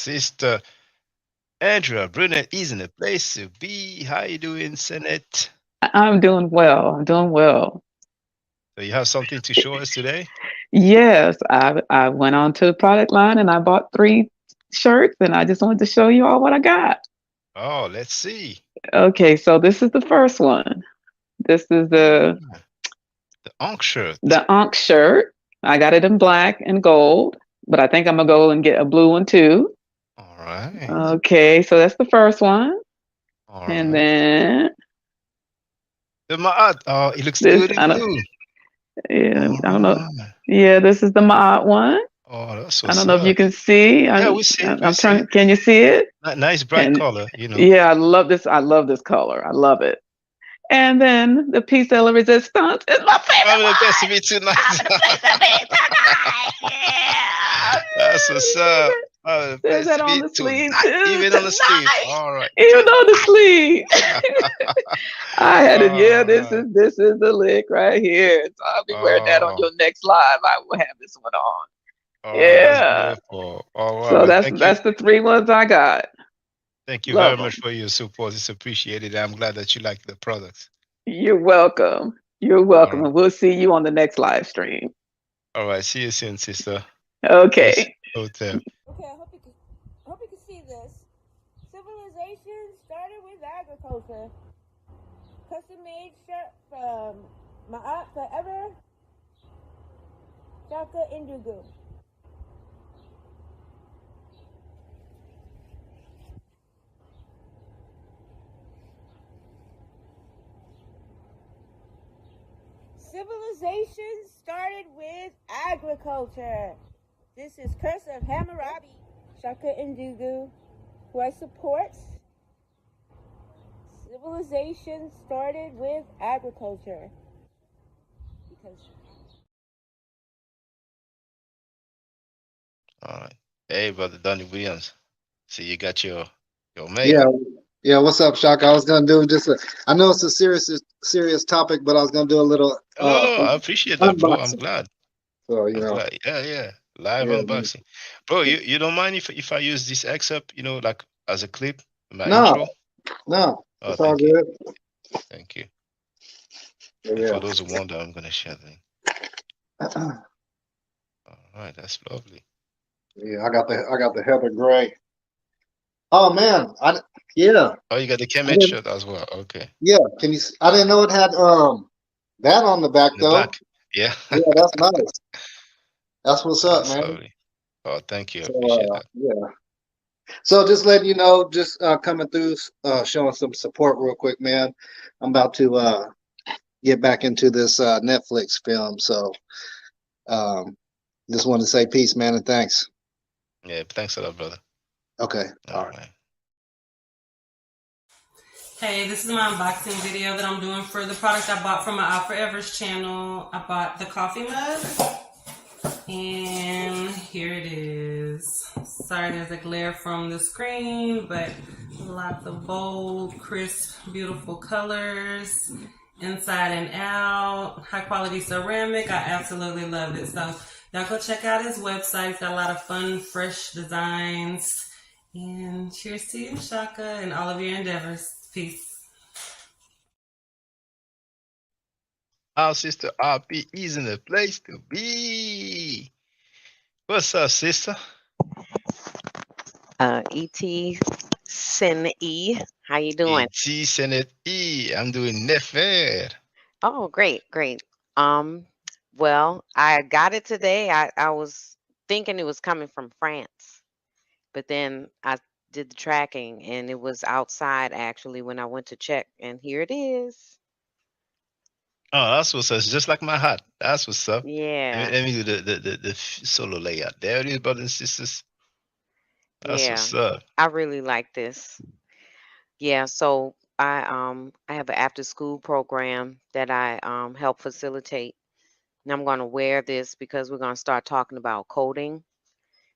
Sister Andrea Brunette is in the place to be. How you doing, Senate? I'm doing well. I'm doing well. So you have something to show us today? Yes, I went on to the product line and I bought 3 shirts and I just wanted to show you all what I got. Oh, let's see. Okay, so this is the first one. This is the Ah, the Ankh shirt. the Ankh shirt. I got it in black and gold, but I think I'm gonna go and get a blue one too. All right. Okay, so that's the first one. All And right. then The Ma'at. Oh, it looks this good in I don't blue. yeah, All I don't know. right. Yeah, this is the Ma'at one. Oh, that's I don't what's know if you up. can see. Yeah, we see it. We I'm see trying. it. Can you see it? Nice bright And color. yeah, I love this. I love this color. I love it. And then the piece de la resistance is my favorite I'm the best to one. be I'm tonight. the place to be tonight. Yeah. That's what's up. I'm the There's best that to on be the sleeve tonight. too. Even on the sleeve. Tonight. All right. Even on the Tonight. sleeve. I had it. Yeah, All right. this is the lick right here. So I'll be wearing that on Oh, your next live. I will have this one on. all right. That's Yeah. beautiful. All right. So Well, thank you. that's the 3 ones I got. Thank you very Love much them. for your support. It's appreciated. I'm glad that you like the products. You're welcome. You're All welcome. right. And we'll see you on the next live stream. All right. See you soon, sister. Peace. Okay. Hotel. Okay, I hope you can see this. Civilization started with agriculture. Custom made shirt from my aunt forever, Shaka Indugu. Civilization started with agriculture. This is Curse of Hammurabi, Shaka Indugu, who I support. Civilization started with agriculture because All right. Hey, brother Donnie Williams. See, you got your Yeah, makeup. yeah. What's up, Shaka? I was gonna do just a. I know it's a serious topic, but I was gonna do a little No, no, I appreciate that, bro. I'm unboxing. glad. So I'm glad. Yeah, yeah. Live yeah, man. unboxing. Bro, you don't mind if I use this excerpt, like as a clip, my No, intro? no, Oh, it's all thank you. good. Thank you. And for Yeah. those who wonder, I'm gonna share the link. All right, that's lovely. Yeah, I got the Heather Gray. Oh man, yeah, Oh, you got the I Kemet didn't, shirt as well. Okay. yeah. I didn't know it had that on the back In the though. black. Yeah. Yeah, that's nice. That's what's up, That's man. lovely. Oh, thank you. I So appreciate that. yeah. So just letting you know, just coming through, showing some support real quick, man. I'm about to get back into this Netflix film. So um, just wanted to say peace, man, and thanks. Yeah, thanks a lot, brother. Okay. All All right. right. Hey, this is my unboxing video that I'm doing for the product I bought from my Forever's channel. I bought the coffee mug, and here it is. Sorry there's a glare from the screen, but lots of bold, crisp, beautiful colors, inside and out, high quality ceramic. I absolutely love it. So y'all go check out his website. It's got a lot of fun, fresh designs. And cheers to you, Shaka, and all of your endeavors. Peace. Our sister RP is in the place to be. What's up, sister? Et Sin E. How you doing? E.T. Senate E. I'm doing Nefer. Oh, great, great. Um, well, I got it today. I was thinking it was coming from France, but then I did the tracking and it was outside actually when I went to check, and here it is. Oh, that's what's up. It's just like my hat. That's what's up. Let me, Yeah, let me do the solo layout. There it is, brothers and sisters. That's yeah. what's up. I really like this. Yeah, so I have an after school program that I help facilitate. And I'm going to wear this because we're going to start talking about coding.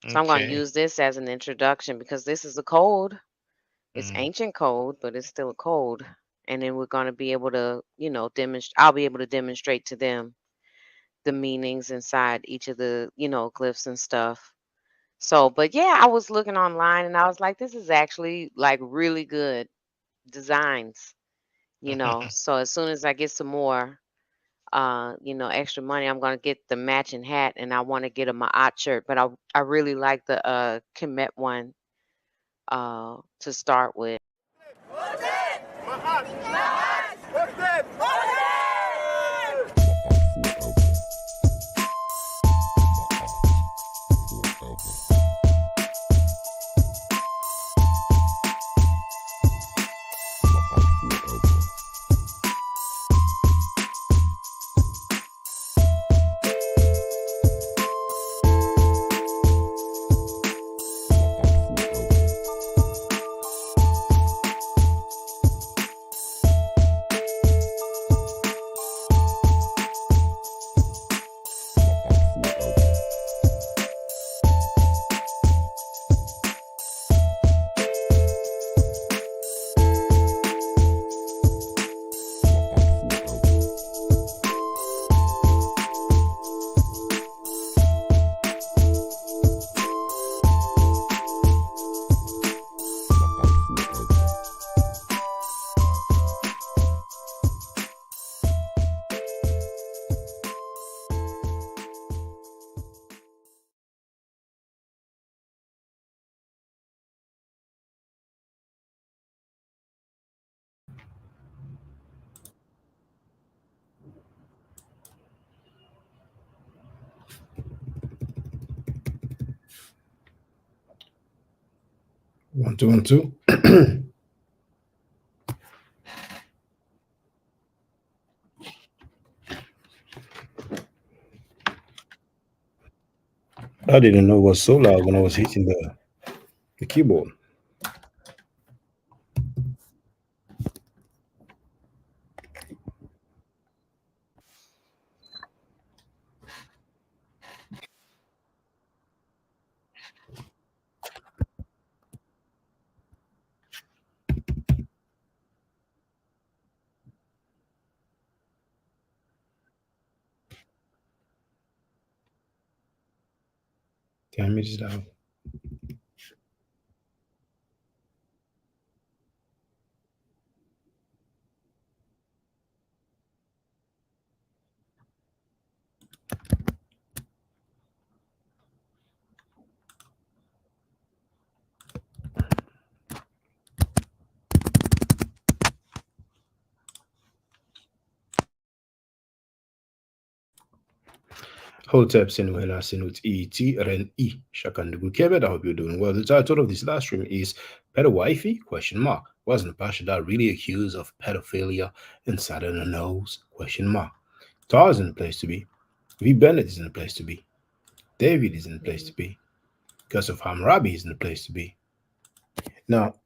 So I'm going to Okay. use this as an introduction because this is a code. It's Mm, ancient code, but it's still a code. And then we're going to be able to, demonstrate. I'll be able to demonstrate to them the meanings inside each of the, glyphs and stuff. So, but yeah, I was looking online and I was like, this is actually like really good designs, you know. So as soon as I get some more, extra money, I'm gonna get the matching hat and I want to get a Ma'at shirt. But I really like the Kemet one to start with. One, two, one, two. I didn't know it was so loud when I was hitting the keyboard. Damn it, it's loud. Hotep Sinuhela Sinut E.T. Ren E. Shakandugu Kebet. I hope you're doing well. The title of this live stream is Pedo Wifey? Question mark. Was Napah Shadah really accused of pedophilia inside of the nose? Question mark. Tar is in the place to be. V. Bennett is in the place to be. David is in the place to be. Because of Hammurabi is in the place to be. Now,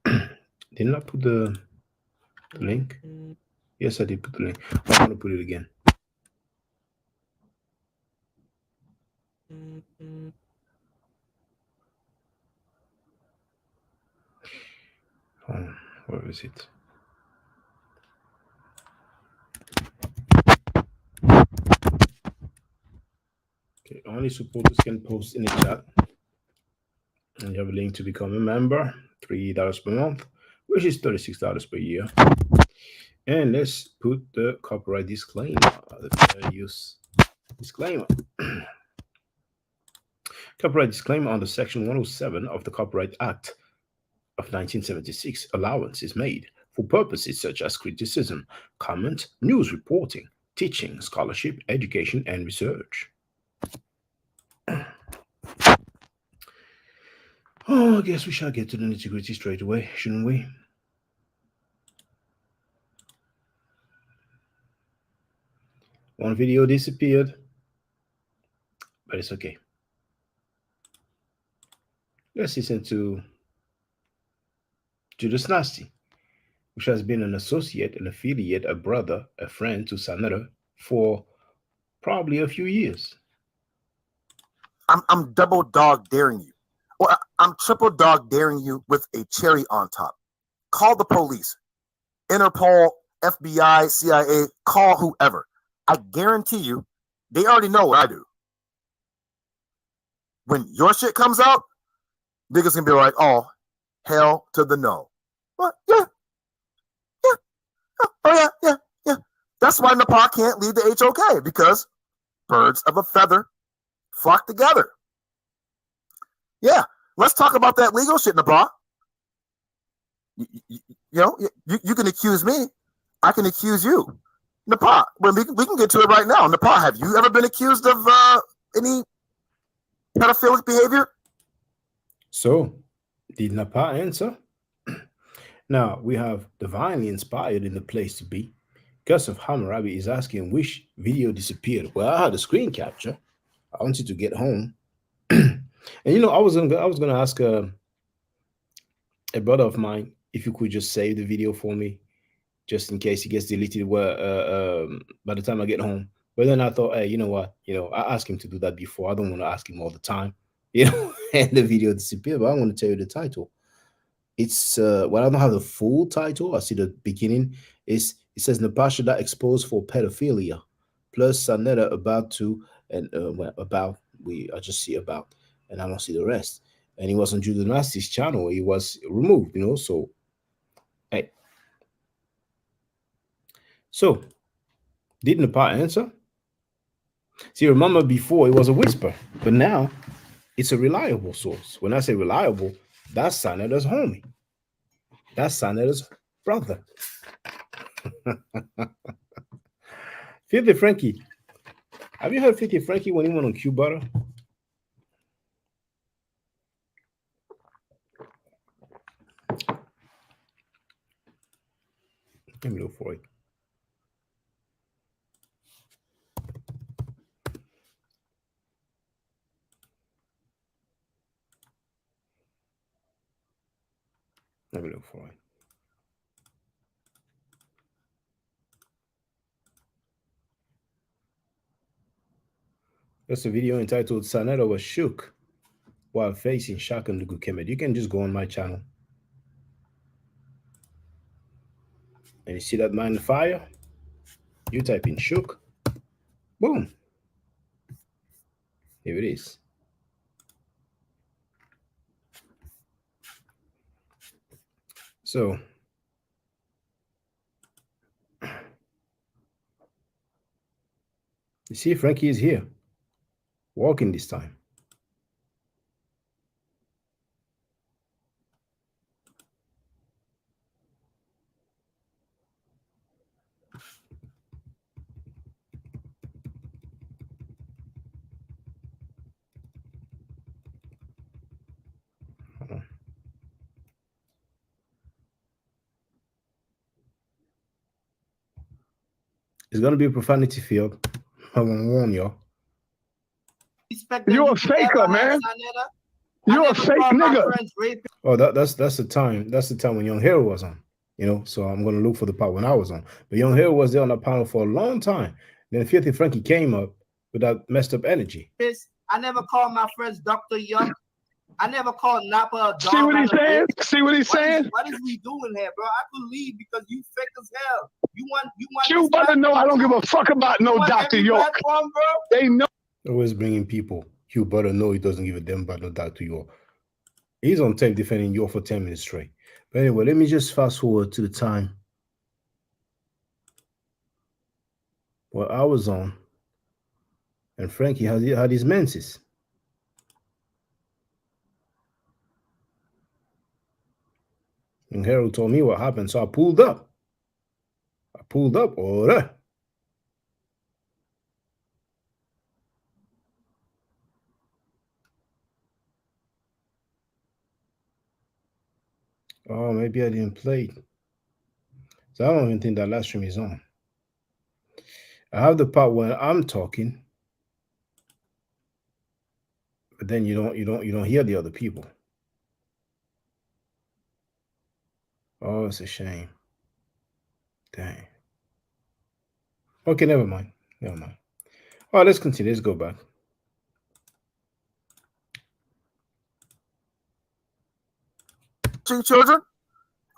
didn't I put the link? Yes, I did put the link. I'm going to put it again. Where is it? Okay, only supporters can post in the chat. And you have a link to become a member, $3 per month, which is $36 per year. And let's put the copyright disclaimer, the fair use disclaimer. Copyright disclaimer under Section 107 of the Copyright Act of 1976. Allowance is made for purposes such as criticism, comment, news reporting, teaching, scholarship, education, and research. Oh, I guess we shall get to the nitty-gritty straight away, shouldn't we? One video disappeared, but it's okay. Let's listen to Judas Nasty, which has been an associate, an affiliate, a brother, a friend to Sanada for probably a few years. I'm double dog daring you. Or I'm triple dog daring you with a cherry on top. Call the police. Interpol, FBI, CIA, call whoever. I guarantee you, they already know what I do. When your shit comes out, Niggas can be like, oh, hell to the no. What? Yeah. Oh, yeah. That's why Napah can't lead the HOK, because birds of a feather flock together. Yeah. Let's talk about that legal shit, Napah. You can accuse me. I can accuse you. Napah, we can get to it right now. Napah, have you ever been accused of any pedophilic behavior? So, did Napah answer? Now, we have divinely inspired in the place to be. Gus of Hammurabi is asking which video disappeared. Well, I had a screen capture. I wanted to get home. And I was gonna ask a brother of mine if you could just save the video for me, just in case it gets deleted by the time I get home. But then I thought, hey, you know what? I asked him to do that before. I don't want to ask him all the time, and the video disappeared. But I want to tell you the title. It's well, I don't have the full title. I see the beginning. It says Napah Shadah exposed for pedophilia, plus Sanetta about to, and I just see about, and I don't see the rest. And he was on Judah Nasty's channel. He was removed, So, hey, so did Napah answer? See, remember before it was a whisper, but now it's a reliable source. When I say reliable, that's Sanetta's homie. That's Sanetta's brother. Filthy Frankie. Have you heard Filthy Frankie when he went on Q Butter? Let me look for it. Let me look for it. That's a video entitled Sanetta was shook while facing Shaka Nugu Kemet. You can just go on my channel. And you see that magnifier? You type in shook. Boom. Here it is. So, you see, Frankie is here, walking this time. It's going to be a profanity field. I'm going to warn y'all. You're a faker, man. You're a fake nigga. Oh, that's the time. That's the time when Young Hero was on. So I'm going to look for the part when I was on. But Young Hero was there on that panel for a long time. Then Filthy Frankie came up with that messed up energy. I never called my friends Dr. Young. I never called Napah a dog. See what he's saying? See what he's saying? What is we doing here, bro? I believe because you fake as hell. You better know I don't give a fuck about no Dr. York. Bro? They know. Always bringing people. You better know he doesn't give a damn about no Dr. York. He's on tape defending York for 10 minutes straight. But anyway, let me just fast forward to the time where I was on and Frankie had his menses. And Harold told me what happened, so I pulled up. Order. Oh, maybe I didn't play it. So I don't even think that last stream is on. I have the part when I'm talking, but then you don't hear the other people. Oh, it's a shame. Dang. Okay, never mind. All right, let's continue. Let's go back. Children?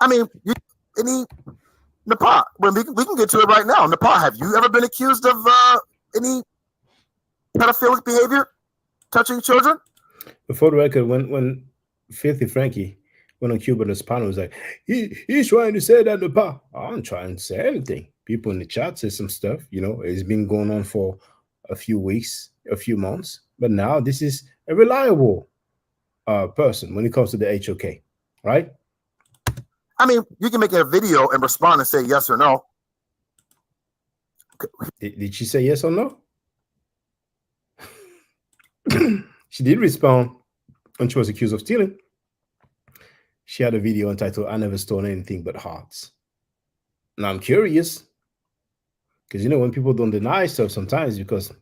I mean, Napah, we can get to it right now. Napah, have you ever been accused of any pedophilic behavior touching children? Before the record, when Filthy Frankie went on Cuba this panel was like, he's trying to say that Napah. I'm trying to say anything. People in the chat say some stuff, it's been going on for a few weeks, a few months, but now this is a reliable person when it comes to the HOK, right? I mean, you can make a video and respond and say yes or no. Did she say yes or no? She did respond when she was accused of stealing. She had a video entitled "I Never Stole Anything But Hearts." Now I'm curious because when people don't deny stuff sometimes because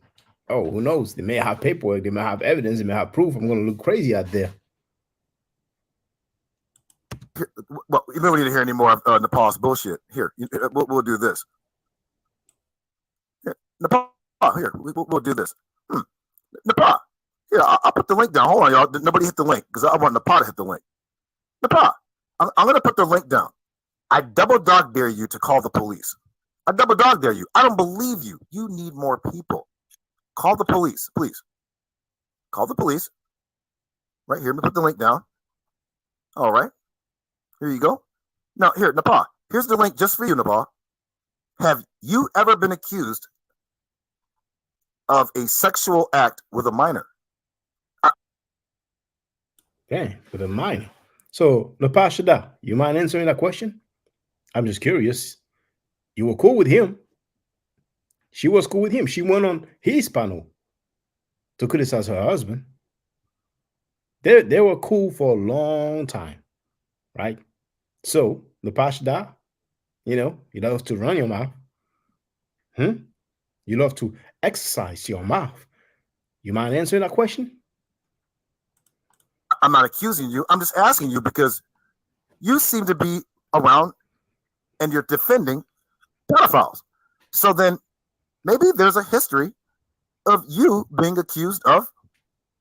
who knows, they may have paperwork, they may have evidence, they may have proof. I'm gonna look crazy out there. Well, you don't need to hear any more of Napah's bullshit. Here, we'll do this. Here, Napah, here, we'll do this. Napah, here, I'll put the link down. Hold on, y'all. Nobody hit the link because I want Napah to hit the link. Napah, I'm going to put the link down. I double dog dare you to call the police. I double dog dare you. I don't believe you. You need more people. Call the police, please. Call the police. Right here. Let me put the link down. All right. Here you go. Now, here, Napah. Here's the link just for you, Napah. Have you ever been accused of a sexual act with a minor? Dang, with a minor. So, Napah Shadah, you mind answering that question? I'm just curious. You were cool with him. She was cool with him. She went on his panel to criticize her husband. They were cool for a long time, right? So, Napah Shadah, you love to run your mouth. You love to exercise your mouth. You mind answering that question? I'm not accusing you. I'm just asking you because you seem to be around and you're defending pedophiles. So then maybe there's a history of you being accused of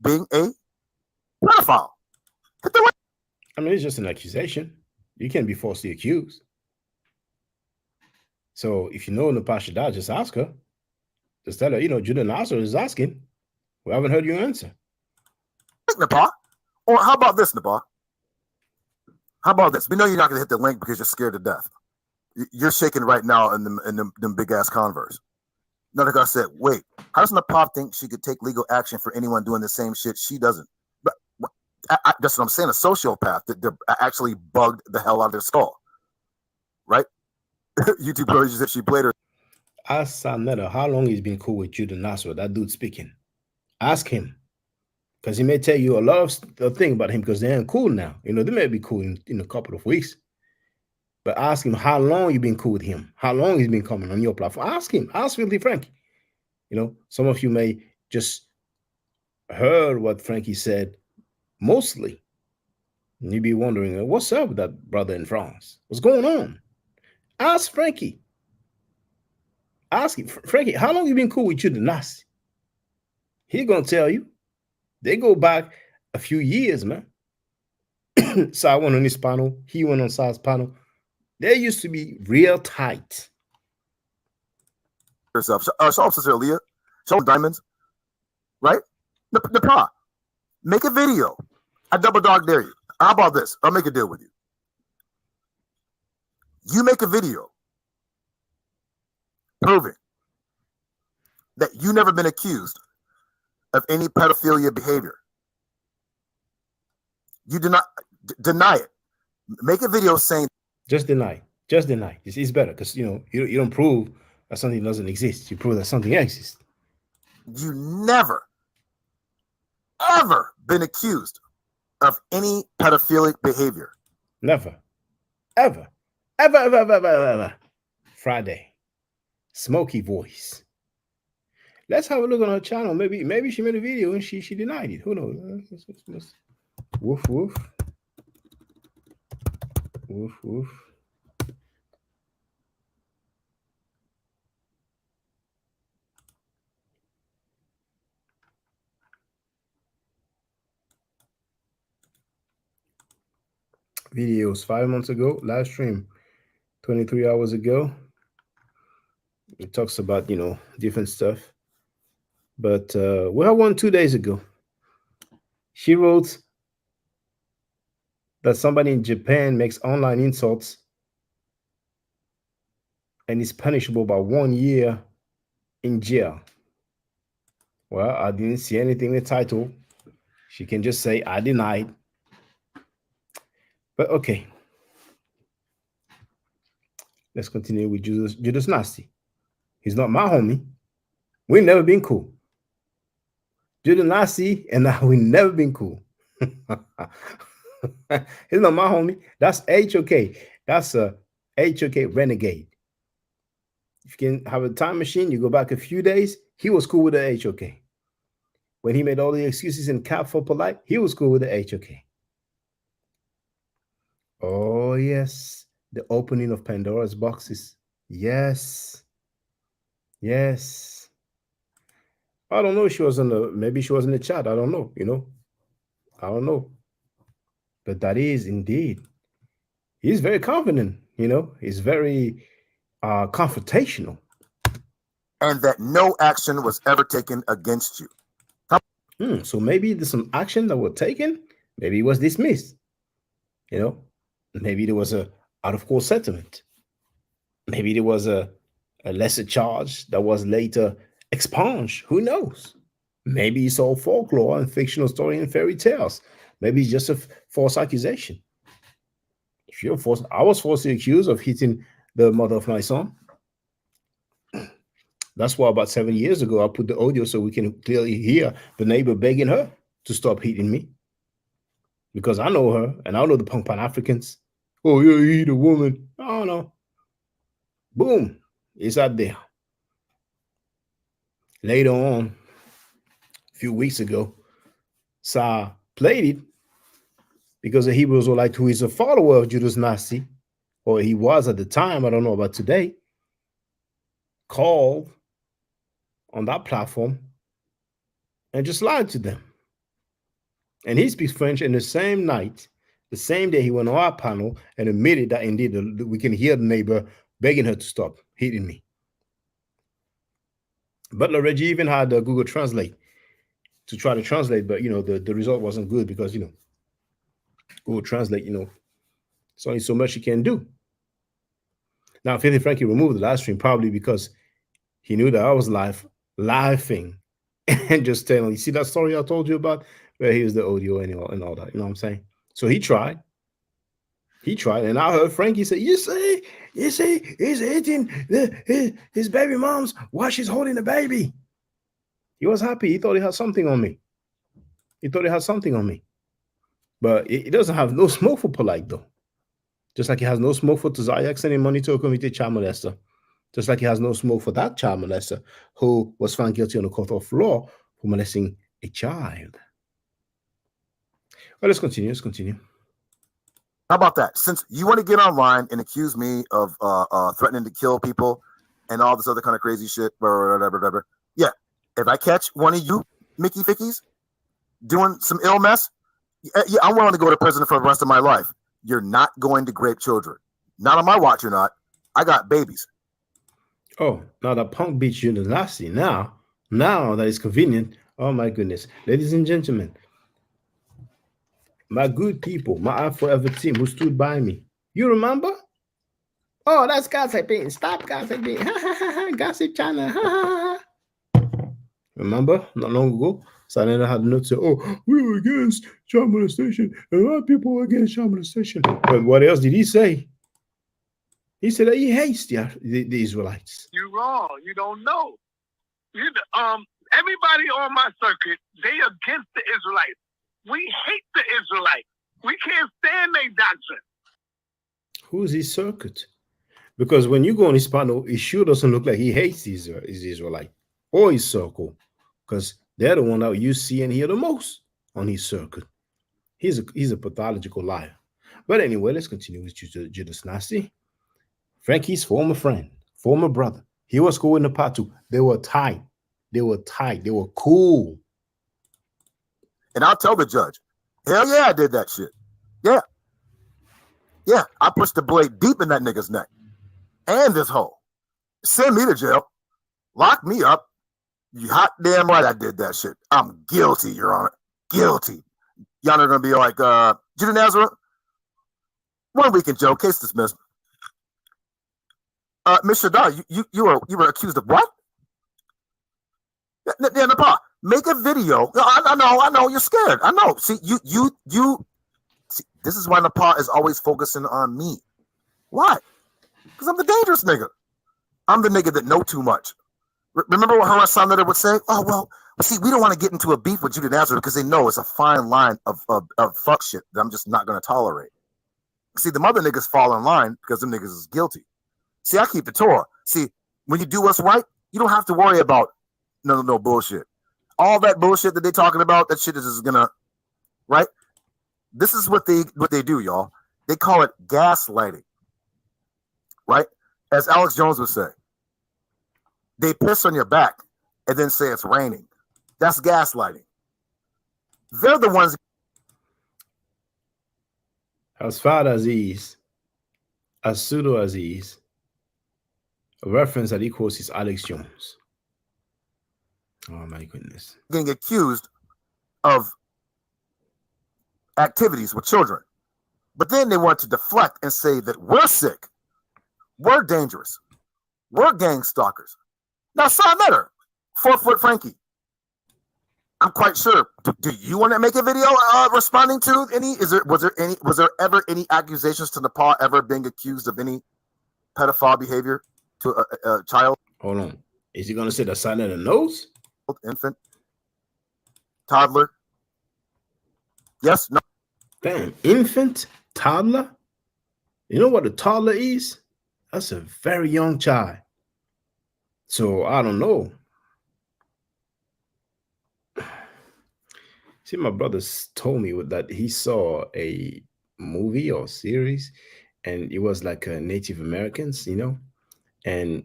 being a pedophile. I mean, it's just an accusation. You can't be falsely accused. So if you know Napah Shadah, just ask her. Just tell her, Judah Nasser is asking. We haven't heard you answer. Napah. Or how about this, Napah? How about this? We know you're not going to hit the link because you're scared to death. You're shaking right now in them big ass Converse. Another guy said, wait, how does Napah think she could take legal action for anyone doing the same shit she doesn't? But that's what I'm saying. A sociopath that they're actually bugged the hell out of their skull. Right? YouTube versions that she played her. Ask Sanetta how long he's been cool with Judah Nasser, that dude speaking. Ask him. Because he may tell you a lot of things about him because they ain't cool now. They may be cool in a couple of weeks. But ask him how long you've been cool with him. How long he's been coming on your platform. Ask him. Ask Filthy Frankie. Some of you may just heard what Frankie said mostly. And you'd be wondering, what's up with that brother in France? What's going on? Ask Frankie. Ask him, Frankie, how long you been cool with Judah Nasser? He gonna tell you. They go back a few years, man. So I went on his panel. He went on Sal's panel. They used to be real tight. Show up, Sister Aaliyah. Show them diamonds. Right? Napah, make a video. I double dog dare you. How about this? I'll make a deal with you. You make a video proving that you never been accused of any pedophilia behavior. You do not deny it. Make a video saying just deny. Just deny. It's better because you don't prove that something doesn't exist. You prove that something exists. You never, ever been accused of any pedophilic behavior. Never. Ever. Ever. Friday. Smoky voice. Let's have a look on her channel. Maybe she made a video and she denied it. Who knows? Woof woof. Woof woof. Videos 5 months ago, live stream 23 hours ago. It talks about different stuff. But we had one 2 days ago. She wrote that somebody in Japan makes online insults and is punishable by 1 year in jail. Well, I didn't see anything in the title. She can just say, I denied. But okay. Let's continue with Judas Nasty. He's not my homie. We've never been cool. Judas Nasty and I, we never been cool. He's not my homie. That's HOK. That's a HOK renegade. If you can have a time machine, you go back a few days, he was cool with the HOK. When he made all the excuses in cap for polite, he was cool with the HOK. Oh, yes. The opening of Pandora's boxes. Yes. Yes. I don't know if she was maybe she was in the chat. I don't know, I don't know. But that is indeed. He's very confident, He's very confrontational. And that no action was ever taken against you. So maybe there's some action that was taken. Maybe it was dismissed. Maybe there was a out of court settlement. Maybe there was a lesser charge that was later expunged. Who knows? Maybe it's all folklore and fictional story and fairy tales. Maybe it's just a false accusation. If you're forced, I was falsely accused of hitting the mother of my son. That's why about 7 years ago, I put the audio so we can clearly hear the neighbor begging her to stop hitting me. Because I know her and I know the punk Pan-Africans. Oh, yeah, you hit a woman. Oh, no. Boom. It's out there. Later on, a few weeks ago, Sa played it because the Hebrew Israelite, who is a follower of Judas Nasty, or he was at the time, I don't know about today, called on that platform and just lied to them. And he speaks French, and the same night, the same day, he went on our panel and admitted that indeed we can hear the neighbor begging her to stop hitting me. Butler Reggie even had Google Translate to try to translate, but the result wasn't good because Google Translate, it's only so much you can do. Now, Filthy Frankie removed the live stream probably because he knew that I was laughing and just telling, you see that story I told you about? Well, here's the audio and all that. You know what I'm saying? So he tried. And I heard Frankie say, you see, he's hitting his baby mom's while she's holding the baby. He was happy. He thought he had something on me. But it doesn't have no smoke for Polite, though. Just like he has no smoke for Tazaya sending money to a convicted child molester. Just like he has no smoke for that child molester who was found guilty on the court of law for molesting a child. Well, let's continue. How about that? Since you want to get online and accuse me of threatening to kill people and all this other kind of crazy shit, whatever. Yeah, if I catch one of you Mickey Fickies doing some ill mess, yeah, I'm willing to go to prison for the rest of my life. You're not going to grape children. Not on my watch, you're not. I got babies. Oh, now that punk beats you the nasty. Now that is convenient. Oh my goodness. Ladies and gentlemen, my good people, my forever team who stood by me. You remember? Oh, that's gossiping. Stop gossiping. Gossip channel. Remember? Not long ago, Sanena had a note say, oh, we were against child molestation. And a lot of people were against child molestation. But what else did he say? He said that he hates the Israelites. You're wrong. You don't know. Everybody on my circuit, they against the Israelites. We hate the Israelites. We can't stand their doctrine. Who's his circuit? Because when you go on his panel, it sure doesn't look like he hates his Israelite or his circle, because they're the one that you see and hear the most on his circuit. He's a pathological liar. But anyway, let's continue with Judas Nasty. Frankie's former friend, former brother. He was cool in the part too. They were tight. They were cool. And I'll tell the judge, hell yeah, I did that shit. Yeah. Yeah, I pushed the blade deep in that nigga's neck. And this hole. Send me to jail. Lock me up. You hot damn right I did that shit. I'm guilty, Your Honor. Guilty. Y'all are going to be like, Judah Nazareth, 1 weekend, Joe. Case dismissed. Miss Shadah, you were accused of what? Yeah, Napah, make a video. I know you're scared. I know. See, you. See, this is why Napah is always focusing on me. Why? Because I'm the dangerous nigga. I'm the nigga that know too much. Remember what her son would say? Oh, well, see, we don't want to get into a beef with Judy Nazareth because they know it's a fine line of fuck shit that I'm just not going to tolerate. See, the mother niggas fall in line because them niggas is guilty. See, I keep the Torah. See, when you do what's right, you don't have to worry about no bullshit. All that bullshit that they talking about, that shit is just gonna, right? This is what they do, y'all. They call it gaslighting, right? As Alex Jones would say, they piss on your back and then say it's raining. That's gaslighting. They're the ones. As far as is, as pseudo as is, a reference that equals is Alex Jones. Oh my goodness. Getting accused of activities with children. But then they want to deflect and say that we're sick, we're dangerous, we're gang stalkers. Now, Son Letter, 4-foot Frankie, I'm quite sure. Do you want to make a video responding to any? Was there ever any accusations to Napah ever being accused of any pedophile behavior to a child? Hold on. Is he going to say the Son Letter knows? Infant, toddler? Yes, no. Damn, infant, toddler? You know what a toddler is? That's a very young child. So I don't know. See, my brother told me that he saw a movie or series, and it was like Native Americans, you know, and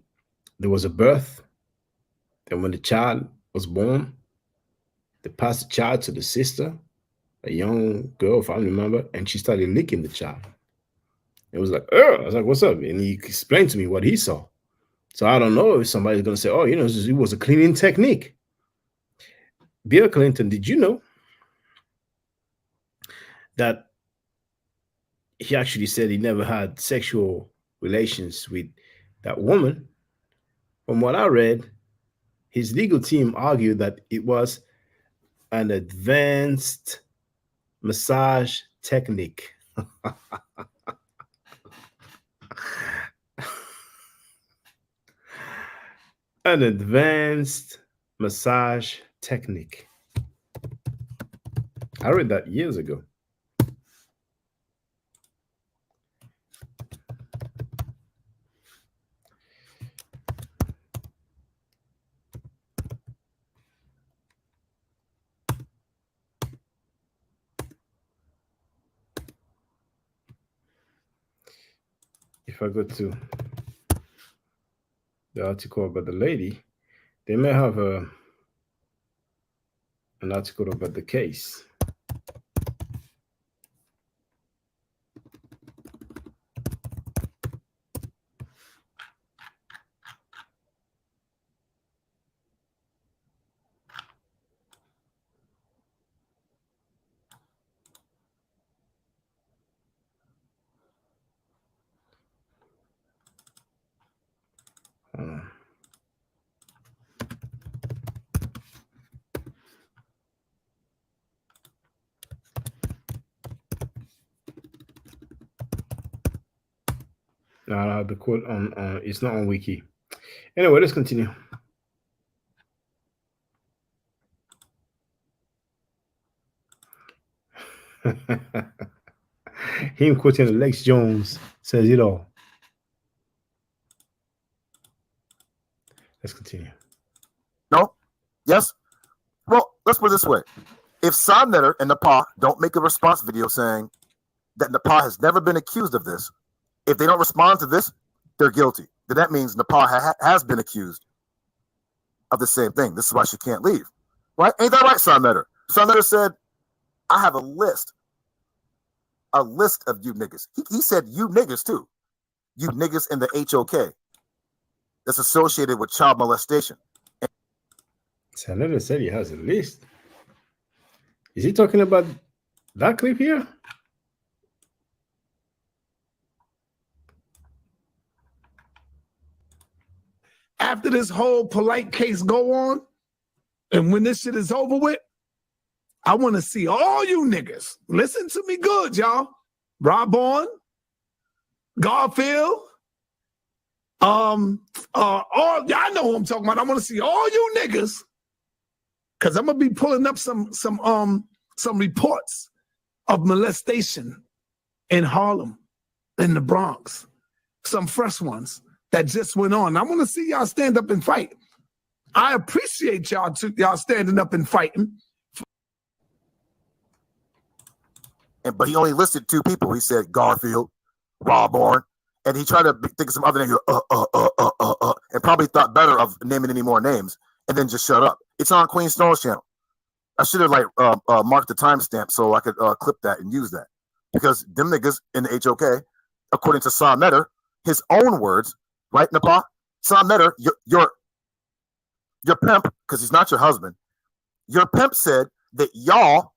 there was a birth. And when the child was born, they passed the child to the sister, a young girl, if I remember, and she started licking the child. It was like, I was like, what's up? And he explained to me what he saw. So I don't know if somebody's going to say, oh, you know, it was a cleaning technique. Bill Clinton, did you know that he actually said he never had sexual relations with that woman? From what I read, his legal team argued that it was an advanced massage technique. An advanced massage technique. I read that years ago. If I go to the article about the lady, they may have an article about the case. No, the quote on it's not on Wiki. Anyway, let's continue. Him quoting Alex Jones says it all. Let's continue. No? Yes? Well, let's put it this way. If Son Letter and Napah don't make a response video saying that Napah has never been accused of this, if they don't respond to this, they're guilty. Then that means Napah has been accused of the same thing. This is why she can't leave. Right? Ain't that right, Son Letter? Son Letter said, I have a list of you niggas. He said you niggas too. You niggas in the HOK that's associated with child molestation. Son Letter said he has a list. Is he talking about that clip here? after this whole polite case go on, and when this shit is over with, I want to see all you niggas. Listen to me good, y'all. Rob Bourne, Garfield, all y'all know who I'm talking about. I want to see all you niggas, because I'm gonna be pulling up some reports of molestation in Harlem, in the Bronx, some fresh ones that just went on. I want to see y'all stand up and fight. I appreciate y'all standing up and fighting. But he only listed 2 people. He said Garfield, Rob Bourne, and he tried to think of some other name, and probably thought better of naming any more names, and then just shut up. It's on Queen Snow's channel. I should have marked the timestamp so I could clip that and use that, because them niggas in the HOK, according to Sam Netter, his own words, right, Napah? Sam Netter, your pimp, because he's not your husband. Your pimp said that y'all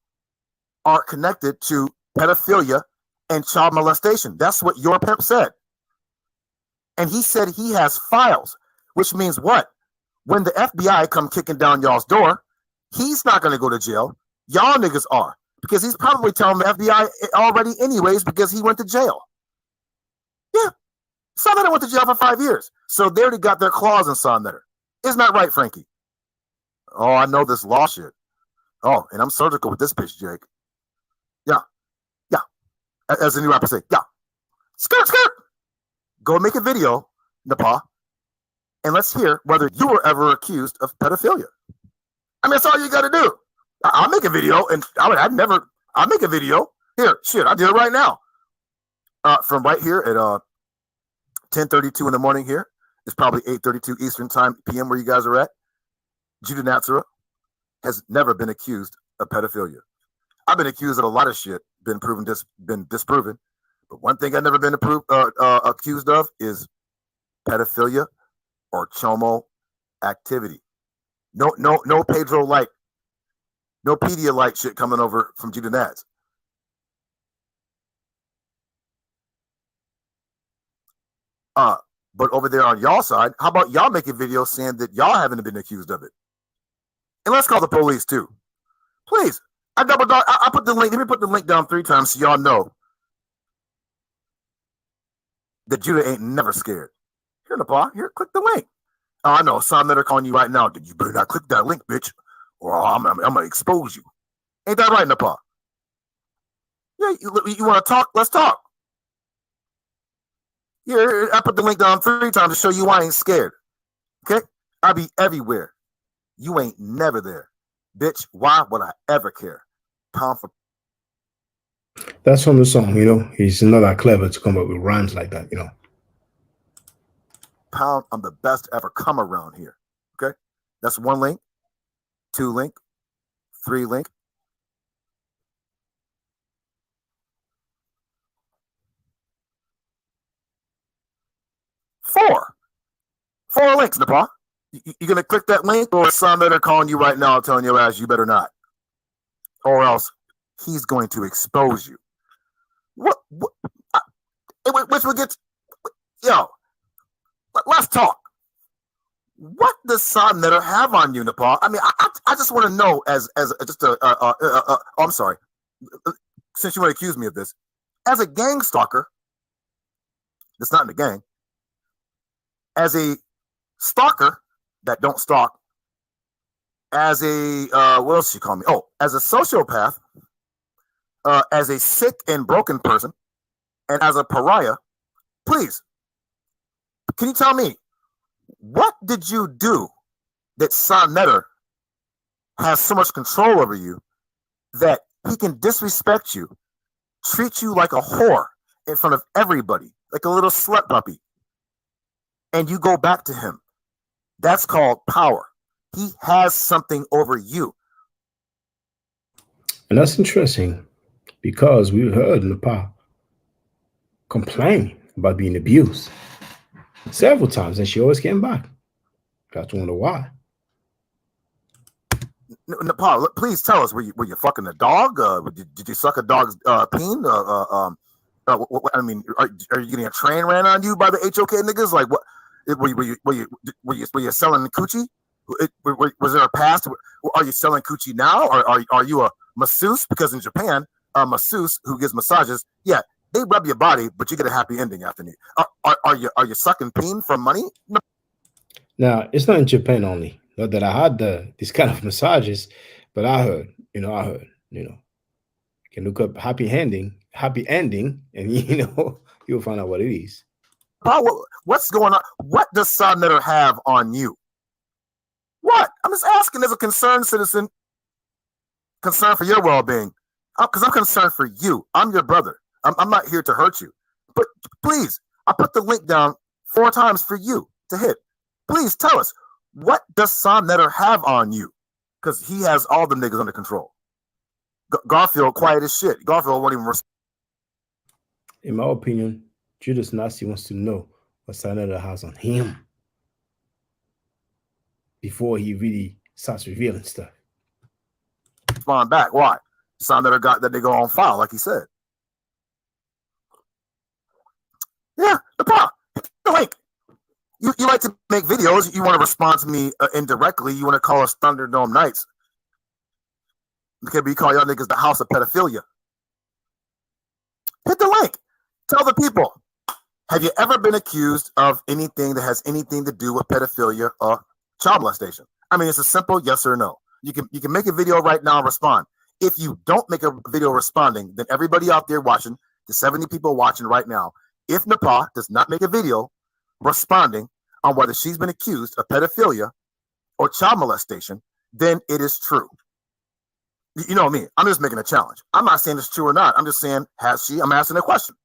are connected to pedophilia and child molestation. That's what your pimp said. And he said he has files, which means what? When the FBI come kicking down y'all's door, he's not going to go to jail. Y'all niggas are, because he's probably telling the FBI already anyways, because he went to jail. Yeah. Sam Netter went to jail for 5 years. So they already got their claws in Sam Netter. Isn't that right, Frankie? Oh, I know this law shit. Oh, and I'm surgical with this bitch, Jake. Yeah. As the new rapper say, yeah. Skirt. Go make a video, Napah, and let's hear whether you were ever accused of pedophilia. I mean, that's all you got to do. I'll make a video, and I'll make a video. Here, shit, I did it right now. From right here at 10:32 in the morning here. It's probably 8:32 Eastern time, PM, where you guys are at. Judah Natsara has never been accused of pedophilia. I've been accused of a lot of shit, been disproven. But one thing I've never been accused of is pedophilia or chomo activity. No Pedro like, no Pedia-like shit coming over from Judah Nats. But over there on y'all side, how about y'all make a video saying that y'all haven't been accused of it? And let's call the police too. Please. I put the link. Let me put the link down 3 times so y'all know that Judah ain't never scared. Here, Napah, here, click the link. Oh, I know, Sam Netter calling you right now. You better not click that link, bitch, or I'm gonna expose you. Ain't that right, Napah? Yeah, you want to talk? Let's talk. Here, I put the link down 3 times to show you I ain't scared. Okay? I be everywhere. You ain't never there. Bitch, why would I ever care? Pound for... That's from the song, you know. He's not that clever to come up with rhymes like that, you know. Pound, I'm the best to ever come around here. Okay? That's 1 link, 2 link, 3 link. 4 links, Napah. You gonna click that link, or some that are calling you right now telling your ass you better not, or else he's going to expose you. Which will get, let's talk. What does Sam Netter have on you, Napah? I mean, I just want to know as just I'm sorry, since you want to accuse me of this, as a gang stalker that's not in the gang, as a stalker that don't stalk, as a what else you call me? Oh, as a sociopath, as a sick and broken person, and as a pariah. Please, can you tell me, what did you do that Sam Netter has so much control over you that he can disrespect you, treat you like a whore in front of everybody, like a little slut puppy, and you go back to him? That's called power. He has something over you. And that's interesting, because we've heard Napah complain about being abused several times, and she always came back. Got to wonder why. Napah, please tell us, were you fucking a dog? Did you suck a dog's peen? I mean, are you getting a train ran on you by the HOK niggas? Like, what? Were you selling coochie? Was there a past? Are you selling coochie now, or are you a masseuse? Because in Japan, a masseuse who gives massages, yeah, they rub your body, but you get a happy ending after it. Are you sucking peen for money? No. Now, it's not in Japan only. Not that I had these kind of massages, but I heard, you can look up happy ending, and you'll find out what it is. What's going on? What does Sodnetter have on you? What? I'm just asking as a concerned citizen, concerned for your well-being. Because I'm concerned for you. I'm your brother. I'm not here to hurt you. But please, I put the link down 4 times for you to hit. Please tell us, what does Sodnetter have on you? Because he has all the niggas under control. Garfield, quiet as shit. Garfield won't even respond. In my opinion, Judas Nazi wants to know what Sodnetter has on him before he really starts revealing stuff. Respond back. Why? Sodnetter got that nigga on file, like he said. Yeah, the problem. Like, you like to make videos. You want to respond to me indirectly. You want to call us Thunderdome Knights. Because we call y'all niggas the house of pedophilia. Hit the link. Tell the people. Have you ever been accused of anything that has anything to do with pedophilia or child molestation? I mean, it's a simple yes or no. You can make a video right now and respond. If you don't make a video responding, then everybody out there watching, the 70 people watching right now, if Napah does not make a video responding on whether she's been accused of pedophilia or child molestation, then it is true. You know me. I'm just making a challenge. I'm not saying it's true or not. I'm just saying, has she? I'm asking a question.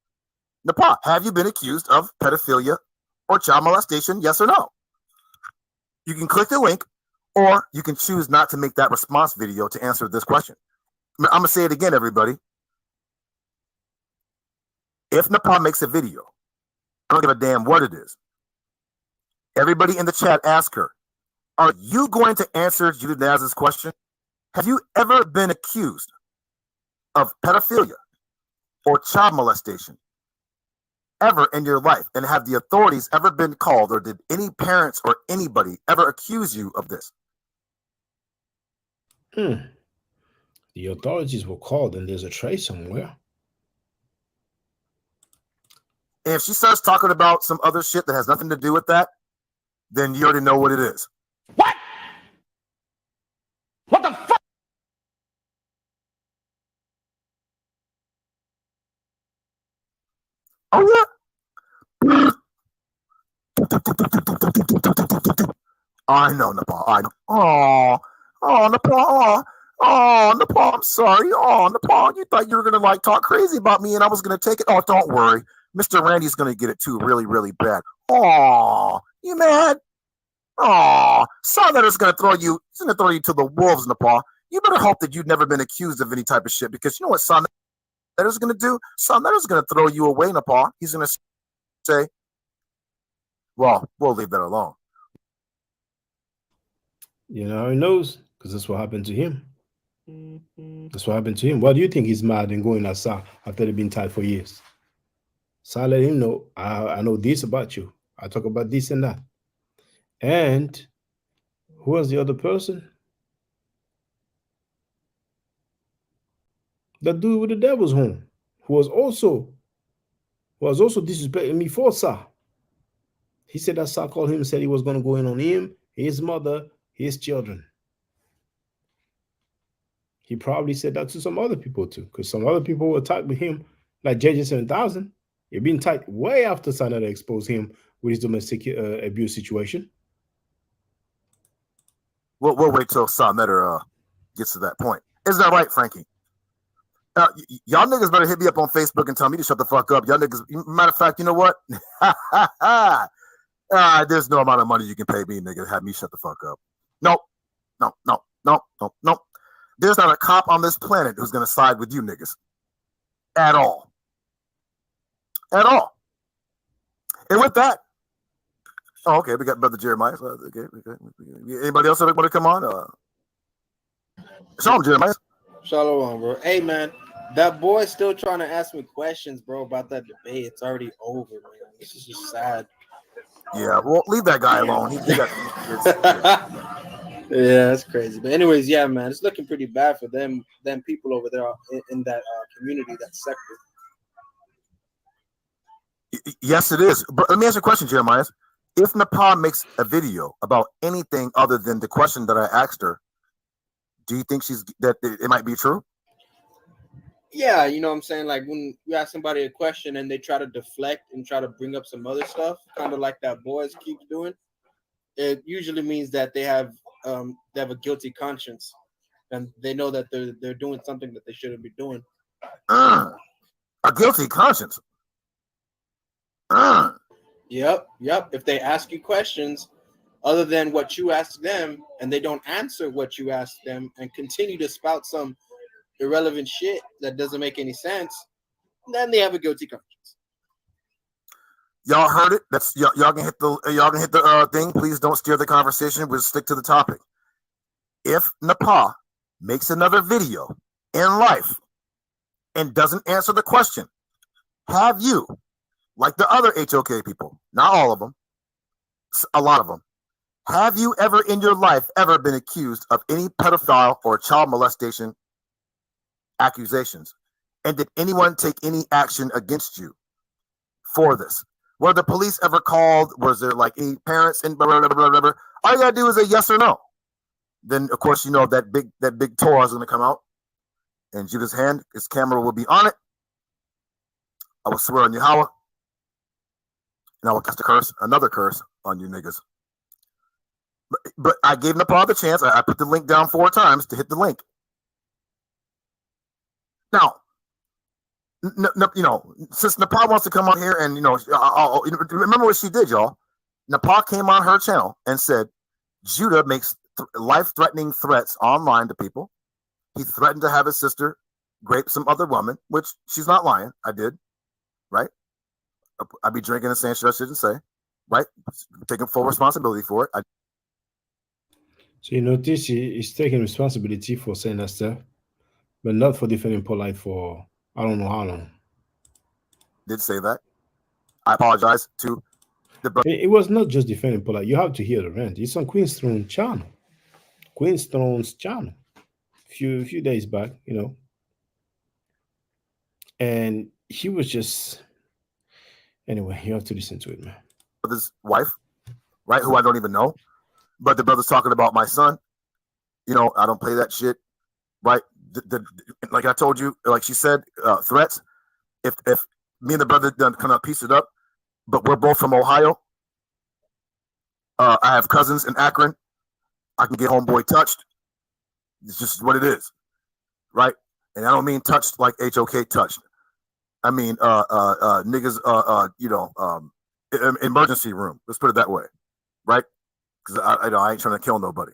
Napah, have you been accused of pedophilia or child molestation? Yes or no? You can click the link, or you can choose not to make that response video to answer this question. I'm going to say it again, everybody. If Napah makes a video, I don't give a damn what it is. Everybody in the chat, ask her, are you going to answer Judith Naz's question? Have you ever been accused of pedophilia or child molestation ever in your life? And have the authorities ever been called, or did any parents or anybody ever accuse you of this? The authorities were called, and there's a trace somewhere. And if she starts talking about some other shit that has nothing to do with that, then you already know what it is. What? What the fuck? Oh, yeah. I know, Napah. I know. Oh, Napah. Oh, Napah, I'm sorry. Oh, Napah, you thought you were going to talk crazy about me and I was going to take it. Oh, don't worry. Mr. Randy's going to get it too really, really bad. Oh, you mad? Oh, Sodnetter's going to throw you. He's going to throw you to the wolves, Napah. You better hope that you've never been accused of any type of shit, because you know what Sodnetter's going to do? Sodnetter's going to throw you away, Napah. He's going to say, well, we'll leave that alone. You know how he knows? Because that's what happened to him. That's what happened to him. Why do you think he's mad and going outside after they've been tied for years? So I let him know, I know this about you. I talk about this and that. And who was the other person? That dude with the devil's horn, who was also disrespecting me for Sa. He said that Sa called him and said he was going to go in on him, his mother, his children. He probably said that to some other people too, because some other people were attacked with him, like JJ7000. He'd been attacked way after Sodnetter exposed him with his domestic abuse situation. We'll wait till Sodnetter gets to that point. Isn't that right, Frankie? Y'all niggas better hit me up on Facebook and tell me to shut the fuck up. Y'all niggas, matter of fact, you know what? There's no amount of money you can pay me, nigga, to have me shut the fuck up. Nope. There's not a cop on this planet who's going to side with you niggas. At all. At all. And with that, okay, we got Brother Jeremiah. Okay. Anybody else that want to come on? Shalom, Jeremiah. Shalom, bro. Hey, man, that boy's still trying to ask me questions, bro, about that debate. It's already over, man. This is just sad. Yeah, well, leave that guy alone. He got. Yeah, that's crazy. But anyways, yeah, man, it's looking pretty bad for them people over there in that community, that sector. Yes, it is. But let me ask you a question, Jeremiah. If Napah makes a video about anything other than the question that I asked her, do you think that it might be true? Yeah, you know what I'm saying? Like when you ask somebody a question and they try to deflect and try to bring up some other stuff, kind of like that boys keeps doing, it usually means that they have a guilty conscience and they know that they're doing something that they shouldn't be doing. A guilty conscience. Yep. If they ask you questions other than what you ask them and they don't answer what you ask them and continue to spout some irrelevant shit that doesn't make any sense, then they have a guilty conscience. Y'all heard it. That's y'all can hit the thing. Please don't steer the conversation. We'll stick to the topic. If Napah makes another video in life and doesn't answer the question, have you, like the other HOK people, not all of them, a lot of them, have you ever in your life ever been accused of any pedophile or child molestation accusations? And did anyone take any action against you for this? Were the police ever called? Was there like any parents and blah, blah, blah, blah, blah. All you gotta do is a yes or no. Then of course you know that big Torah is gonna come out, and Judah's hand, his camera will be on it. I will swear on Yahweh, and I will cast a curse, another curse on you niggas. But I gave Napah the chance. I put the link down 4 times to hit the link. Now, you know, since Napah wants to come on here and, you know, remember what she did, y'all. Napah came on her channel and said, Judah makes life-threatening threats online to people. He threatened to have his sister rape some other woman, which she's not lying. I did, right? I'd be drinking and saying shit I shouldn't say, right? Taking full responsibility for it. So you notice he's taking responsibility for saying that stuff, but not for defending Polite for I don't know how long. Did say that. I apologize to the brother. It was not just defending Polite. You have to hear the rant. It's on Queen's Throne channel. Queen's Throne's channel. Few days back, you know. And he was just anyway, you have to listen to it, man. Brother's wife, right? Who I don't even know. But the brother's talking about my son. You know, I don't play that shit, right? Like I told you, like she said, threats. If me and the brother done kind of piece it up, but we're both from Ohio. I have cousins in Akron. I can get homeboy touched. It's just what it is, right? And I don't mean touched like HOK touched. I mean niggas, emergency room. Let's put it that way, right? Because I ain't trying to kill nobody,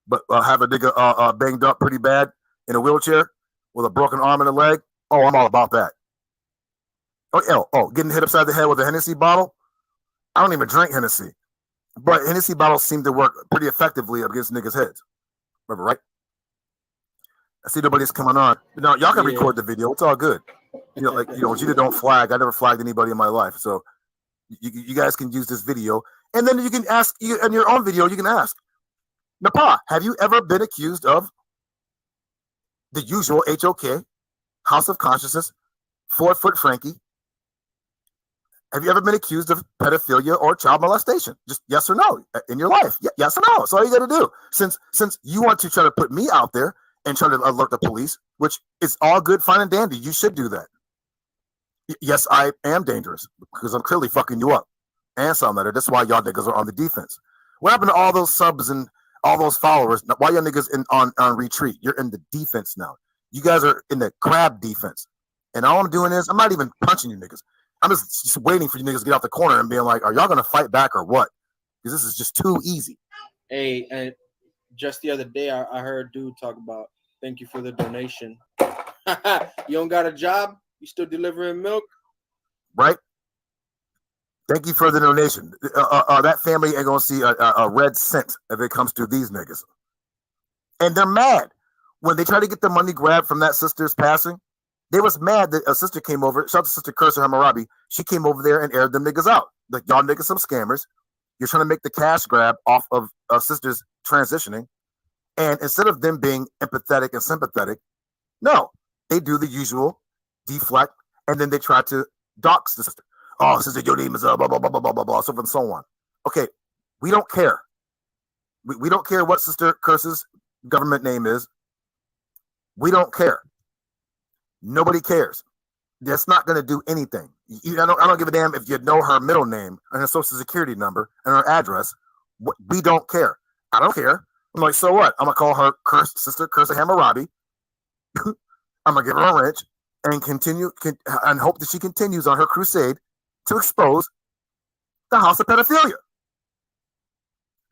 but have a nigga banged up pretty bad in a wheelchair with a broken arm and a leg. Oh, I'm all about that. Getting hit upside the head with a Hennessy bottle. I don't even drink Hennessy, but Hennessy bottles seem to work pretty effectively against niggas' heads. Remember, right? I see nobody's coming on. Now y'all can record the video. It's all good. You know, like Judah don't flag. I never flagged anybody in my life, so you guys can use this video. And then you can ask, in your own video, you can ask, Napah, have you ever been accused of the usual HOK, House of Consciousness, 4-foot Frankie? Have you ever been accused of pedophilia or child molestation? Just yes or no in your life. Yes or no. That's all you got to do. Since you want to try to put me out there and try to alert the police, which is all good, fine, and dandy. You should do that. Yes, I am dangerous because I'm clearly fucking you up. And some that are. That's why y'all niggas are on the defense. What happened to all those subs and all those followers? Why y'all niggas on retreat? You're in the defense now. You guys are in the crab defense. And all I'm doing is I'm not even punching you niggas. I'm just waiting for you niggas to get out the corner and being like, are y'all going to fight back or what? Because this is just too easy. Hey, and just the other day, I heard a dude talk about, thank you for the donation. You don't got a job? You still delivering milk? Right? Thank you for the donation. That family ain't going to see a red cent if it comes to these niggas. And they're mad. When they try to get the money grabbed from that sister's passing, they was mad that a sister came over. Shout out to Sister Curser Hammurabi. She came over there and aired them niggas out. Like, y'all niggas some scammers. You're trying to make the cash grab off of sisters transitioning. And instead of them being empathetic and sympathetic, no, they do the usual deflect, and then they try to dox the sister. Oh, sister, your name is blah, blah, blah, blah, blah, blah, so on and so on. Okay, we don't care. We don't care what Sister Curse's government name is. We don't care. Nobody cares. That's not going to do anything. I don't give a damn if you know her middle name and her social security number and her address. We don't care. I don't care. I'm like, so what? I'm going to call her Sister Curse Hammurabi. I'm going to give her a wrench and continue and hope that she continues on her crusade to expose the house of pedophilia.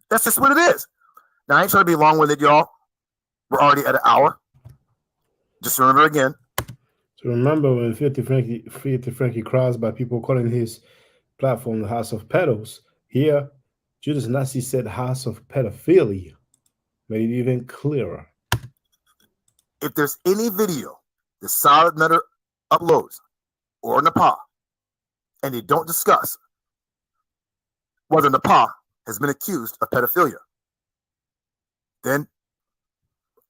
That's just what it is. Now, I ain't trying to be long-winded, y'all. We're already at an hour. Just remember again. So remember when 50 Frankie cries by people calling his platform the House of Pedos. Here, Judas Nazi said House of Pedophilia. Made it even clearer. If there's any video that Solid Nutter uploads or Napah, and they don't discuss whether Napah has been accused of pedophilia, then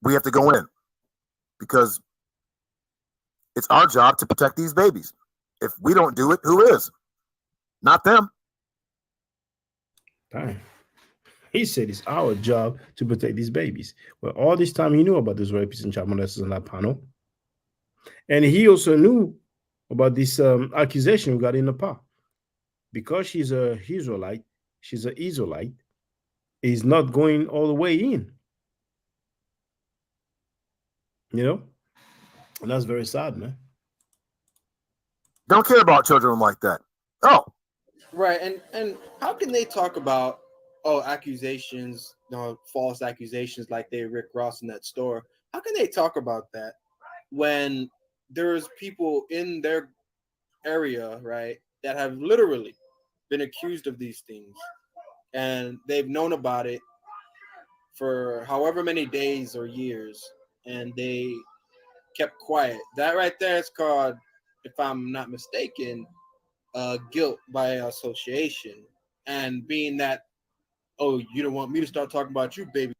we have to go in, because it's our job to protect these babies. If we don't do it, who is? Not them. Dang. He said it's our job to protect these babies. Well, all this time he knew about these rapists and child molesters on that panel. And he also knew about this accusation we got in Napah. Because she's a Israelite, she's an Israelite, is not going all the way in. You know? And that's very sad, man. Don't care about children like that. Oh. Right. And how can they talk about accusations, false accusations like they Rick Ross in that store? How can they talk about that when there's people in their area, right, that have literally been accused of these things, and they've known about it for however many days or years, and they kept quiet? That right there is called, if I'm not mistaken, guilt by association. And being that, oh, you don't want me to start talking about you, baby.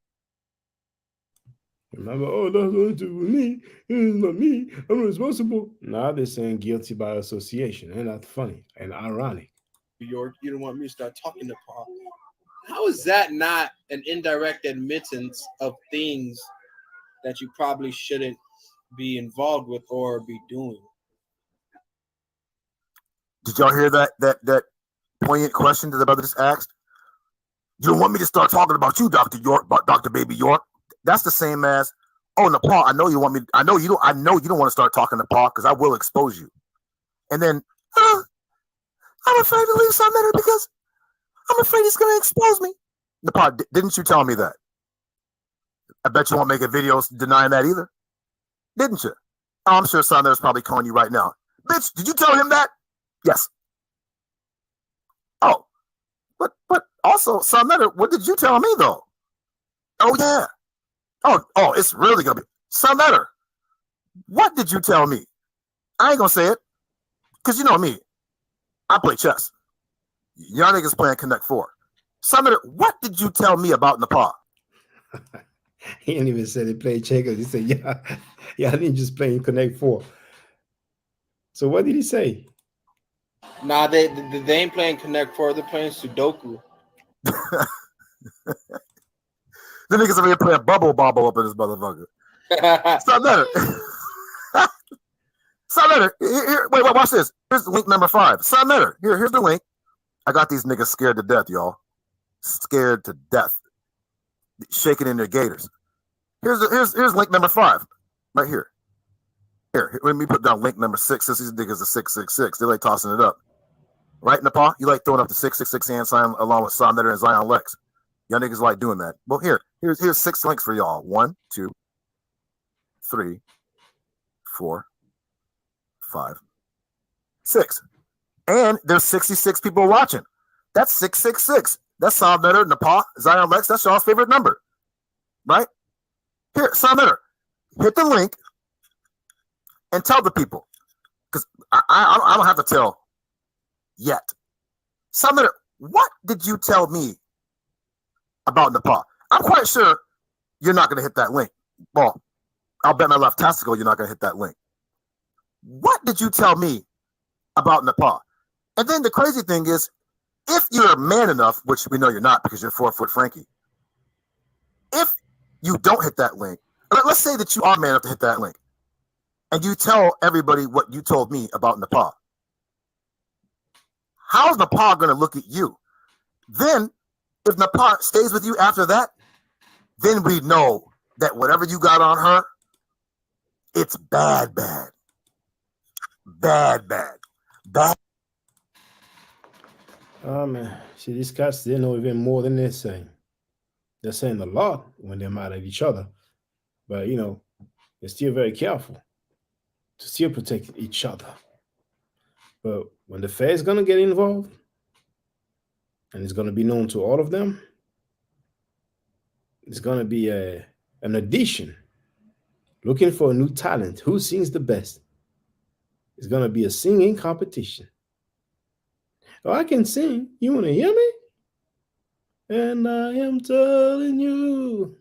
Remember, oh, that's what to me. It's not me. I'm responsible. Now they're saying guilty by association. Ain't that funny and ironic? You don't want me to start talking to Paul. How is that not an indirect admittance of things that you probably shouldn't be involved with or be doing? Did y'all hear that poignant question that the brother just asked? You don't want me to start talking about you, Dr. York, Dr. Baby York. That's the same as, oh, Napah, I know you want me. I know you don't want to start talking to Paul because I will expose you. And then, I'm afraid to leave some letter because I'm afraid he's going to expose me. Napah, didn't you tell me that? I bet you won't make a video denying that either. Didn't you? Oh, I'm sure Son is probably calling you right now. Bitch, did you tell him that? Yes. Oh, but also, Son Letter, what did you tell me though? Oh yeah. Oh, it's really gonna be Son Letter. What did you tell me? I ain't gonna say it, cause you know me. I play chess. Y'all niggas playing Connect 4. Son Letter, what did you tell me about Napah? He didn't even say they played checkers. He said, yeah, I didn't just play Connect 4. So what did he say? Nah, they ain't playing Connect 4. They're playing Sudoku. The niggas over here playing Bubble Bobble up in this motherfucker. Son Letter. Son Letter. Here, wait, watch this. Here's link number 5. Son Letter. Here's the link. I got these niggas scared to death, y'all. Scared to death. Shaking in their gators. Here's link number 5. Right here. Here, let me put down link number 6 since these niggas are 666. They like tossing it up. Right, Napah? You like throwing up the 666 hand sign along with Son Letter and Zion Lex. Y'all niggas like doing that. Well, here's 6 links for y'all. 1, 2, 3, 4, 5, 6. And there's 66 people watching. That's 666. That's Son Letter, Napah, Zion Lex. That's y'all's favorite number. Right? Here, Son Letter. Hit the link and tell the people. Because I don't have to tell yet. Son Letter, what did you tell me about Napah? I'm quite sure you're not going to hit that link. Well, I'll bet my left testicle you're not going to hit that link. What did you tell me about Napah? And then the crazy thing is, if you're man enough, which we know you're not because you're 4-foot Frankie, if you don't hit that link, let's say that you are man enough to hit that link, and you tell everybody what you told me about Napah, how's Napah going to look at you? Then, if Napah stays with you after that, then we know that whatever you got on her, it's bad, bad. Bad, bad. Bad. Oh, man. See, these cats, they know even more than they're saying. They're saying a lot when they're mad at each other. But, they're still very careful to still protect each other. But when the fair is going to get involved, and it's going to be known to all of them, it's going to be an audition looking for a new talent. Who sings the best? It's going to be a singing competition. Oh, I can sing. You want to hear me? And I am telling you,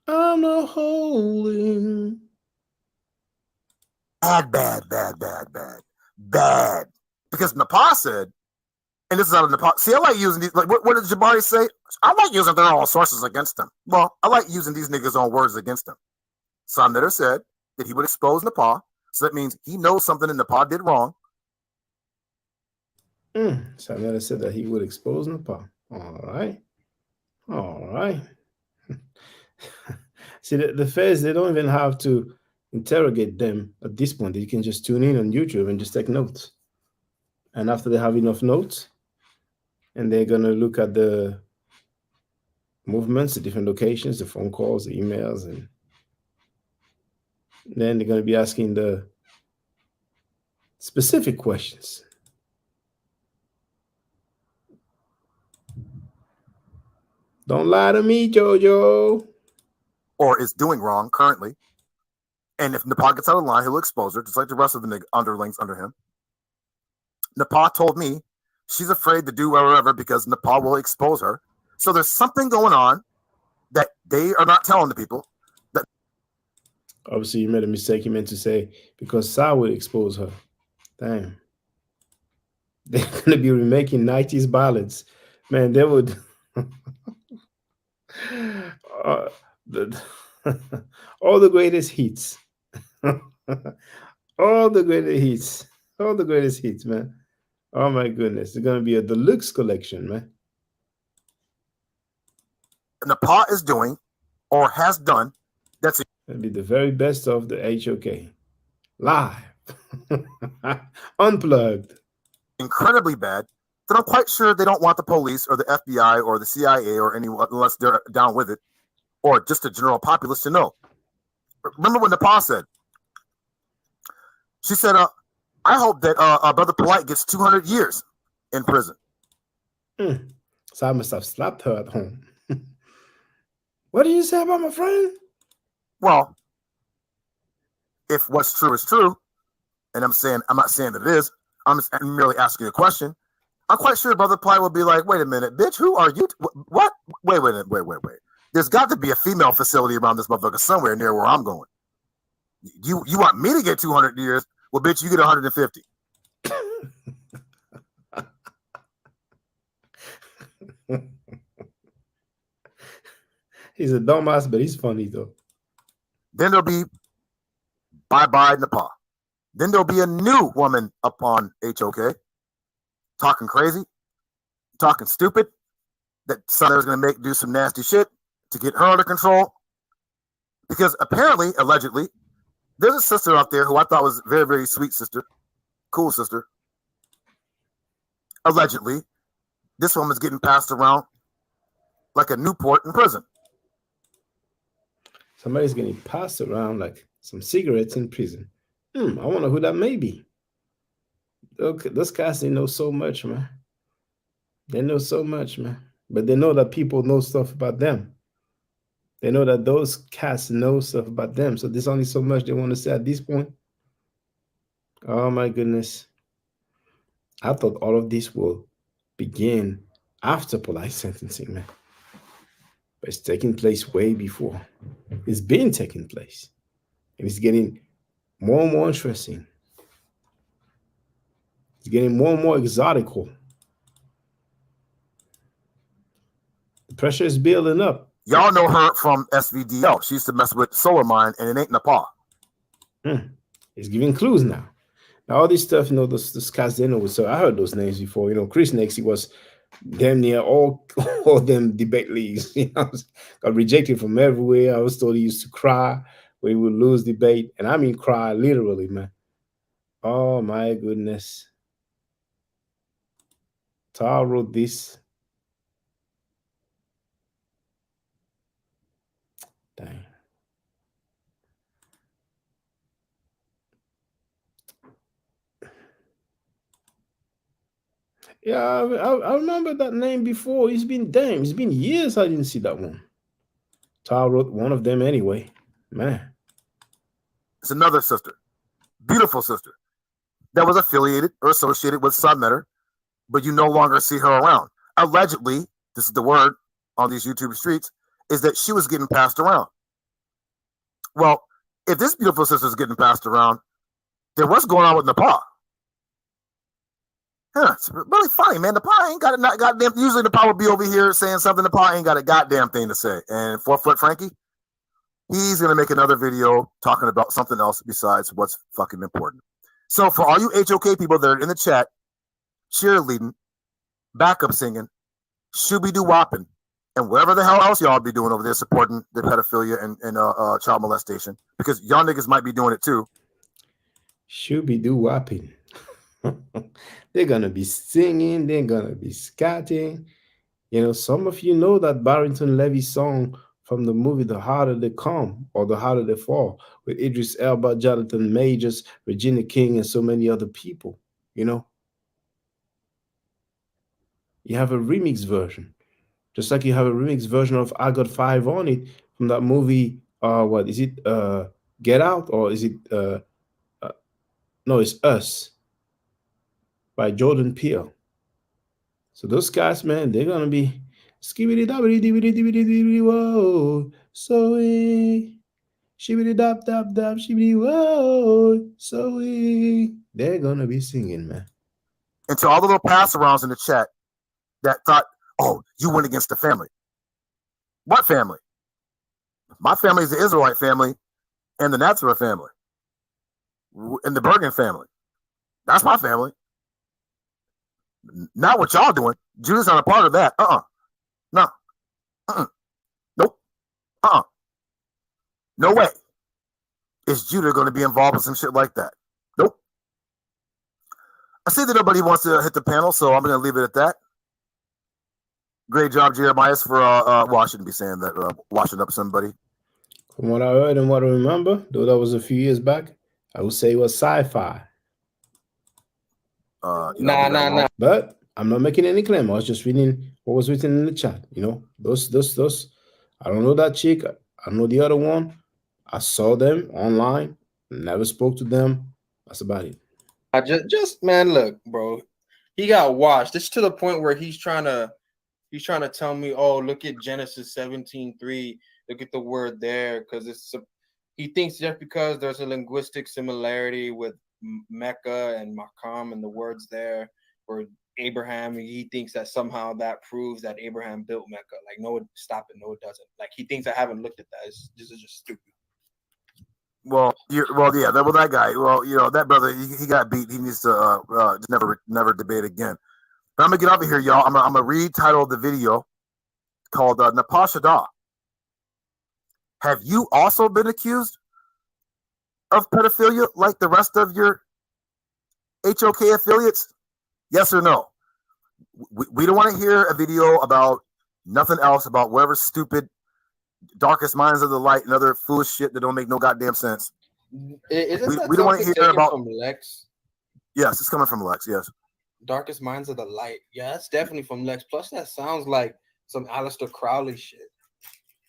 I'm not holding. Bad, bad, bad, bad, bad, bad. Because Napah said, and this is out of Napah. See, I like using these. Like, what did Jabari say? I like using their own sources against them. Well, I like using these niggas' own words against them. Samnetta said that he would expose Napah, so that means he knows something that Napah did wrong. Samnetta said that he would expose Napah. All right. See, the feds, they don't even have to interrogate them at this point. They can just tune in on YouTube and just take notes. And after they have enough notes, and they're going to look at the movements, the different locations, the phone calls, the emails, and then they're going to be asking the specific questions. Don't lie to me, Jojo. Or is doing wrong currently. And if Napah gets out of line, he'll expose her, just like the rest of the underlings under him. Napah told me she's afraid to do whatever because Napah will expose her. So there's something going on that they are not telling the people. That obviously, you made a mistake. You meant to say because Sa would expose her. Damn. They're going to be remaking 90s ballads. Man, they would. All the greatest hits. All the greatest hits, man. Oh my goodness. It's going to be a deluxe collection, man. Napah is doing or has done. That's It'll be the very best of the HOK. Live. Unplugged. Incredibly bad that I'm quite sure they don't want the police or the FBI or the CIA or anyone, unless they're down with it, or just the general populace to know. Remember what Napah said? She said, I hope that Brother Polite gets 200 years in prison. So I must have slapped her at home. What did you say about my friend? Well, if what's true is true, and I'm not saying that it is, I'm merely asking a question. I'm quite sure Brother Polite will be like, wait a minute, bitch, who are you? What? Wait. There's got to be a female facility around this motherfucker somewhere near where I'm going. You want me to get 200 years? Well, bitch, you get 150. He's a dumbass, but he's funny though. Then there'll be bye-bye Napah. Then there'll be a new woman up on HOK talking crazy, talking stupid, that Sonner's going to do some nasty shit to get her under control. Because apparently, allegedly, there's a sister out there who I thought was a very, very sweet sister, cool sister. Allegedly, this woman's getting passed around like a Newport in prison. Somebody's getting passed around like some cigarettes in prison. I wonder who that may be. Okay, those guys, they know so much, man. They know so much, man. But they know that people know stuff about them. They know that those cats know stuff about them. So there's only so much they want to say at this point. Oh, my goodness. I thought all of this will begin after polite sentencing, man. But it's taking place way before. It's been taking place. And it's getting more and more interesting. It's getting more and more exotical. The pressure is building up. Y'all know her from SVDL. She used to mess with Solar Mind, and it ain't Napah. It's giving clues now. Now all this stuff, those cats they know. So I heard those names before. Chris Next, he was damn near all them debate leagues. Got rejected from everywhere. I was told he used to cry when he would lose debate, and I mean cry literally, man. Oh my goodness. Tar wrote this. Dang. Yeah, I remember that name before. It's been years I didn't see that one. Tar wrote one of them anyway. Man. It's another sister, beautiful sister, that was affiliated or associated with Submetter, but you no longer see her around. Allegedly, this is the word on these YouTube streets, is that she was getting passed around. Well, if this beautiful sister is getting passed around, then what's going on with Napah? It's really funny, man. Napah ain't got it. Not goddamn. Usually Napah would be over here saying something. Napah ain't got a goddamn thing to say. And 4-Foot Frankie, he's gonna make another video talking about something else besides what's fucking important. So for all you HOK people that are in the chat, cheerleading, backup singing, shooby-doo-wopping, and whatever the hell else y'all be doing over there supporting the pedophilia and child molestation, because y'all niggas might be doing it too. Shooby-doo-wopping. They're gonna be singing, they're gonna be scatting. Some of you know that Barrington Levy song from the movie The Harder They Come or The Harder They Fall with Idris Elba, Jonathan Majors, Regina King, and so many other people. You have a remix version, just like you have a remix version of I Got Five on It from that movie. What is it? Get Out, or is it? No, it's Us by Jordan Peele. So those guys, man, they're gonna be skibbity dabbity dibbity dibbity dibbity whoa, so shibbity dab dab dab shibbity whoa, so they're gonna be singing, man. And to all the little pass-arounds in the chat that thought, oh, you went against the family. What family? My family is the Israelite family and the Nazareth family and the Bergen family. That's my family. Not what y'all doing. Judah's not a part of that. No. Nope. No way is Judah going to be involved with some shit like that. Nope. I see that nobody wants to hit the panel, so I'm going to leave it at that. Great job, Jeremiah, for well, I shouldn't be saying that, washing up somebody. From what I heard and what I remember, though that was a few years back, I would say it was sci-fi. Nah. But I'm not making any claim. I was just reading what was written in the chat. Those. I don't know that chick. I know the other one. I saw them online. Never spoke to them. That's about it. I just man, look, bro. He got washed. It's to the point where he's trying to tell me, oh, look at Genesis 17:3. Look at the word there, because he thinks just because there's a linguistic similarity with Mecca and Makam and the words there, or Abraham, he thinks that somehow that proves that Abraham built Mecca. Like, no, stop it. No, it doesn't. Like, he thinks I haven't looked at that. This is just stupid. Well, that guy. Well, that brother, he got beat. He needs to never debate again. But I'm gonna get over here, y'all. I'm gonna retitle the video called Napah Shadah. Have you also been accused of pedophilia like the rest of your HOK affiliates? Yes or no? We don't want to hear a video about nothing else, about whatever stupid Darkest Minds of the Light and other foolish shit that don't make no goddamn sense. We don't want to hear about from Lex. Yes, it's coming from Lex. Yes. Darkest Minds of the Light. Yeah, that's definitely from Lex. Plus, that sounds like some Aleister Crowley shit.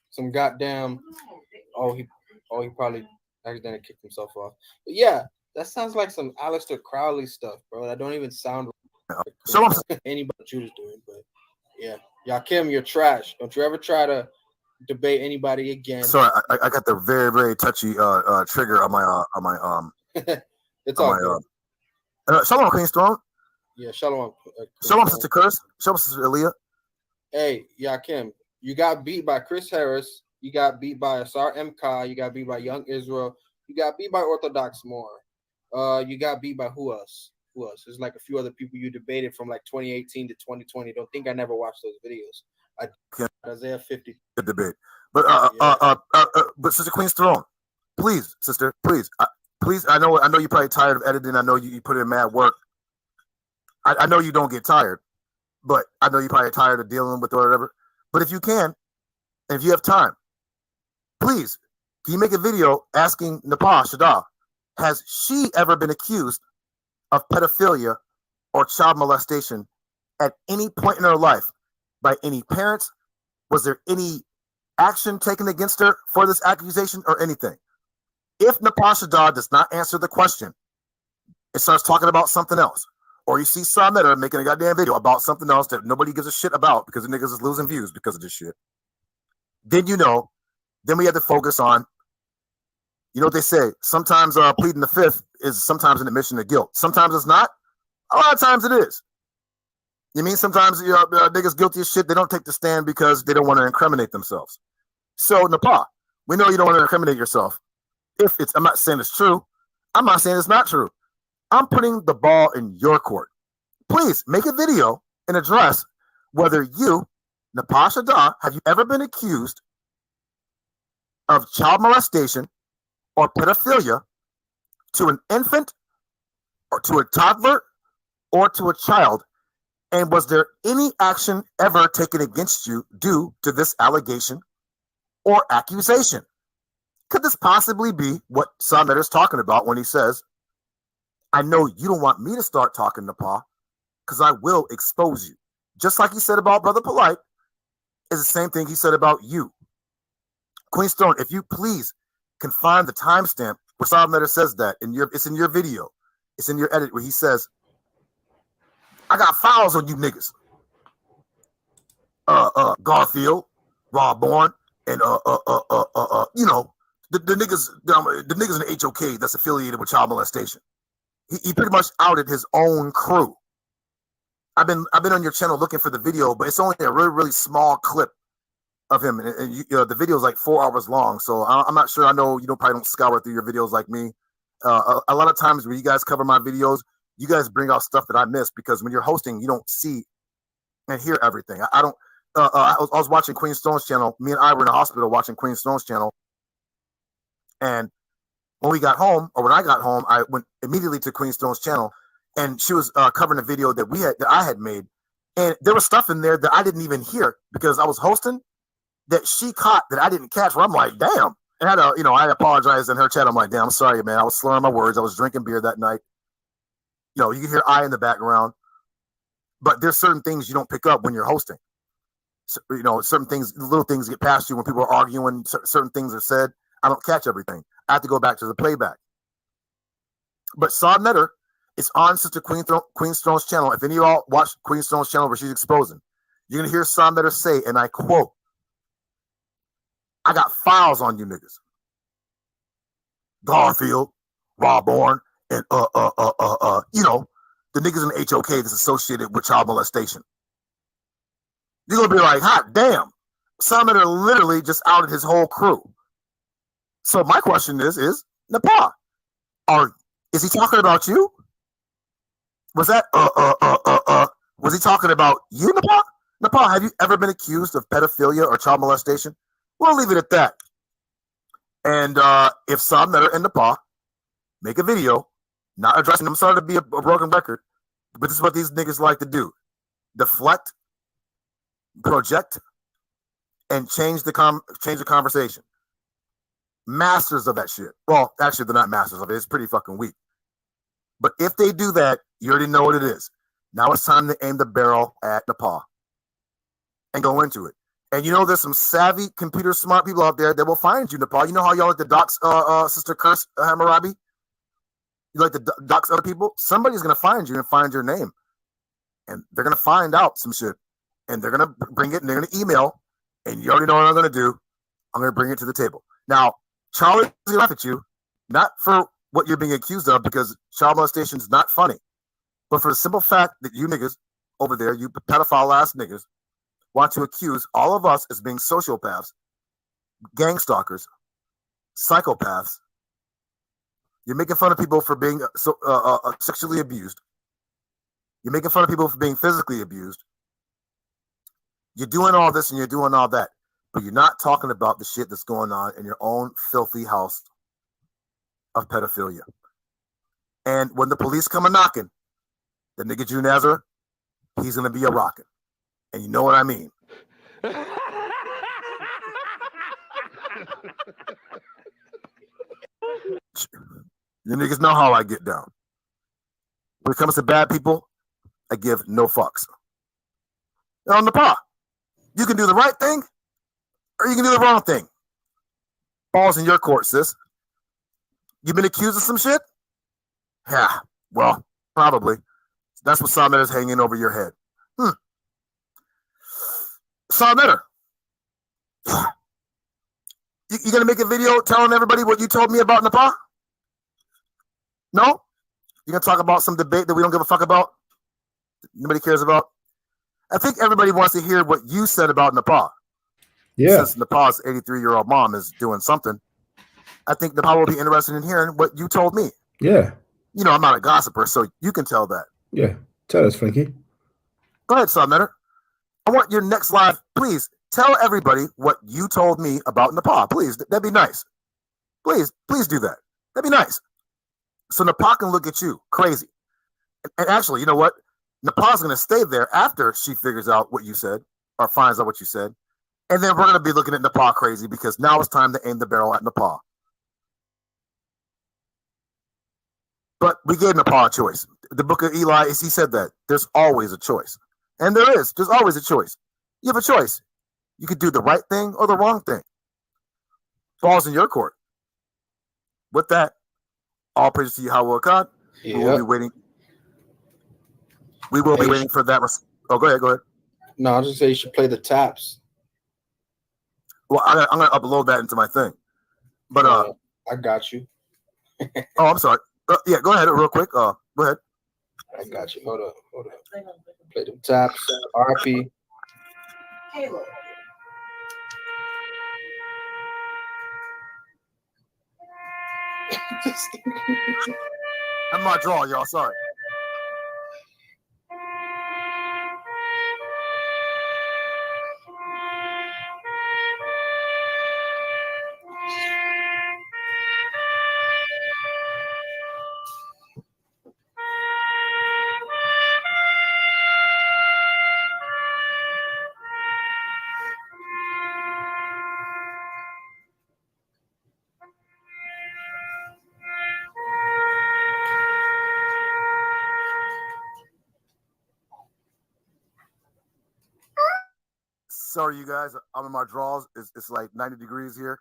Some goddamn. Oh, he probably accidentally kicked himself off. But yeah, that sounds like some Aleister Crowley stuff, bro. That don't even sound. Anybody Judah's doing, but yeah, Yakim, you're trash. Don't you ever try to debate anybody again. Sorry, I got the very, very touchy trigger on my It's all good. Shalom, Queen Storm. Yeah, shalom. Shalom, Sister Curse. Shalom, Sister Aaliyah. Hey, Yakim, you got beat by Chris Harris. You got beat by Asar M. Kai. You got beat by Young Israel. You got beat by Orthodox Moore. You got beat by who else? Who else? There's like a few other people you debated from like 2018 to 2020. Don't think I never watched those videos. Isaiah 50. Good debate. But but Sister Queen's Throne, please, sister, please, please. I know you're probably tired of editing. I know you put in mad work. I know you don't get tired, but I know you're probably tired of dealing with whatever. But if you can, and if you have time, please, can you make a video asking Napah Shadah, has she ever been accused of pedophilia or child molestation at any point in her life by any parents? Was there any action taken against her for this accusation or anything? If Napah Shadah does not answer the question, it starts talking about something else, or you see Sameta making a goddamn video about something else that nobody gives a shit about because the niggas is losing views because of this shit, then then we have to focus on, you know what they say, sometimes pleading the fifth is sometimes an admission of guilt. Sometimes it's not. A lot of times it is. You mean sometimes niggas guilty of shit, they don't take the stand because they don't want to incriminate themselves. So Napah, we know you don't want to incriminate yourself. I'm not saying it's true. I'm not saying it's not true. I'm putting the ball in your court. Please make a video and address whether you, Napah Shadah, have you ever been accused of child molestation or pedophilia to an infant or to a toddler or to a child? And was there any action ever taken against you due to this allegation or accusation? Could this possibly be what Sameta is talking about when he says, I know you don't want me to start talking, Napah, because I will expose you. Just like he said about Brother Polite, is the same thing he said about you. Queen Stone, if you please can find the timestamp where Sameta says that, it's in your video. It's in your edit where he says, I got files on you niggas. Garfield, Rob Bourne, and you know, the niggas in the HOK that's affiliated with child molestation. He pretty much outed his own crew. I've been on your channel looking for the video, but it's only a really, really small clip of him, and the video is like 4 hours long. So I'm not sure. I know you probably don't scour through your videos like me. A lot of times when you guys cover my videos, you guys bring out stuff that I miss because when you're hosting, you don't see and hear everything. I don't. I was watching Queen Stone's channel. Me and I were in the hospital watching Queen Stone's channel, and when we got home, or when I got home, I went immediately to Queen Stone's channel, and she was covering a video that I had made, and there was stuff in there that I didn't even hear because I was hosting that she caught that I didn't catch. Where I'm like, damn. And I apologized in her chat. I'm like, damn, I'm sorry, man. I was slurring my words. I was drinking beer that night. You can hear I in the background, but there's certain things you don't pick up when you're hosting. So, certain things, little things get past you when people are arguing. Certain things are said. I don't catch everything. I have to go back to the playback. But Saw Netter is on Sister Queen Stone's channel. If any of y'all watch Queen Stone's channel where she's exposing, you're gonna hear Saw Netter say, and I quote, I got files on you niggas. Garfield, Rob Bourne, and the niggas in the HOK that's associated with child molestation. You're gonna be like, hot damn. Sameta literally just outed his whole crew. So my question is Napah, is he talking about you? Was that was he talking about you, Napah? Napah, have you ever been accused of pedophilia or child molestation? We'll leave it at that. And if Sameta and Napah make a video, not addressing them, sorry to be a broken record, but this is what these niggas like to do: deflect, project, and change the conversation. Masters of that shit. Well, actually, they're not masters of it. It's pretty fucking weak. But if they do that, you already know what it is. Now it's time to aim the barrel at Napah and go into it. And there's some savvy, computer smart people out there that will find you, Napah. You know how y'all like the docs, Sister Curse Hammurabi? You like to dox other people? Somebody's going to find you and find your name. and they're gonna find out some shit, and they're gonna bring it, and they're gonna email, and you already know what I'm gonna do. I'm gonna bring it to the table. Now, Charlie's gonna laugh at you, not for what you're being accused of, because child molestation is not funny, but for the simple fact that you niggas over there, you pedophile ass niggas, want to accuse all of us as being sociopaths, gang stalkers, psychopaths. You're making fun of people for being sexually abused. You're making fun of people for being physically abused. You're doing all this and you're doing all that, but you're not talking about the shit that's going on in your own filthy house of pedophilia. And when the police come a knocking, the nigga Jew Nazareth, he's gonna be a rockin'. And you know what I mean. You niggas know how I get down. When it comes to bad people, I give no fucks. On the paw, you can do the right thing or you can do the wrong thing. Ball's in your court, sis. You been accused of some shit? Yeah, well, probably. That's what Saw is hanging over your head. Saw you gonna make a video telling everybody what you told me about Napah? No? You gonna talk about some debate that we don't give a fuck about? Nobody cares about? I think everybody wants to hear what you said about Napah. Yeah. Since Napah's 83-year-old mom is doing something, I think Napah will be interested in hearing what you told me. Yeah. You know, I'm not a gossiper, so you can tell that. Yeah. Tell us, Frankie. Go ahead, Saw I want your next live, please tell everybody what you told me about Napah. Please, that'd be nice. Please do that. That'd be nice. So Napah can look at you crazy. And actually, you know what? Napah's going to stay there after she figures out what you said or finds out what you said. And then we're going to be looking at Napah crazy because now it's time to aim the barrel at Napah. But we gave Napah a choice. The book of Eli, he said that there's always a choice. And there's always a choice. You have a choice. You could do the right thing or the wrong thing. Ball's in your court. With that, all praise to Yahweh God. Yeah. We will be waiting. We will be waiting for that. Oh, go ahead. No, I was just say you should play the taps. Well, I'm gonna upload that into my thing. But I got you. Oh, I'm sorry. Yeah, go ahead real quick. Go ahead. I got you. Hold up. Play them taps. RP. Caleb. I'm my draw, y'all. Sorry. Sorry, you guys. I'm in my drawers. It's like 90 degrees here.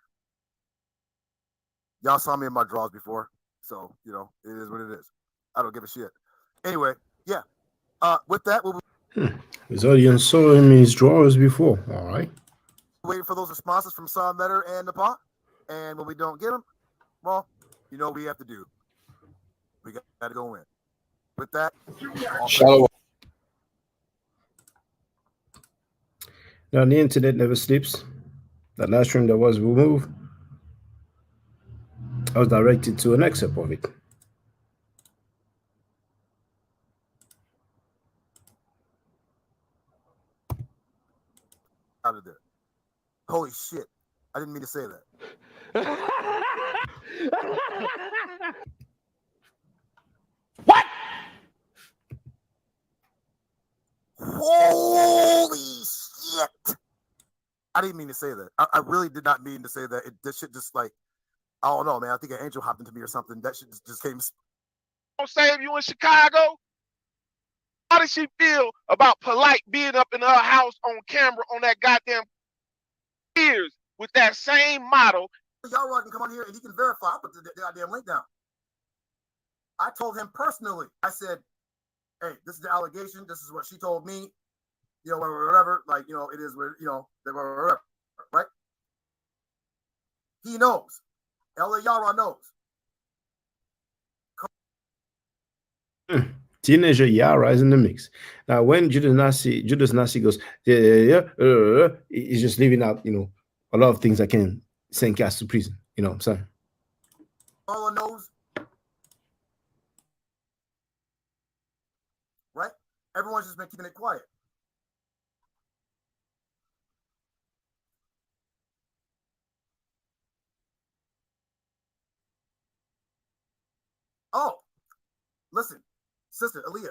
Y'all saw me in my drawers before, so you know it is what it is. I don't give a shit. Anyway, yeah. With that, we'll be His audience saw him in his drawers before. All right. waiting for those responses from Saw Metter and Napah. And when we don't get them, well, you know what we have to do. We got to go in. With that, Shalom. Now, the internet never sleeps. That last stream that was removed, I was directed to an excerpt of it. out of there. Holy shit. I didn't mean to say that. What? Holy shit. I didn't mean to say that. I really did not mean to say that. This shit just like, I don't know, man. I think an angel hopped into me or something. That shit just came. Don't save you in Chicago? How does she feel about Polite being up in her house on camera on that goddamn years with that same model? Y'all can come on here and he can verify. I put the goddamn link down. I told him personally. I said, hey, this is the allegation. This is what she told me. You know, whatever. Like, you know, it is where, you know, whatever, right? He knows. LA Yara knows. Teenager Yara is in the mix. Now, when Judas Nasi goes, he's just leaving out, you know, a lot of things that can send cats to prison. You know what I'm saying? All knows, right? Everyone's just been keeping it quiet. Oh, listen, sister Aaliyah,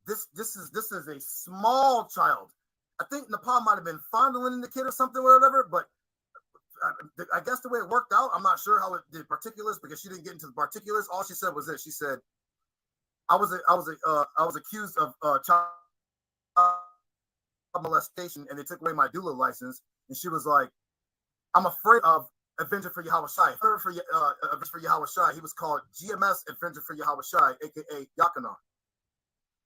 this is a small child. I think Napah might have been fondling the kid or something or whatever, but I guess the way it worked out, I'm not sure how it did particulars because she didn't get into the particulars. All she said was this: she said, "I was accused of child molestation, and they took away my doula license." And she was like, "I'm afraid of Avenger for Yahweh Shai. Avenger for Yahweh Shai. He was called GMS Avenger for Yahweh Shai, aka Yakanan."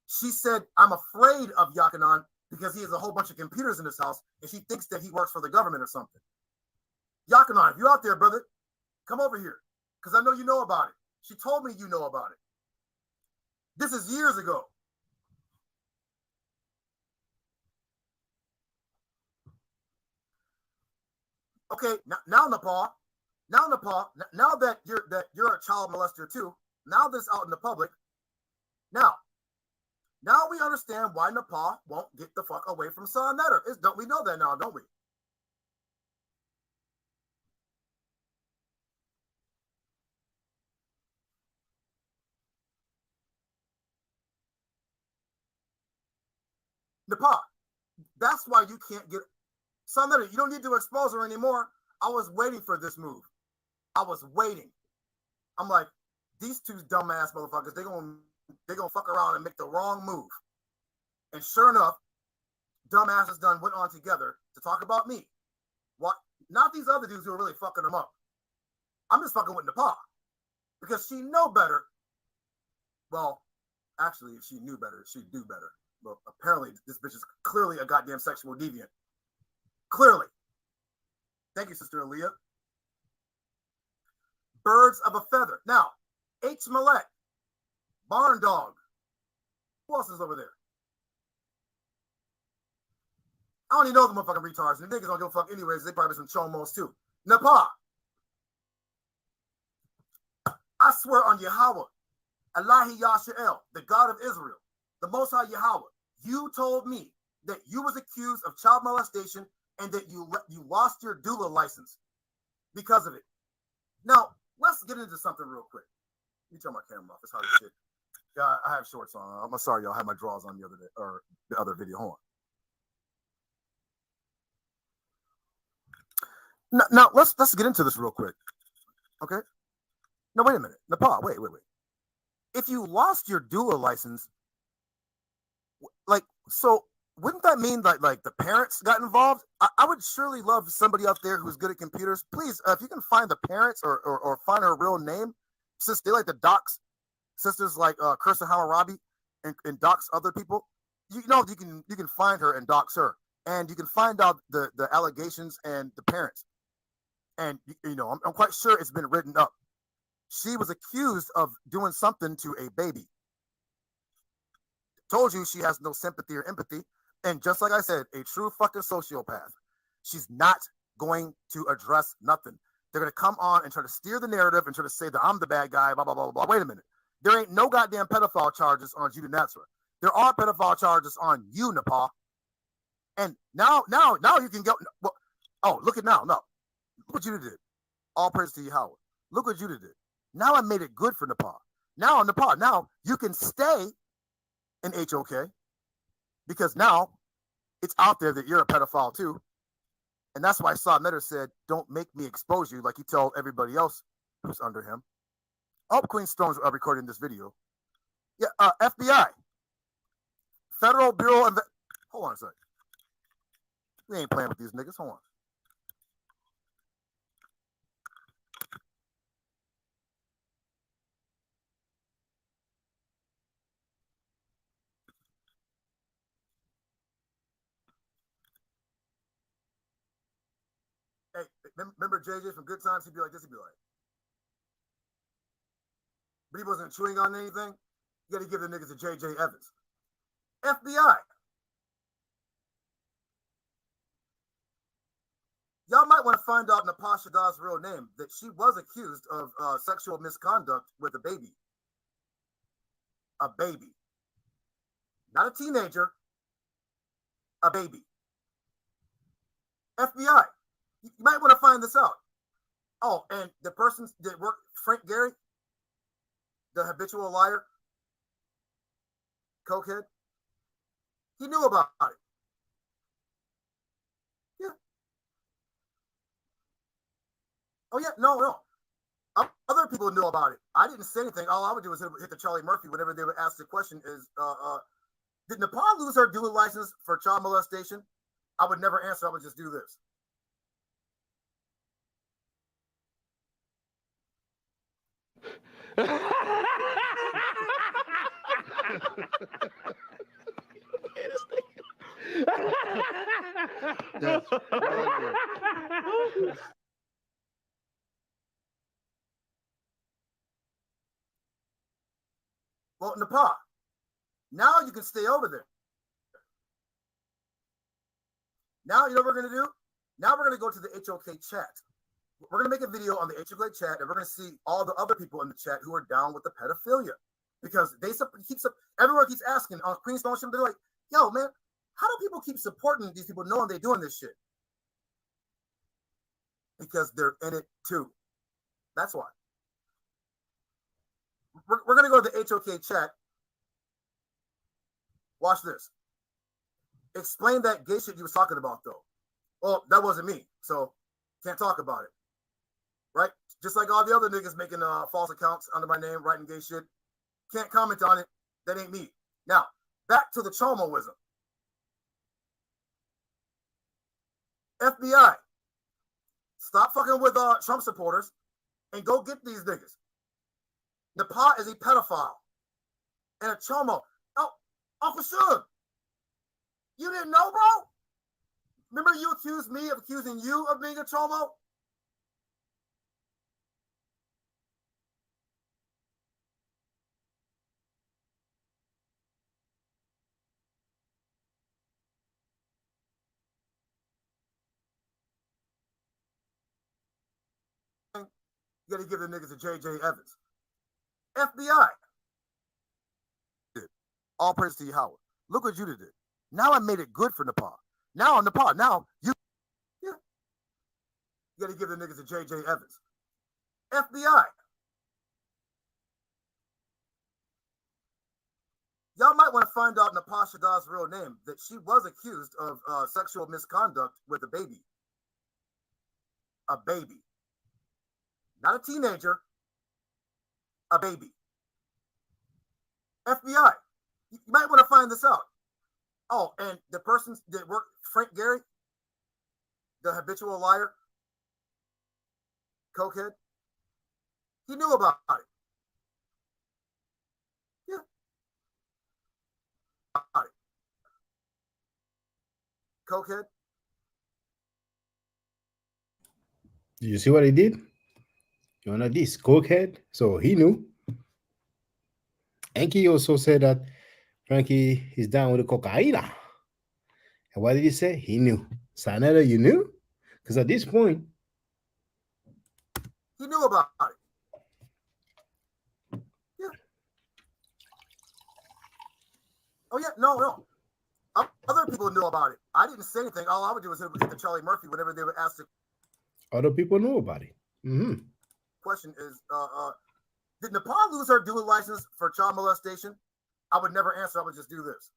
She said, "I'm afraid of Yakanan because he has a whole bunch of computers in his house, and she thinks that he works for the government or something." Yakanan, if you out there, brother, come over here because I know you know about it. She told me you know about it. This is years ago. Okay, now Napah, now that you're a child molester too. Now this out in the public. Now we understand why Napah won't get the fuck away from Son Netter. Don't we know that now, don't we? Napah, that's why you can't get Son Netter. You don't need to expose her anymore. I was waiting for this move. I was waiting. I'm like, these two dumbass motherfuckers, they gonna fuck around and make the wrong move. And sure enough, dumbasses done went on together to talk about me. What? Not these other dudes who are really fucking them up. I'm just fucking with Napah because she know better. Well, actually, if she knew better, she'd do better. But apparently, this bitch is clearly a goddamn sexual deviant. Clearly. Thank you, Sister Aaliyah. Birds of a feather. Now, H. Malek, Barn Dog. Who else is over there? I don't even know the motherfucking retards. And the niggas don't give a fuck anyways. They probably some chomos too. Napah. I swear on Yahweh, Allahi Yashael, the God of Israel, the Most High Yahweh, you told me that you was accused of child molestation and that you lost your doula license because of it. Now, let's get into something real quick. Let me turn my camera off. It's hard as shit. Yeah, I have shorts on. I'm sorry, y'all. I had my drawers on the other day or the other video. Hold on. Now let's get into this real quick. Okay. No, wait a minute. Napah, wait. If you lost your doula license, like, so wouldn't that mean like the parents got involved? I would surely love somebody out there who's good at computers. Please, if you can find the parents or find her real name, since they like to dox sisters like Kirsten Hammurabi and dox other people, you know you can find her and dox her, and you can find out the allegations and the parents, and you know I'm quite sure it's been written up. She was accused of doing something to a baby. Told you she has no sympathy or empathy. And just like I said, a true fucking sociopath. She's not going to address nothing. They're going to come on and try to steer the narrative and try to say that I'm the bad guy, blah, blah, blah, blah. Wait a minute. There ain't no goddamn pedophile charges on Judah Nazareth. There are pedophile charges on you, Napah. And now you can go. Well, oh, look at now. No. Look what Judah did. All praise to Yahweh. Look what Judah did. Now I made it good for Napah. Now you can stay in HOK because now it's out there that you're a pedophile too. And that's why Saw Netter said, don't make me expose you like he told everybody else who's under him. Oh, Queen Stone's recording this video. Yeah, FBI. Federal Bureau of... Hold on a second. We ain't playing with these niggas. Hold on. remember JJ from Good Times? He'd be like this. He'd be like, but he wasn't chewing on anything. You got to give the niggas a JJ Evans. FBI. Y'all might want to find out Napah Shadah's real name, that she was accused of sexual misconduct with a baby. A baby. Not a teenager. A baby. FBI. You might want to find this out. Oh, and the person that worked, Frank Gehry, the habitual liar, cokehead, he knew about it. Yeah. Oh, yeah. No. Other people knew about it. I didn't say anything. All I would do was hit the Charlie Murphy whenever they would ask the question is, did Napah lose her dual license for child molestation? I would never answer. I would just do this. Well, Napah, now you can stay over there. Now, you know what we're going to do? Now we're going to go to the HOK chat. We're going to make a video on the HOK chat, and we're going to see all the other people in the chat who are down with the pedophilia. Because everyone keeps asking on Queen's Fellowship, they're like, yo, man, how do people keep supporting these people knowing they're doing this shit? Because they're in it too. That's why. We're going to go to the HOK chat. Watch this. Explain that gay shit you was talking about, though. Well, that wasn't me, so can't talk about it. Right? Just like all the other niggas making false accounts under my name, writing gay shit. Can't comment on it. That ain't me. Now, back to the chomoism. FBI, stop fucking with Trump supporters and go get these niggas. Napah is a pedophile and a chomo. Oh, Uncle Suge, you didn't know, bro? Remember you accused me of accusing you of being a chomo? You got to give the niggas a JJ Evans. FBI. All praise to Yahweh. Look what you did. Now I made it good for Napah. Now you got to give the niggas a JJ Evans. FBI. Y'all might want to find out Napah Shadah's real name, that she was accused of sexual misconduct with a baby. A baby. Not a teenager. A baby. FBI. You might want to find this out. Oh, and the person that worked, Frank Gehry, the habitual liar, cokehead, he knew about it. Yeah. About it. Cokehead. You see what he did? You know this cokehead? So he knew. Enki also said that Frankie is down with the cocaine. And what did he say? He knew. Sanetta, you knew? Because at this point, he knew about it. Yeah. Oh, yeah. No. Other people knew about it. I didn't say anything. All I would do was hit the Charlie Murphy whenever they would ask the other people knew about it. Mm-hmm. Question is, did Napah lose her dual license for child molestation? I would never answer. I would just do this.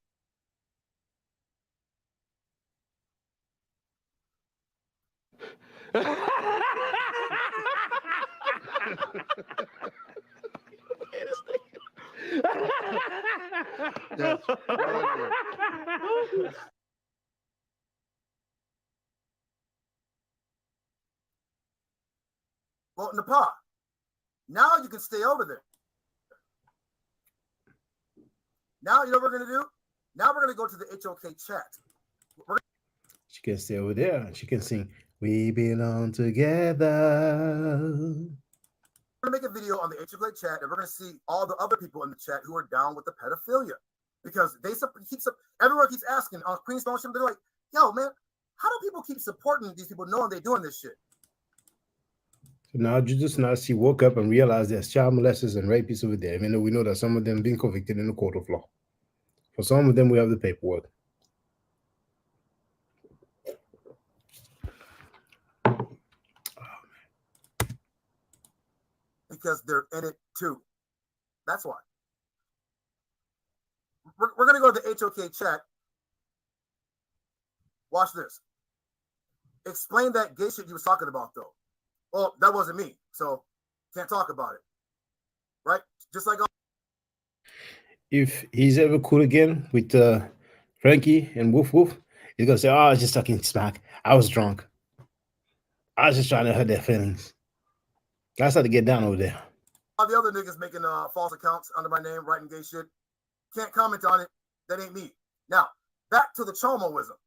Well, Napah, now you can stay over there. Now, you know what we're going to do? Now we're going to go to the HOK chat. She can stay over there and she can sing We belong together. We're gonna make a video on the HOK chat, and we're gonna see all the other people in the chat who are down with the pedophilia, because everyone keeps asking on Queen's Motion. They're like, "Yo, man, how do people keep supporting these people knowing they're doing this shit?" So now you just now see woke up and realize there's child molesters and rapists over there, even though we know that some of them been convicted in the court of law. For some of them, we have the paperwork. Because they're in it too. That's why. We're gonna go to the HOK chat. Watch this. Explain that gay shit you was talking about, though. Well, that wasn't me, so can't talk about it. Right? Just like if he's ever cool again with Frankie and Woof Woof, he's gonna say, "Oh, I was just talking smack. I was drunk. I was just trying to hurt their feelings." Guys had to get down over there. all the other niggas making false accounts under my name, writing gay shit. Can't comment on it. That ain't me. Now, back to the chomoism.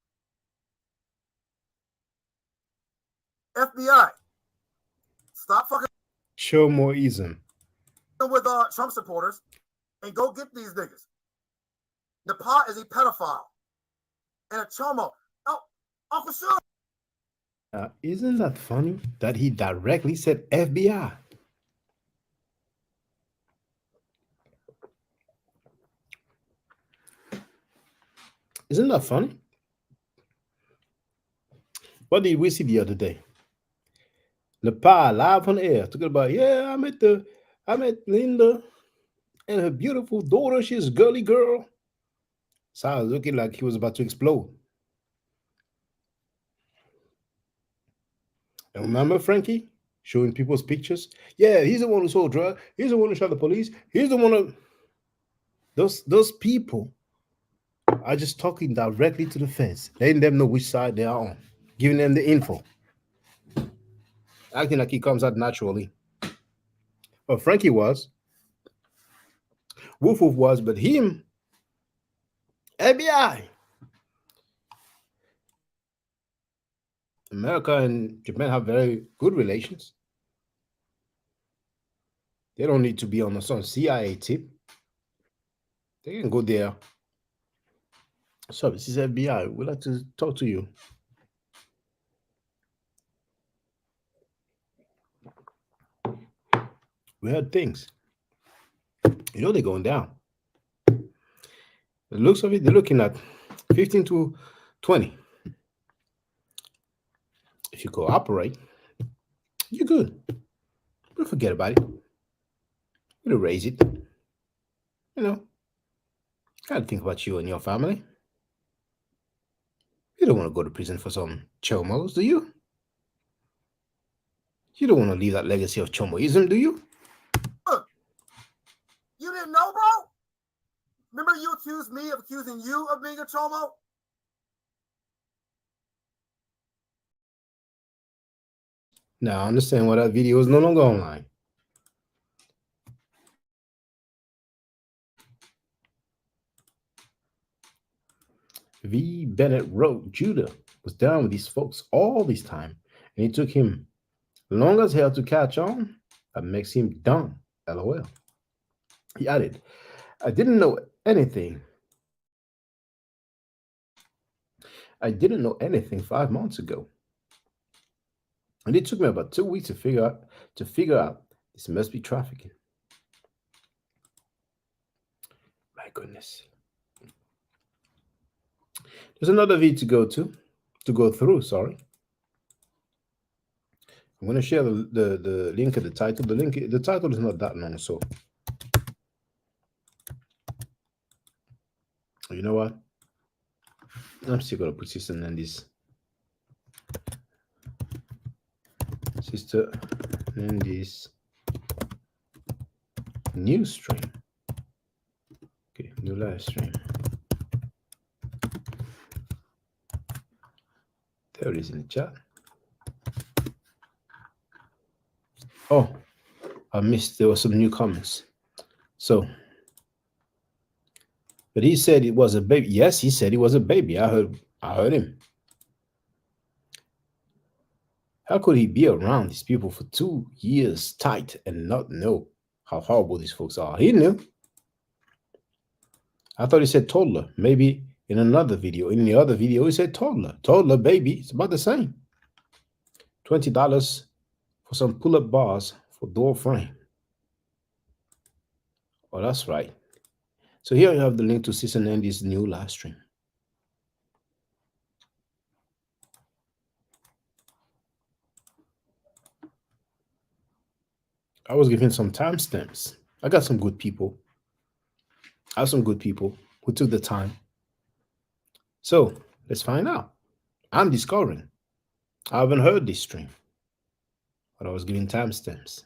FBI, stop fucking Chomoism. with Trump supporters and go get these niggas. Napah is a pedophile and a chomo. Oh, Uncle Sean. Isn't that funny that he directly said FBI? Isn't that funny? What did we see the other day? Napah live on the air talking about, yeah, I met Linda and her beautiful daughter. She's a girly girl. So I was looking like he was about to explode. And remember Frankie showing people's pictures? Yeah, he's the one who sold drugs. He's the one who shot the police. He's the one who... Those people are just talking directly to the feds, letting them know which side they are on, giving them the info, acting like he comes out naturally. But Frankie was, Woof Woof was, but him, FBI. America and Japan have very good relations. They don't need to be on some CIA tip. They can go there. So this is FBI. We'd like to talk to you. We heard things. You know they're going down. The looks of it, they're looking at 15 to 20. If you cooperate, you're good. Don't forget about it. We'll raise it. You know, gotta think about you and your family. You don't want to go to prison for some chomos, do you? You don't want to leave that legacy of chomoism, do you? Look, you didn't know, bro? Remember you accused me of accusing you of being a chomo? Now I understand why that video is no longer online. V. Bennett wrote, Judah was down with these folks all this time, and it took him long as hell to catch on. That makes him dumb. LOL. He added, I didn't know anything 5 months ago. And it took me about 2 weeks to figure out this must be trafficking. My goodness. There's another V to go through, sorry. I'm going to share the link at the title. The title is not that long, so you know what? I'm still going to put Sister Nandy's new stream. Okay, new live stream. There it is in the chat. Oh, I missed. There were some new comments. So, but he said it was a baby. Yes, he said it was a baby. I heard him. How could he be around these people for 2 years tight and not know how horrible these folks are? He knew. I thought he said toddler. Maybe in another video. In the other video, he said toddler. Toddler, baby. It's about the same. $20 for some pull-up bars for door frame. Oh, that's right. So here you have the link to Sister Nandy's new live stream. I was given some timestamps. I got some good people. I have some good people who took the time. So let's find out. I'm discovering. I haven't heard this stream, but I was given timestamps.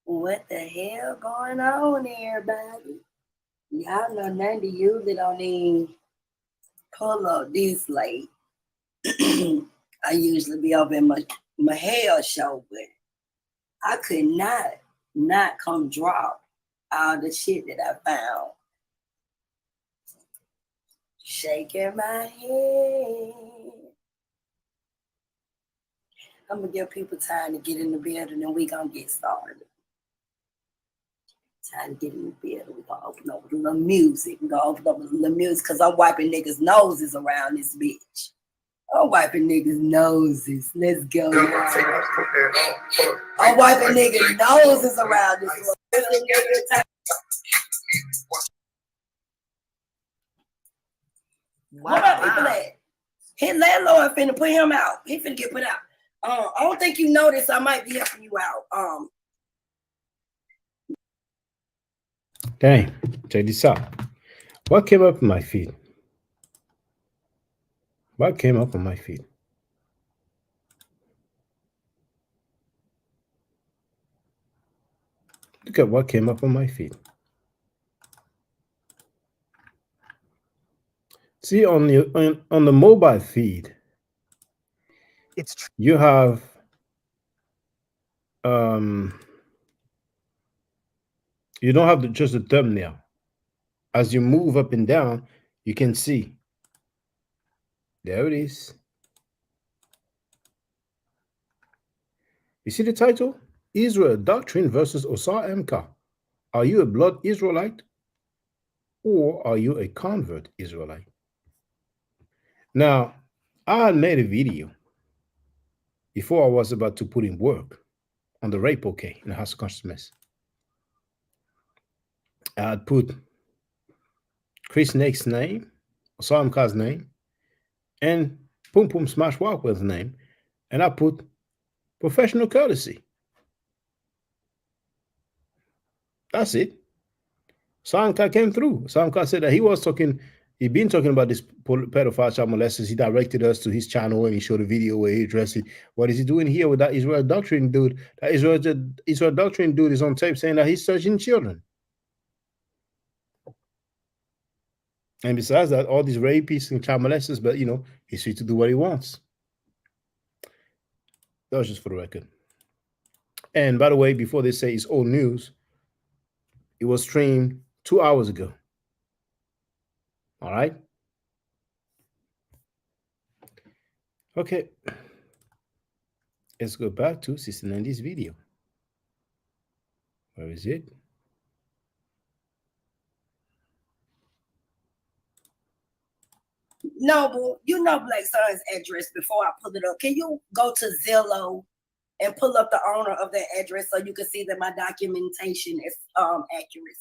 What the hell going on, everybody? Y'all know Nandy usually don't even pull up this late. I usually be up in my hair show, but I could not come drop all the shit that I found. Shaking my head. I'm gonna give people time to get in the building and we gonna get started. Time to get in the building. We're gonna open up with a little music. We're gonna open up with a little music because I'm wiping niggas' noses around this bitch. I'm wiping niggas' noses. Let's go. I'm wiping niggas' noses around this one. Wow. What up, people at? His landlord finna put him out. He finna get put out. I don't think you noticed. I might be helping you out. Dang, check this out. What came up in my feed? What came up on my feed? Look at what came up on my feed. See, on the mobile feed, you have you don't have just the thumbnail. As you move up and down, you can see. There it is. You see the title? Israel Doctrine versus Osar Emka. Are you a blood Israelite? Or are you a convert Israelite? Now, I had made a video before I was about to put in work on the rape okay in the House of Consciousness. I had put Chris Nake's name, Osar Emka's name, and Pum Pum Smash Walkwell's name, and I put professional courtesy. That's it. Sanka came through. Sanka said that he'd been talking about this pedophile child molesters. He directed us to his channel and he showed a video where he addressed it. What is he doing here with that Israel Doctrine dude? That Israel Doctrine dude is on tape saying that he's searching children. And besides that, all these rapists and child molesters, but he's free to do what he wants. That was just for the record. And by the way, before they say it's old news, it was streamed 2 hours ago. All right. Okay. Let's go back to Sister Nandy's video. Where is it? No, but you know Black Sun's address before I pull it up. Can you go to Zillow and pull up the owner of that address so you can see that my documentation is accurate?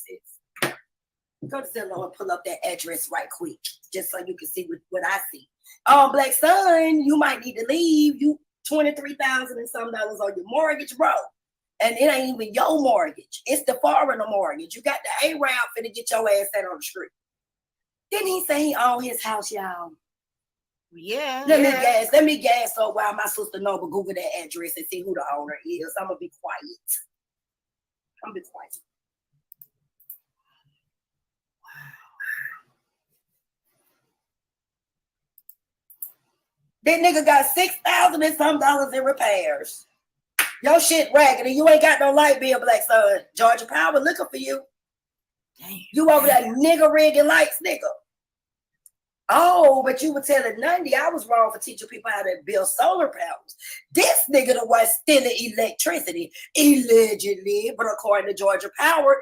Go to Zillow and pull up that address right quick, just so you can see what I see. Black Sun, you might need to leave. You $23,000 and some dollars on your mortgage, bro. And it ain't even your mortgage. It's the foreigner mortgage. You got the A-Rap finna get your ass out on the street. Didn't he say he owned his house, y'all? Yeah. Let me gas so while my sister Nova Google that address and see who the owner is. I'm gonna be quiet. That nigga got $6,000 and some dollars in repairs. Your shit raggedy. You ain't got no light bill, Black Son. Georgia Power looking for you. Damn. You over there nigga rigging lights, nigga. Oh, but you were telling Nundy I was wrong for teaching people how to build solar panels. This nigga the one stealing electricity, allegedly, but according to Georgia Power,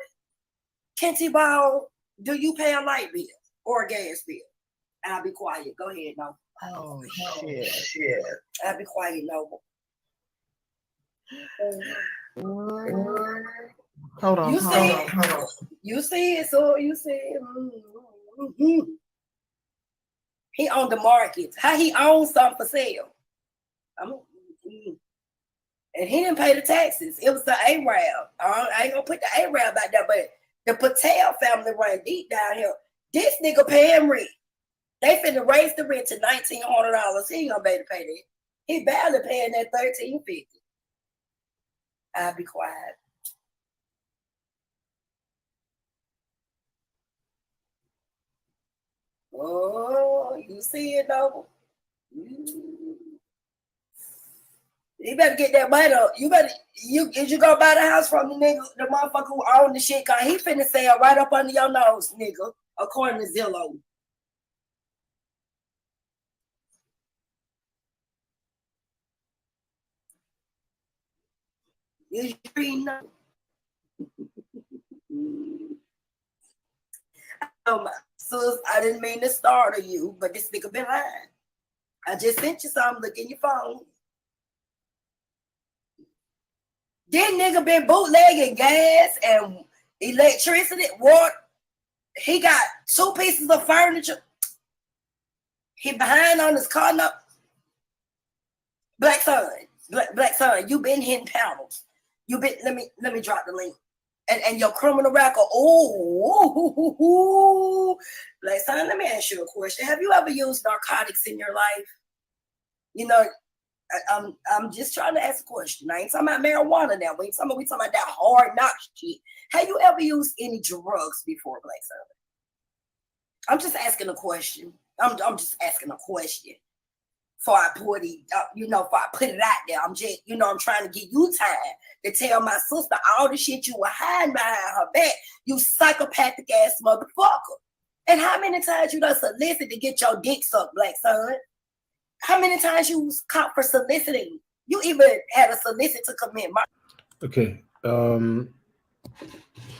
Kenty Ball, do you pay a light bill or a gas bill? I'll be quiet. Go ahead, no. Oh shit. I'll be quiet, Noble. Hold on. You see it, so you see it. Mm-hmm. He on the market. How he owns something for sale? And he didn't pay the taxes. It was the Arab. I ain't gonna put the Arab out there, but the Patel family run deep down here. This nigga paying rent. They finna raise the rent to $1,900. He ain't gonna be able to pay that. He barely paying that $1,350. I'll be quiet. Oh, you see it, Noble? You better get that money up. You go buy the house from the nigga, the motherfucker who owned the shit, cause he finna sell right up under your nose, nigga, according to Zillow. You reading up? Sis, I didn't mean to startle you, but this nigga been lying. I just sent you something. Look in your phone. This nigga been bootlegging gas and electricity, water. He got 2 pieces of furniture. He behind on his car. No. Black Son, you been hitting panels. You been. Let me drop the link. And your criminal record. Oh, Black Son, let me ask you a question. Have you ever used narcotics in your life? You know, I'm just trying to ask a question. I ain't talking about marijuana now. We talking about that hard knock shit. Have you ever used any drugs before, Black Son? I'm just asking a question. I'm just asking a question. Before I put it, before I put it out there, I'm just, I'm trying to give you time to tell my sister all the shit you were hiding behind her back. You psychopathic ass motherfucker. And how many times you done solicited to get your dick sucked, Black Son? How many times you was caught for soliciting? You even had a solicit to commit murder. Okay.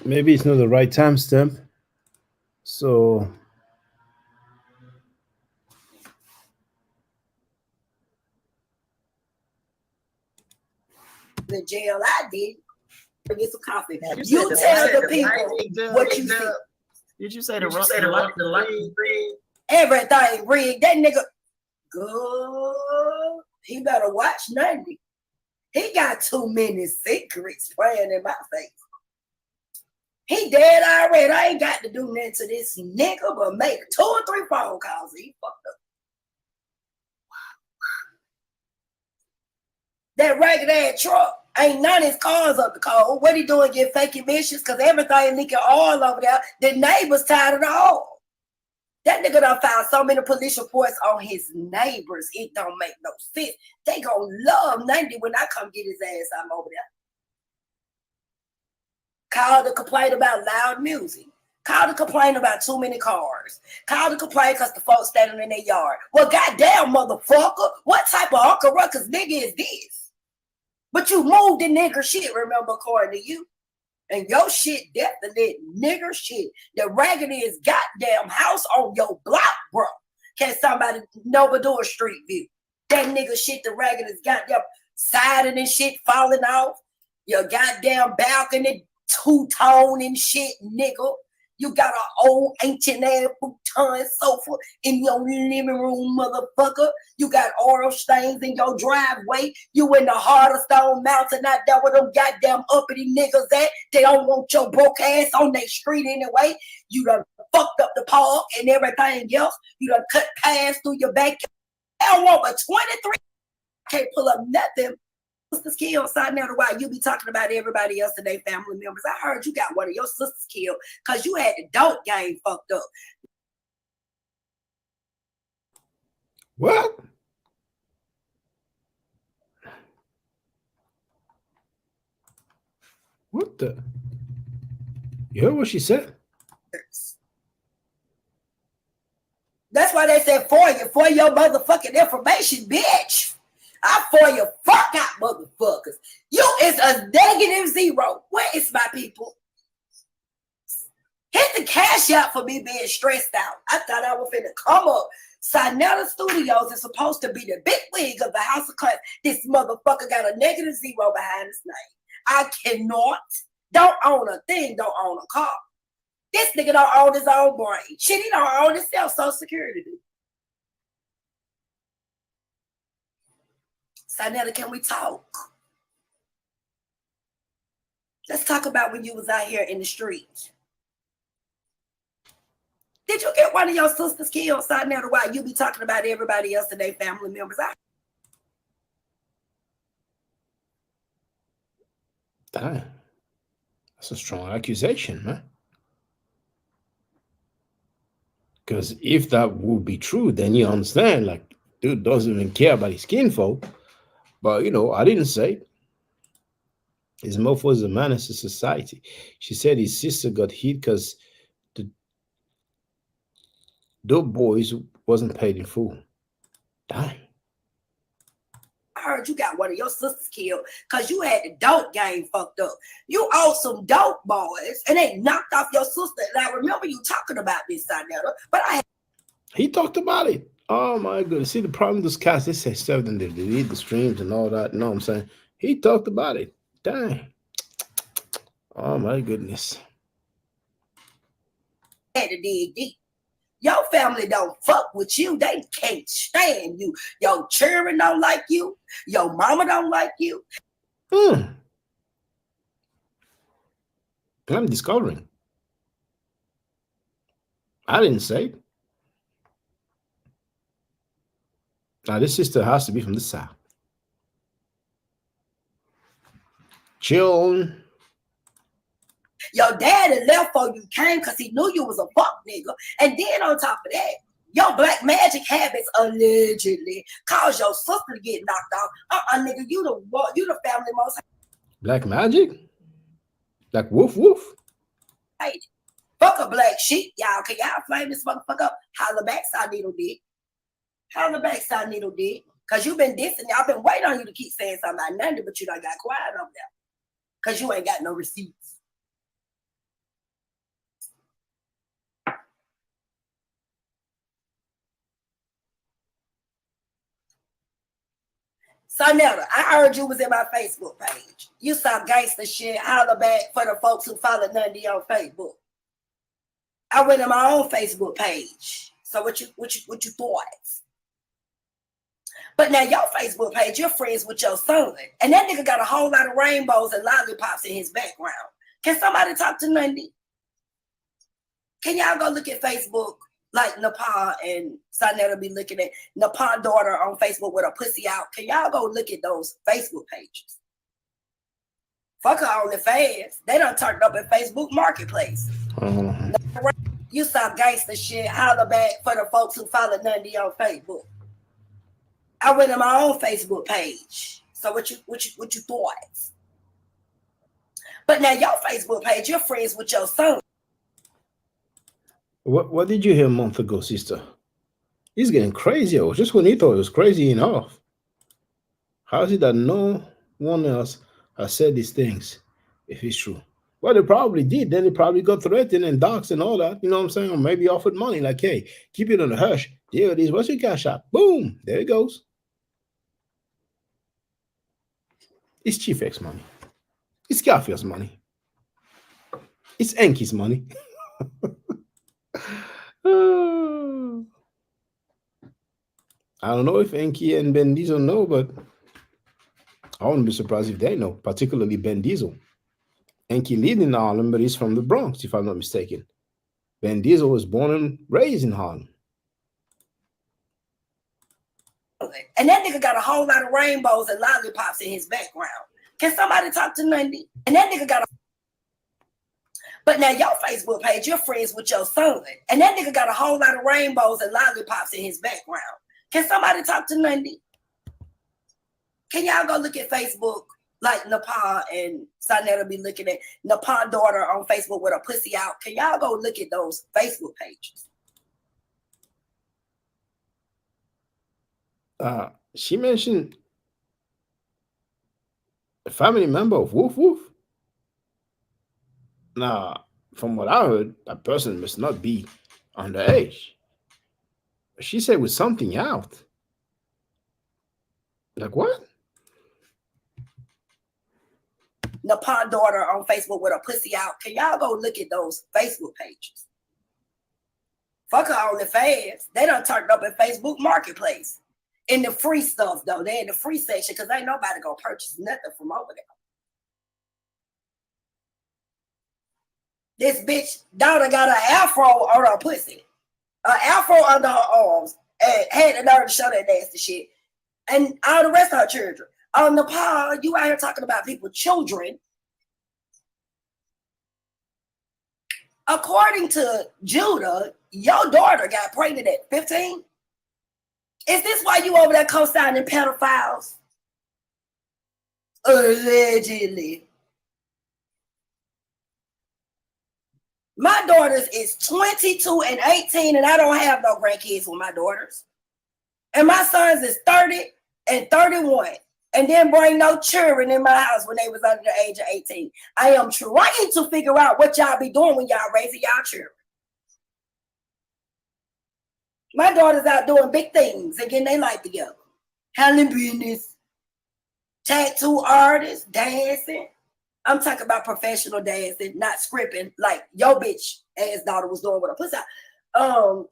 Maybe it's not the right timestamp. So the jail I did. Get some coffee. You tell the people what you see. Did you say the light thing? Everything rigged. That nigga good. He better watch nothing. He got too many secrets playing in my face. He dead already. I ain't got to do nothing to this nigga but make 2 or 3 phone calls. He fucked up. That ragged ass truck. Ain't none of his cars up the cold. What he doing? Get fake emissions? Because everything leaking all over there. The neighbors tired of the all. That nigga done found so many police reports on his neighbors. It don't make no sense. They gonna love 90 when I come get his ass out over there. Call to complain about loud music. Call to complain about too many cars. Call to complain because the folks standing in their yard. Well, goddamn, motherfucker. What type of Uncle Ruckus nigga is this? But you moved the nigger shit, remember, according to you. And your shit definitely nigger shit. The raggediest goddamn house on your block, bro. Can somebody Novador Street view? That nigga shit, the raggediest goddamn siding and shit falling off. Your goddamn balcony, 2-tone and shit, nigga. You got an old ancient ass futon sofa in your living room, motherfucker. You got oil stains in your driveway. You in the heart of Stone Mountain out there with them goddamn uppity niggas at. They don't want your broke ass on their street anyway. You done fucked up the park and everything else. You done cut paths through your backyard. They don't want but 23. Can't pull up nothing. Sisters killed. So now why you be talking about everybody else and their family members. I heard you got one of your sisters killed because you had the dope game fucked up. What? What the? You heard what she said? That's why they said for your motherfucking information, bitch. I for your fuck out, motherfuckers. You is a -0. Where is my people? Hit the cash out for me being stressed out. I thought I was finna come up. Sinetta Studios is supposed to be the big wig of the House of Class. This motherfucker got a -0 behind his name. I cannot. Don't own a thing. Don't own a car. This nigga don't own his own brain. Shit, he don't own himself. Social Security do. Sinetta, can we talk? Let's talk about when you was out here in the street. Did you get one of your sisters killed, Sinetta, while you be talking about everybody else and their family members? Damn. That's a strong accusation, man. Because if that would be true, then you understand, like, dude doesn't even care about his kinfolk. But, you know, I didn't say. His mouth was a menace to society. She said his sister got hit because the dope boys wasn't paid in full. Damn. I heard you got one of your sisters killed because you had the dope game fucked up. You owe some dope boys and they knocked off your sister. And I remember you talking about this, Sinetta, but He talked about it. Oh my goodness. See, the problem with those cats, they say stuff and they delete the streams and all that. You know what I'm saying? He talked about it. Dang. Oh my goodness. had to dig deep. Your family don't fuck with you. They can't stand you. Your children don't like you. Your mama don't like you. I'm discovering. I didn't say it. Now, this sister has to be from the South. Chill. Your daddy left for you came because he knew you was a fuck nigga. And then on top of that, your black magic habits allegedly caused your sister to get knocked off. Nigga, you the family most Black magic? Like woof woof? hated. Fuck a black sheep, y'all. Can y'all flame this motherfucker up? Holla back, side needle dick. Holla back, side needle dick. Because you been dissing. Y'all been waiting on you to keep saying something about nothing, but you done got quiet over there. Because you ain't got no receipts. Sinetta, I heard you was in my Facebook page. You saw gangster shit. Holla back for the folks who follow Nundy on Facebook. I went in my own Facebook page. So what you thought? But now your Facebook page, you're friends with your son. And that nigga got a whole lot of rainbows and lollipops in his background. Can somebody talk to Nundy? Can y'all go look at Facebook like Napah and Sinetta be looking at Napah daughter on Facebook with a pussy out? Can y'all go look at those Facebook pages? Fuck her on the fans. They done turned up in Facebook Marketplace. You saw gangster shit. Holla back for the folks who follow Nundy on Facebook. I went in my own Facebook page. So what you thought? But now your Facebook page, you're friends with your son. What did you hear a month ago, sister? He's getting crazier. Just when he thought it was crazy enough. How is it that no one else has said these things, if it's true? Well, they probably did. Then they probably got threatened and doxxed and all that. You know what I'm saying? Or maybe offered money. Like, hey, keep it on the hush. There it is. What's your cash app? Boom. There it goes. It's Chief X money. It's Garfield's money. It's Enki's money. I don't know if Enki and Ben Diesel know, but I wouldn't be surprised if they know, particularly Ben Diesel. Enki lived in Harlem, but he's from the Bronx, if I'm not mistaken. Ben Diesel was born and raised in Harlem. And that nigga got a whole lot of rainbows and lollipops in his background. Can somebody talk to Nundy? And that nigga got a... But now your Facebook page, you're friends with your son. And that nigga got a whole lot of rainbows and lollipops in his background. Can somebody talk to Nundy? Can y'all go look at Facebook like Napah and Sonetta be looking at Napah daughter on Facebook with her pussy out. Can y'all go look at those Facebook pages? She mentioned a family member of Woof Woof. Now, from what I heard, that person must not be underage. She said with something out. Like what? Napah daughter on Facebook with her pussy out. Can y'all go look at those Facebook pages? Fuck her on the fans. They done turned up in Facebook Marketplace. In the free stuff, though. They in the free section because ain't nobody gonna purchase nothing from over there. This bitch daughter got an afro on her pussy. An afro under her arms. And had the nerve to show that nasty shit. And all the rest of her children. On Napah, you out here talking about people's children. According to Judah, your daughter got pregnant at 15. Is this why you over there co-signing pedophiles? Allegedly. My daughters is 22 and 18, and I don't have no grandkids with my daughters. And my sons is 30 and 31, and then bring no children in my house when they was under the age of 18. I am trying to figure out what y'all be doing when y'all raising y'all children. My daughter's out doing big things and getting their life together. Handling business, tattoo artists, dancing. I'm talking about professional dancing, not scripting like your bitch ass daughter was doing with her pussy out.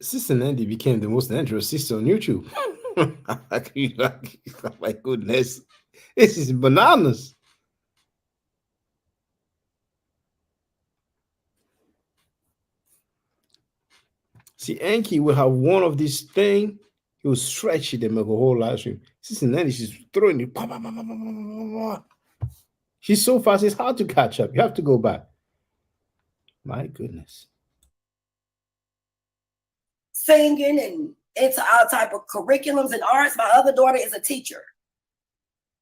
Sister Nandy became the most dangerous sister on YouTube. Oh my goodness. This is bananas. See, Anki will have one of these thing. He will stretch it and make a whole live stream. Sister Nandy, she's throwing it. She's so fast, it's hard to catch up. You have to go back. My goodness. Singing and into all type of curriculums and arts. My other daughter is a teacher.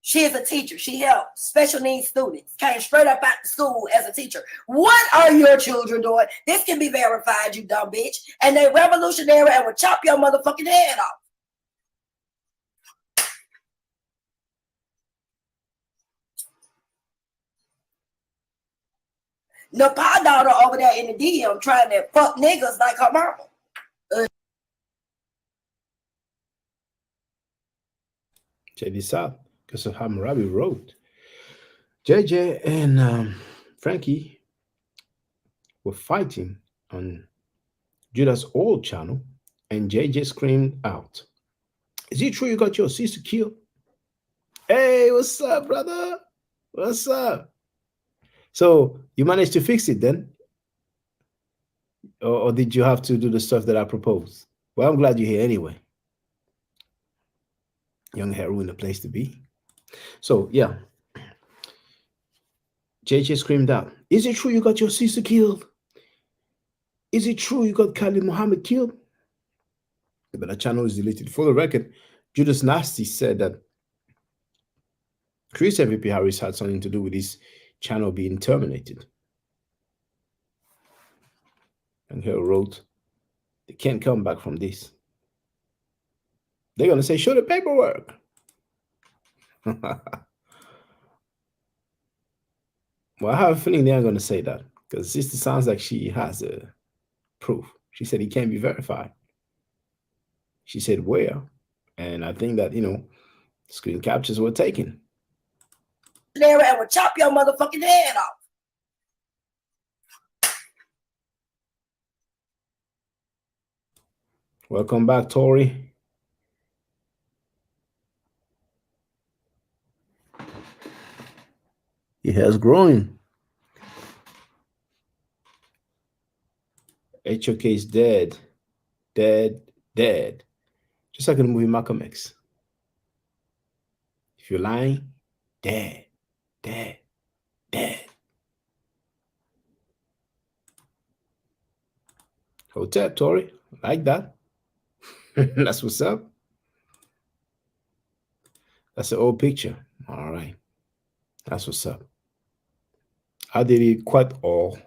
She is a teacher. She helps special needs students. Came straight up out of school as a teacher. What are your children doing? This can be verified, you dumb bitch. And they revolutionary and will chop your motherfucking head off. Napah daughter over there in the DM trying to fuck niggas like her mama. Check this out. Because of Hammurabi wrote. JJ and Frankie were fighting on Judah's old channel, and JJ screamed out, "Is it true you got your sister killed?" Hey, what's up, brother? What's up? So you managed to fix it then? Or did you have to do the stuff that I proposed? Well, I'm glad you're here anyway. Young heroine, a place to be. So, yeah. JJ screamed out, "Is it true you got your sister killed? Is it true you got Khalid Muhammad killed?" But the channel is deleted. For the record, Judas Nasty said that Chris MVP Harris had something to do with his channel being terminated. And he wrote, "They can't come back from this. They're going to say, show the paperwork." Well, I have a feeling they're going to say that because sister sounds like she has a proof. She said it can't be verified. She said where, and I think that, screen captures were taken. There and will chop your motherfucking head off. Welcome back, Tori. It has grown. HOK is dead. Dead. Dead. Just like in the movie Malcolm X. If you're lying, dead. Dead. Dead. Hotel, Tori. Like that. That's what's up. That's an old picture. All right. That's what's up. I did it quite all,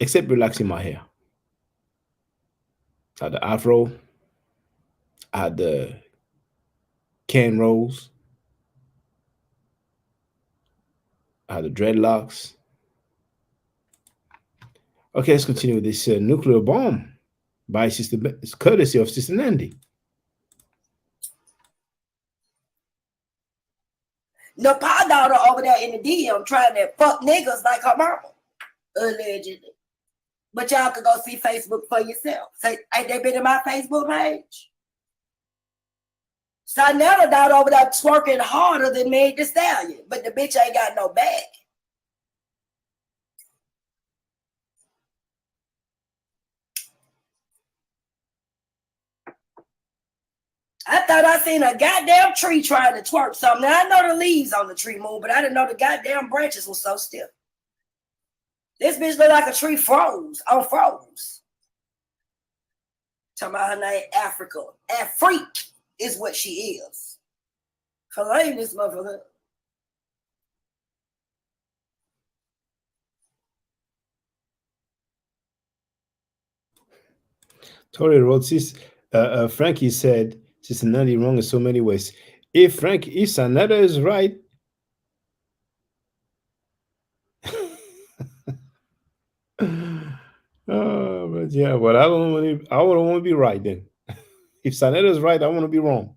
except relaxing my hair. I had the afro, I had the can rolls, I had the dreadlocks. Okay, let's continue with this nuclear bomb by Sister, it's courtesy of Sister Nandy. Napah daughter over there in the DM trying to fuck niggas like her mama, allegedly. But y'all could go see Facebook for yourself. Say, ain't they been in my Facebook page? Sanetta daughter over there twerking harder than Meg Thee Stallion, but the bitch ain't got no back. I thought I seen a goddamn tree trying to twerk something. Now, I know the leaves on the tree move, but I didn't know the goddamn branches were so stiff. This bitch look like a tree froze. Talking about her name Africa. Afrique is what she is. Claim this motherfucker. Tori wrote, Frankie said, Sister Nandy wrong in so many ways. If Sanetta is right, but yeah, but I don't want to be right then. If Sanetta is right, I want to be wrong.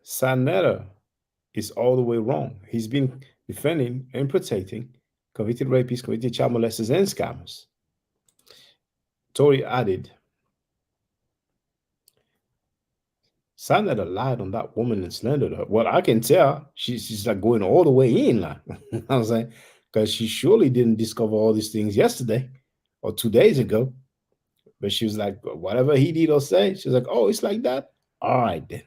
Sanetta is all the way wrong. He's been defending and protecting convicted rapists, convicted child molesters, and scammers. Tori added, Sanetta lied on that woman and slandered her. Well, I can tell she's like going all the way in, like I was like, because she surely didn't discover all these things yesterday or 2 days ago. But she was like, whatever he did or say, she's like, oh, it's like that. All right then.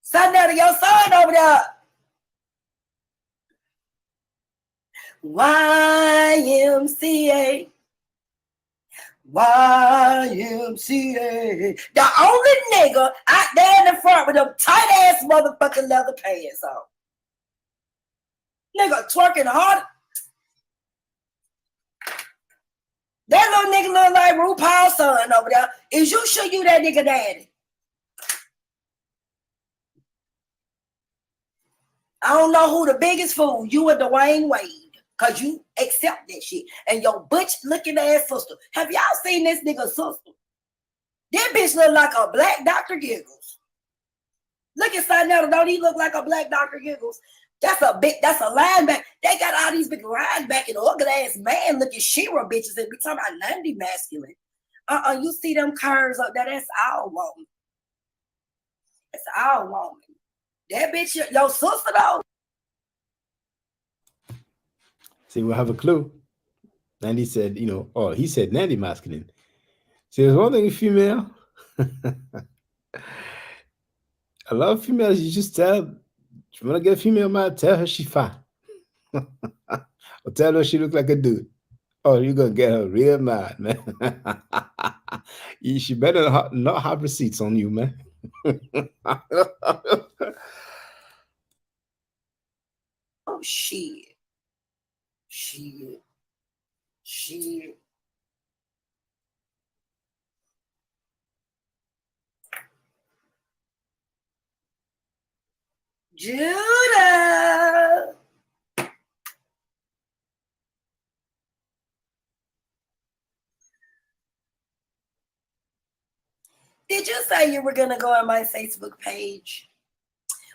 Sanetta, your son over there. YMCA. YMCA. The only nigga out there in the front with them tight ass motherfucking leather pants on. Nigga twerking hard. That little nigga look like RuPaul's son over there. Is you sure you that nigga daddy? I don't know who the biggest fool, you or Dwayne Wade, because you accept that shit. And your butch looking ass sister. Have y'all seen this nigga's sister? That bitch look like a black Dr. Giggles. Look at Sanetta, don't he look like a black Dr. Giggles? That's a linebacker. They got all these big linebacking, ugly ass man looking Shira bitches and be talking about 90 masculine. You see them curves up there, that's all woman. That's all woman. That bitch, your sister though. See, we'll have a clue. Nandy said, he said Nandy masculine. See, there's one thing female. A lot of females, you just tell, you want to get a female mad, tell her she fine. Or tell her she look like a dude. Oh, you're going to get her real mad, man. She better not have receipts on you, man. Oh, shit. Judah. Did you say you were going to go on my Facebook page?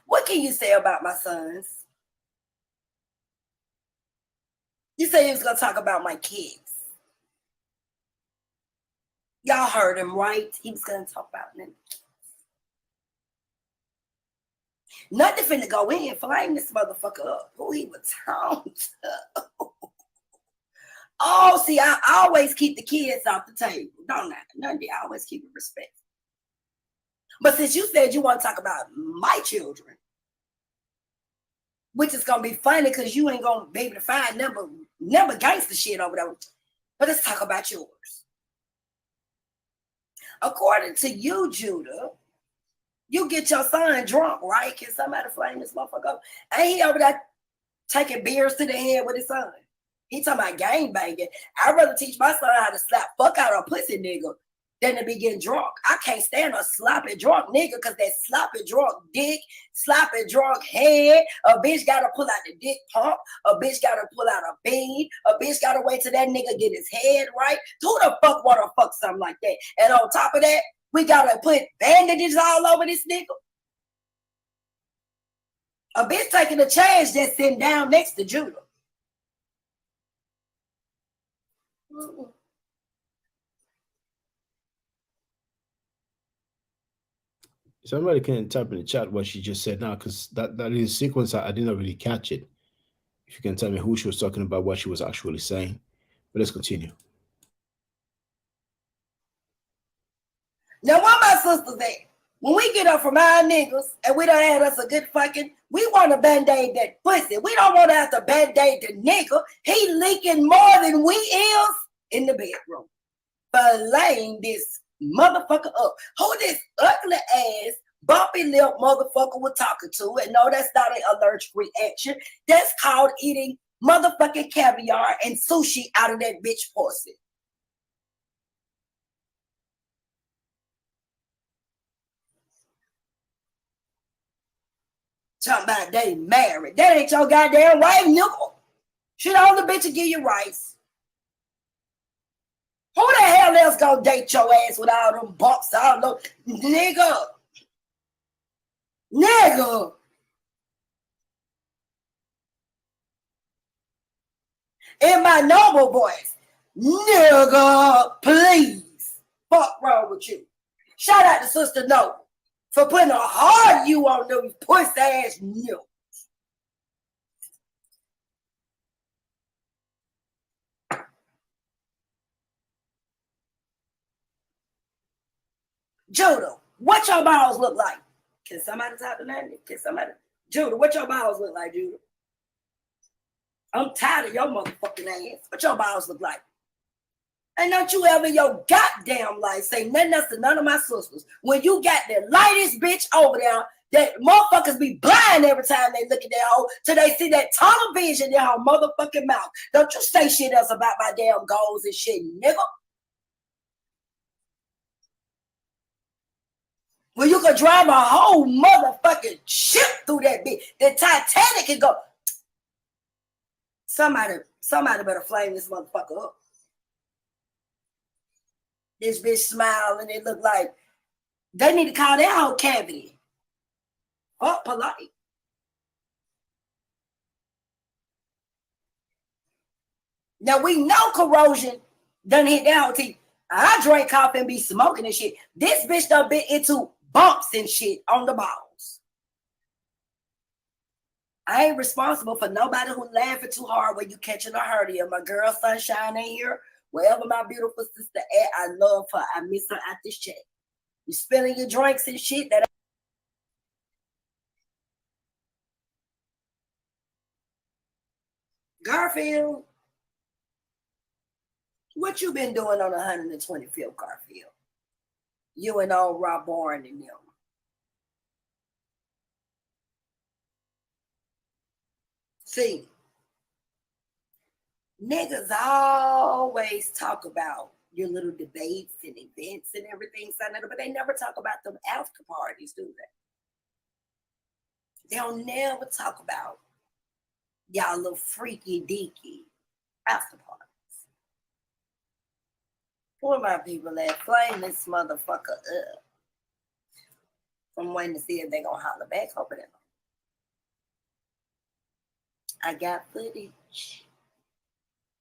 What can you say about my sons? You said you was going to talk about my kids. Y'all heard him, right? He was going to talk about them. Nothing finna go in, flame this motherfucker up. Who he was talking to? Oh, see, I always keep the kids off the table, don't I? None I always keep it respectful. But since you said you want to talk about my children, which is gonna be funny because you ain't gonna be able to find number gangster shit over there. But let's talk about yours. According to you, Judah, you get your son drunk, right? Can somebody flame this motherfucker up? Ain't he over there taking beers to the head with his son? He talking about gang banging. I'd rather teach my son how to slap fuck out a pussy nigga than to be getting drunk. I can't stand a sloppy drunk nigga because that sloppy drunk dick, sloppy drunk head, a bitch gotta pull out the dick pump, a bitch gotta pull out a bean, a bitch gotta wait till that nigga get his head right. Who the fuck wanna fuck something like that? And on top of that, we gotta put bandages all over this nigga. A bitch taking a chance just sitting down next to Judah. Somebody can type in the chat what she just said now, because that is a sequence I did not really catch it. If you can tell me who she was talking about, what she was actually saying. But let's continue. Now, what my sisters at? When we get up from our niggas and we done had us a good fucking, we want to band-aid that pussy. We don't want to have to band-aid the nigga. He leaking more than we is in the bedroom. For laying this motherfucker up. Who this ugly ass, bumpy lip motherfucker was talking to? And no, that's not an allergic reaction. That's called eating motherfucking caviar and sushi out of that bitch pussy. Talking about they married. That ain't your goddamn wife, nigga. She the only bitch to give you rice. Who the hell else gonna date your ass with all them bumps? All those nigga. Nigga. In my noble voice, nigga, please. Fuck wrong with you. Shout out to Sister Noble for putting a hard you on them pussy ass niggas. Judah, what your balls look like? Can somebody talk to that? Can somebody? Judah, what your balls look like, Judah? I'm tired of your motherfucking ass. What your balls look like? And don't you ever in your goddamn life say nothing else to none of my sisters. When you got the lightest bitch over there, that motherfuckers be blind every time they look at that hoe till they see that tunnel vision in her motherfucking mouth. Don't you say shit else about my damn goals and shit, nigga. Well, you could drive a whole motherfucking ship through that bitch. The Titanic can go. Somebody better flame this motherfucker up. This bitch smile and it look like they need to call that whole cavity. Oh, polite. Now we know corrosion done hit that whole teeth. I drink coffee and be smoking and shit. This bitch done been into bumps and shit on the balls. I ain't responsible for nobody who laughing too hard when you catching a hernia. My girl Sunshine ain't here. Wherever my beautiful sister at, I love her. I miss her at this chat. You spilling your drinks and shit. That Garfield, what you been doing on 125th, Garfield? You and old Rob Bourne and them. See, niggas always talk about your little debates and events and everything, but they never talk about them after parties, do they? They'll never talk about y'all little freaky deaky after parties. Where my people at? Flame this motherfucker up. I'm waiting to see if they gonna holler back over there. I got footage.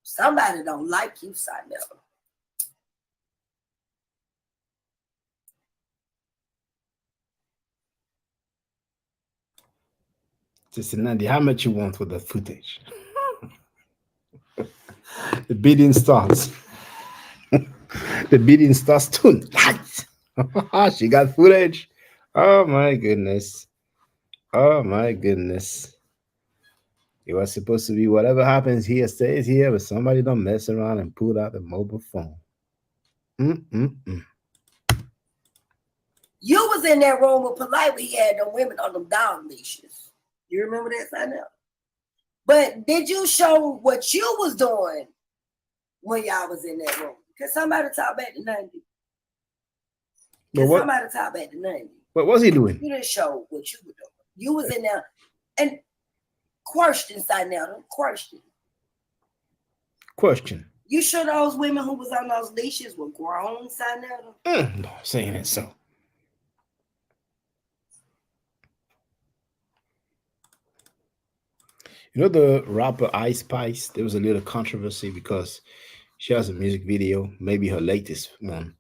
Somebody don't like you, Sandel. Sister Nandi, how much you want for that footage? The bidding starts. The bidding starts tonight. She got footage. Oh my goodness. Oh my goodness. It was supposed to be whatever happens here stays here, but somebody don't mess around and pull out the mobile phone. Mm-mm-mm. You was in that room with Polite when he had them women on them dog leashes. You remember that, sign up? But did you show what you was doing when y'all was in that room? Can somebody talk back to 90? Can somebody talk back to 90? What was he doing? You didn't show what you were doing. You was in there and question, sign out, question. Question. You sure those women who was on those leashes were grown, sign out? No, saying it so. You know the rapper Ice Spice? There was a little controversy because she has a music video, maybe her latest one.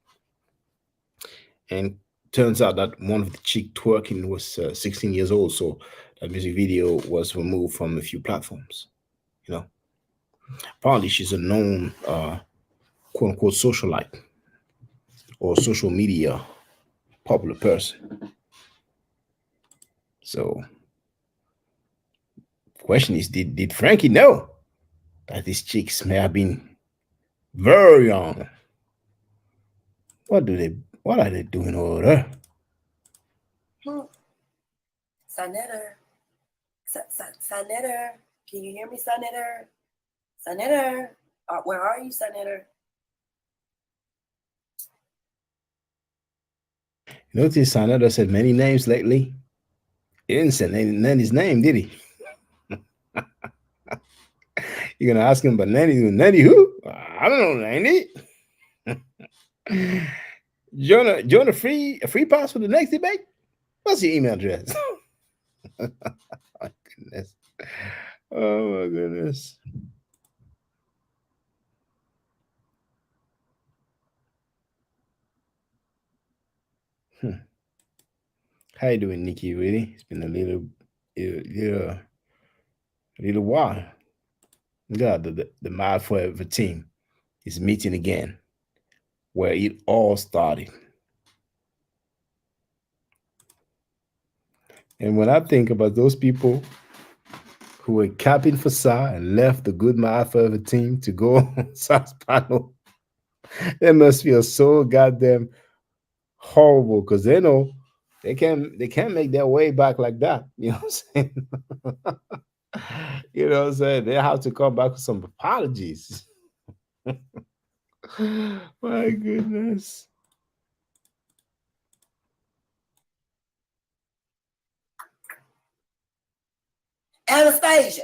And turns out that one of the chick twerking was 16 years old. So that music video was removed from a few platforms. You know, apparently she's a known quote unquote socialite or social media popular person. So the question is, did Frankie know that these chicks may have been very young? What are they doing over there? Sonetter. Sonetter. Can you hear me, Sonetter? Sonetter. Where are you, Sonetter? Notice Sonetter said many names lately. He didn't say Nanny's name, did he? You're gonna ask him about Nanny? Nanny who? I don't know, Nanny. Join a free pass for the next debate? What's your email address? Oh my goodness. Oh my goodness. How you doing, Nikki? Really? It's been a little while. God, the Mile Forever team is meeting again, where it all started. And when I think about those people who were capping for Sa and left the good Mile Forever team to go on Sa's panel, they must feel so goddamn horrible because they know they can't make their way back like that. You know what I'm saying? You know what I'm saying? They have to come back with some apologies. My goodness. Anastasia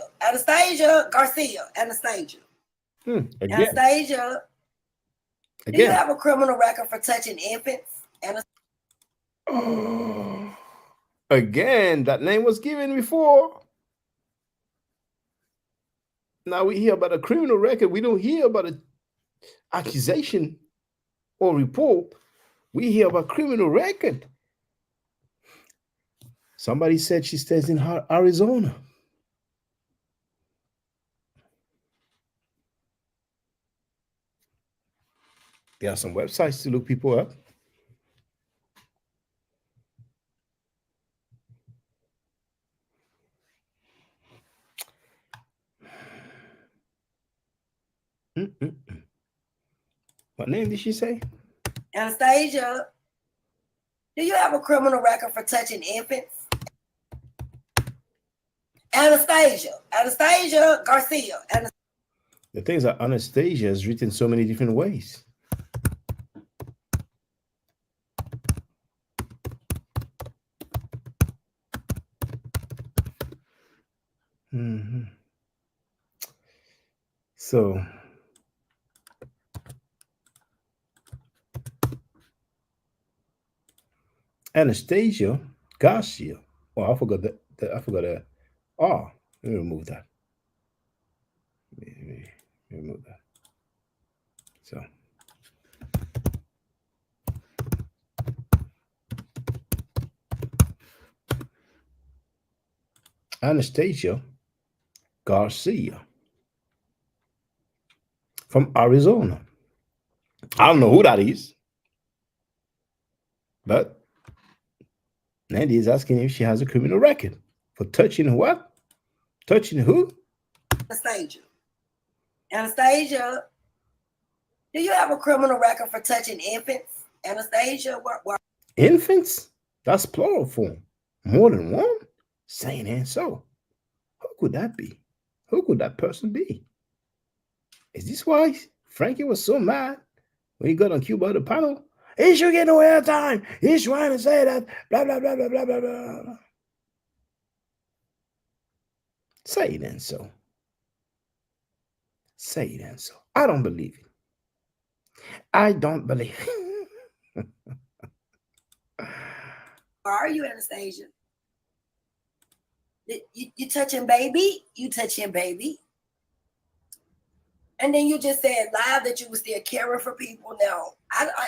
Garcia. Anastasia. Anastasia. Again. Do you have a criminal record for touching infants? Again, that name was given before. Now we hear about a criminal record. We don't hear about an accusation or report. We hear about criminal record. Somebody said she stays in Arizona. There are some websites to look people up. What name did she say? Anastasia. Do you have a criminal record for touching infants? Anastasia. Anastasia Garcia. The things that Anastasia is written so many different ways. So Anastasia Garcia. Oh, I forgot that. I forgot that. Oh, let me remove that. Let me remove that. So. Anastasia Garcia from Arizona. I don't know who that is, but Nandy is asking if she has a criminal record for touching what? Touching who? Anastasia. Anastasia, do you have a criminal record for touching infants? Anastasia, what? Infants? That's plural form. More than one? Saying and so. Who could that be? Who could that person be? Is this why Frankie was so mad when he got on cue by the panel? He should get no airtime. He's trying to say that blah blah blah blah blah blah blah. Say it and so. Say it and so. I don't believe it. I don't believe it. Are you, Anastasia? You touching baby? You touching baby? And then you just said live that you were still caring for people. Now,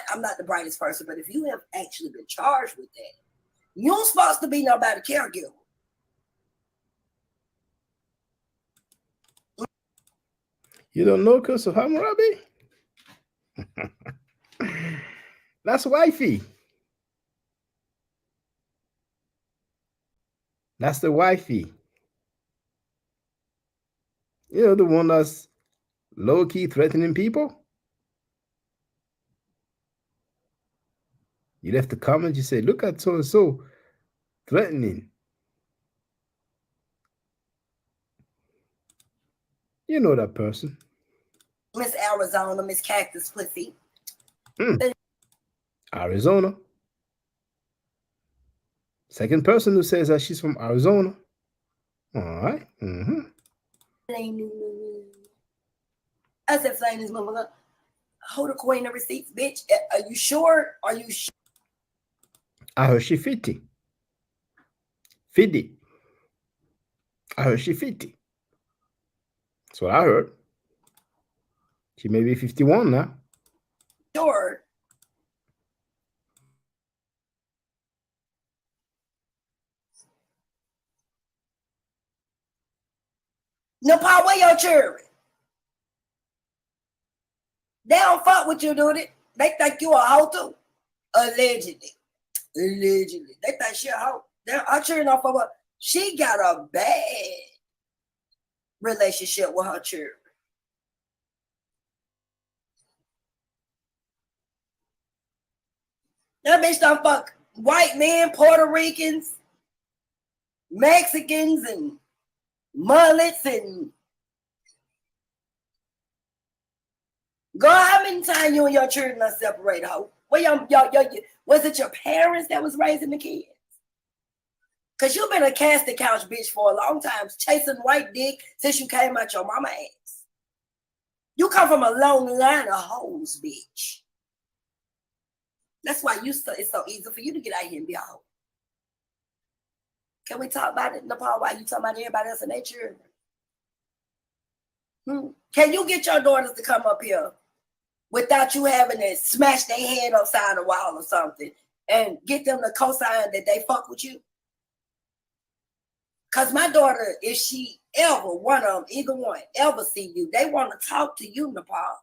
I'm not the brightest person, but if you have actually been charged with that, you're supposed to be nobody caregiver. You don't know Curse of Hammurabi? That's wifey. That's the wifey. You know, the one that's low-key threatening people? You left the comment, you say, look at so-and-so threatening. You know that person. Miss Arizona, Miss Cactus Pussy. Arizona. Second person who says that she's from Arizona. All right. I said, "Flying this motherfucker. Hold the coin of receipts, bitch. Are you sure? Are you sure?" I heard she 50. 50. I heard she 50. That's what I heard. She may be 51 now. Sure. Napah, where your children? They don't fuck with you, do they? They think you a hoe too. Allegedly. Allegedly. They think she a hoe. Our children don't fuck with her. She got a bad relationship with her children. That bitch don't fuck white men, Puerto Ricans, Mexicans, and mullets, and girl, how many times you and your children are separated, hoe? Well, was it your parents that was raising the kids? Because you've been a cast the couch bitch for a long time, chasing white dick since you came out your mama ass. You come from a long line of hoes, bitch. That's why it's so easy for you to get out here and be a hoe. Can we talk about it, Napah? Why you talking about everybody else in their children? Can you get your daughters to come up here without you having to smash their head upside the wall or something and get them to co-sign that they fuck with you? Because my daughter, if she ever, one of them, either one, ever see you, they want to talk to you, Napah.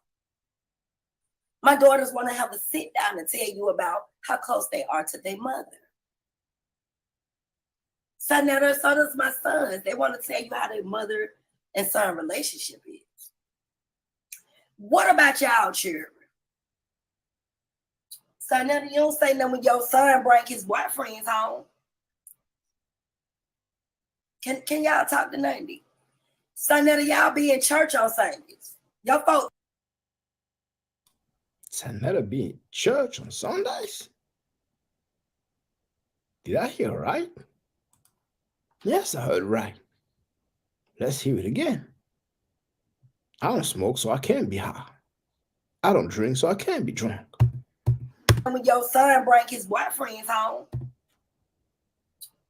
My daughters want to have a sit down and tell you about how close they are to their mother. So now so does my sons. They want to tell you how their mother and son relationship is. What about y'all children? So now you don't say nothing when your son bring his boyfriends home. Can y'all talk to Nandy? So now y'all be in church on Sundays. Y'all folks. Sanetta be in church on Sundays? Did I hear right? Yes, I heard right. Let's hear it again. I don't smoke, so I can't be high. I don't drink, so I can't be drunk. When your son bring his boyfriends home.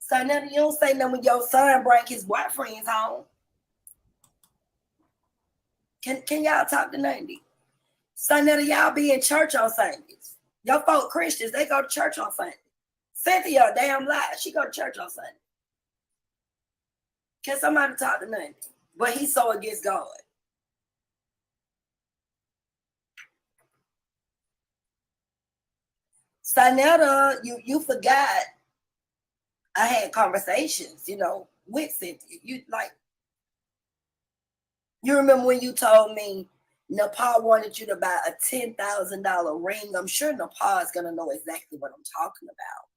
So now you don't say nothing when your son bring his boyfriends home. Can y'all talk to Nandy? So now y'all be in church on Sundays. Y'all folk Christians, they go to church on Sunday. Cynthia, damn lie, she go to church on Sunday. Can somebody talk to nothing? But he's so against God. Sanetta, you forgot I had conversations, with Cynthia. You remember when you told me Napah wanted you to buy a $10,000 ring? I'm sure Napah is gonna know exactly what I'm talking about.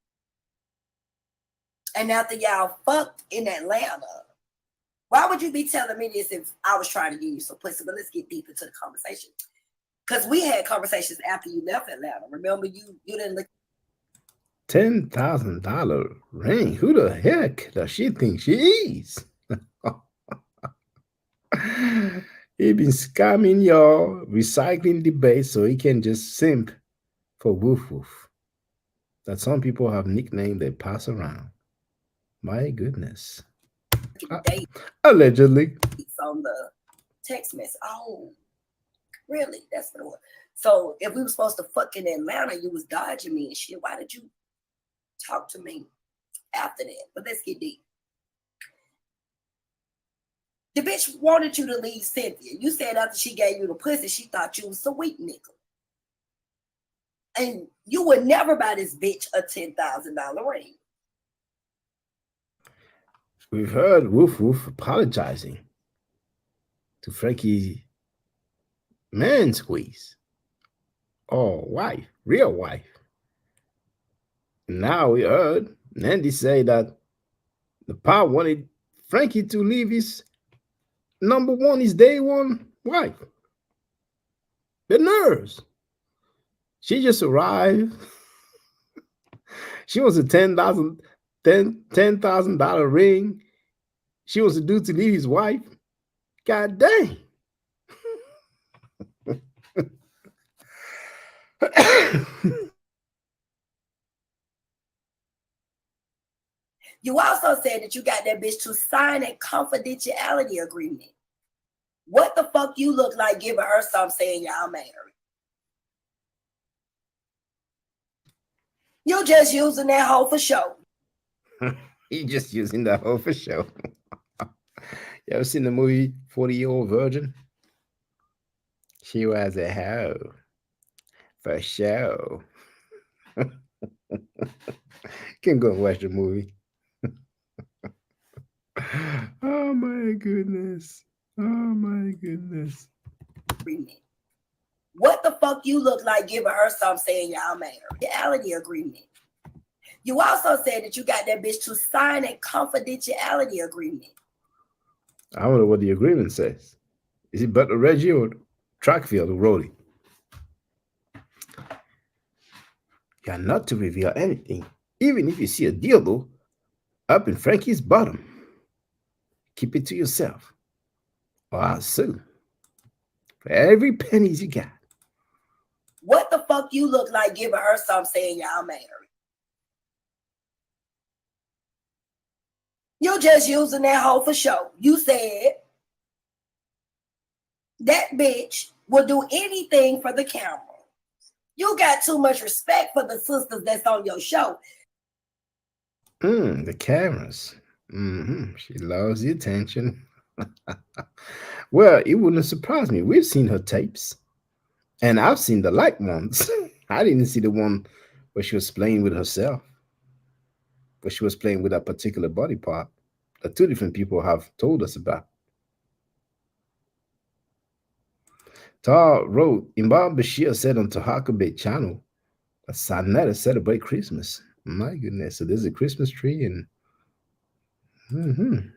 And after y'all fucked in Atlanta, why would you be telling me this if I was trying to give you some pussy? But let's get deep into the conversation. Because we had conversations after you left Atlanta. Remember, you didn't look. $10,000 ring? Who the heck does she think she is? He been scamming y'all, recycling the base so he can just simp for woof woof. That some people have nicknamed they pass around. My goodness. Allegedly. On the text message. Oh, really? That's what it was. So if we were supposed to fuck in Atlanta, you was dodging me and shit. Why did you talk to me after that? But let's get deep. The bitch wanted you to leave Cynthia. You said after she gave you the pussy, she thought you was a weak nigga. And you would never buy this bitch a $10,000 ring. We've heard Woof Woof apologizing to Frankie man squeeze. Oh, wife, real wife. Now we heard Nandy say that Napah wanted Frankie to leave his number one, his day one wife. The nerves. She just arrived. She wants a $10,000 ring. She wants a dude to leave his wife. God dang. You also said that you got that bitch to sign a confidentiality agreement. What the fuck you look like giving her something saying y'all married? You just using that hoe for show. He just using that hoe for show. You ever seen the movie 40-Year-Old Virgin? She was a hoe for show. Can go watch the movie. Oh my goodness. Oh my goodness. What the fuck you look like giving her something saying y'all married? Reality agreement. You also said that you got that bitch to sign a confidentiality agreement. I don't know what the agreement says. Is it Butler Reggie or Trackfield who wrote it? You're not to reveal anything, even if you see a dildo up in Frankie's bottom. Keep it to yourself, or I'll sue for every penny you got. What the fuck you look like giving her something saying y'all married? You just using that hoe for show. You said that bitch will do anything for the camera. You got too much respect for the sisters that's on your show. The cameras. She loves the attention. Well, it wouldn't surprise me. We've seen her tapes, and I've seen the light ones. I didn't see the one where she was playing with herself, where she was playing with a particular body part that two different people have told us about. Tar wrote, Imam Bashir said on Tahaka Bay channel that Sanetta celebrate Christmas. My goodness. So there's a Christmas tree and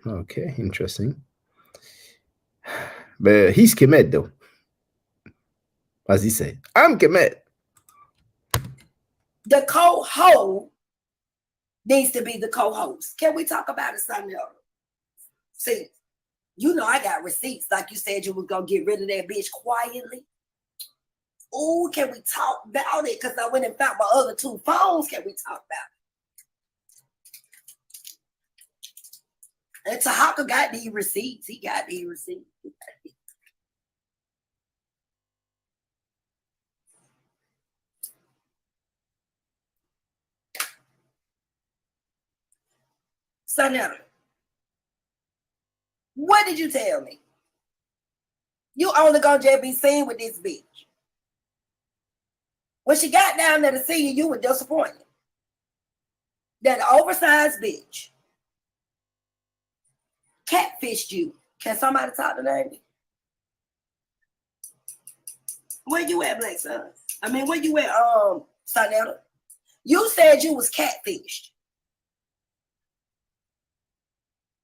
okay, interesting. But he's Kemet though. As he said, I'm Kemet. The co-host needs to be the co-host. Can we talk about it, Sanetta? See, you know I got receipts. Like you said you was gonna get rid of that bitch quietly. Oh, can we talk about it? Because I went and found my other two phones. Can we talk about it? And Tahaka got these receipts. He got these receipts. Sanetta, What did you tell me? You only gonna just be seen with this bitch. When she got down there to see you, you were disappointed. That oversized bitch catfished you. Can somebody talk to Nanny? Where you at, Black Son? I mean, where you at, Sonetta? You said you was catfished.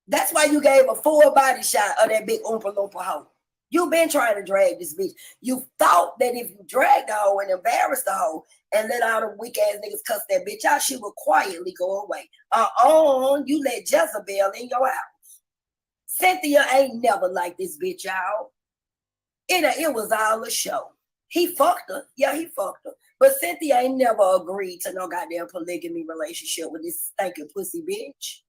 That's why you gave a full body shot of that big Oompa Loompa hoe. You've been trying to drag this bitch. You thought that if you dragged the hoe and embarrassed the hoe and let all the weak ass niggas cuss that bitch out, she would quietly go away. You let Jezebel in your house. Cynthia ain't never like this bitch, y'all. It was all a show. He fucked her. Yeah, he fucked her. But Cynthia ain't never agreed to no goddamn polygamy relationship with this stinking pussy bitch.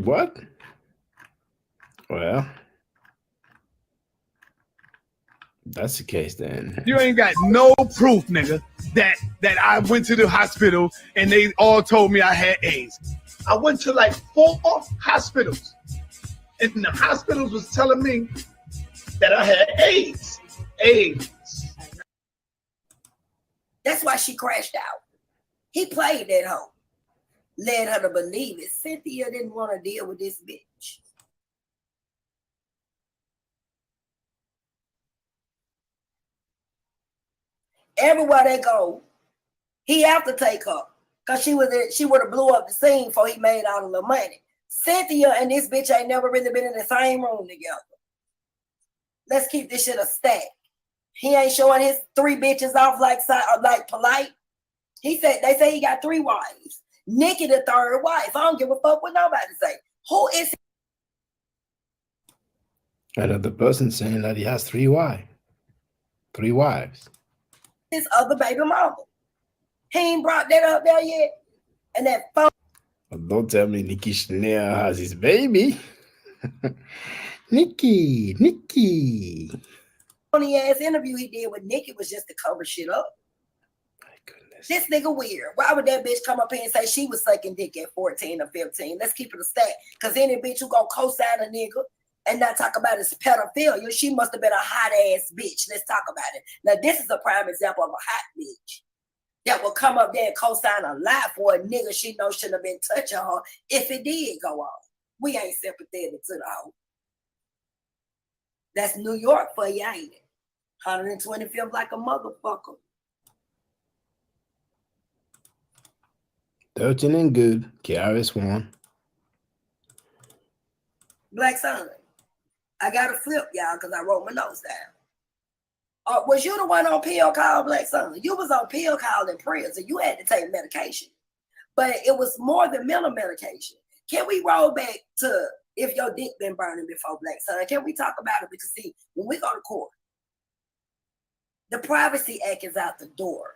What? Well, that's the case then. You ain't got no proof, nigga, that I went to the hospital and they all told me I had AIDS. I went to like 4 hospitals, and the hospitals was telling me that I had AIDS. AIDS. That's why she crashed out. He played that hoe. Led her to believe it. Cynthia didn't want to deal with this bitch. Everywhere they go, he have to take her. Because she would have blew up the scene before he made all the little money. Cynthia and this bitch ain't never really been in the same room together. Let's keep this shit a stack. He ain't showing his 3 bitches off like polite. They say he got 3 wives. Nikki the 3rd wife. I don't give a fuck what nobody say. Who is Another person saying that he has 3 wives. 3 wives. his other baby mama? He ain't brought that up there yet. And that phone. Don't tell me Nikki Chanel has his baby. Nikki. Funny ass interview he did with Nikki was just to cover shit up. My goodness. This nigga weird. Why would that bitch come up here and say she was sucking dick at 14 or 15? Let's keep it a stat. Because any bitch who gonna co-sign a nigga and not talk about his pedophilia, she must have been a hot ass bitch. Let's talk about it. Now, this is a prime example of a hot bitch that will come up there and co-sign a lie for a nigga she knows shouldn't have been touching her if it did go on. We ain't sympathetic to the hoe. That's New York for you, ain't it? 125th like a motherfucker. 13 and good. KRS-One. Black Son. I got to flip, y'all, because I wrote my notes down. Was you the one on pill call, Black Son? You was on pill call in prison. You had to take medication. But it was more than mental medication. Can we roll back to if your dick been burning before, Black Son? Can we talk about it? Because, see, when we go to court, the Privacy Act is out the door.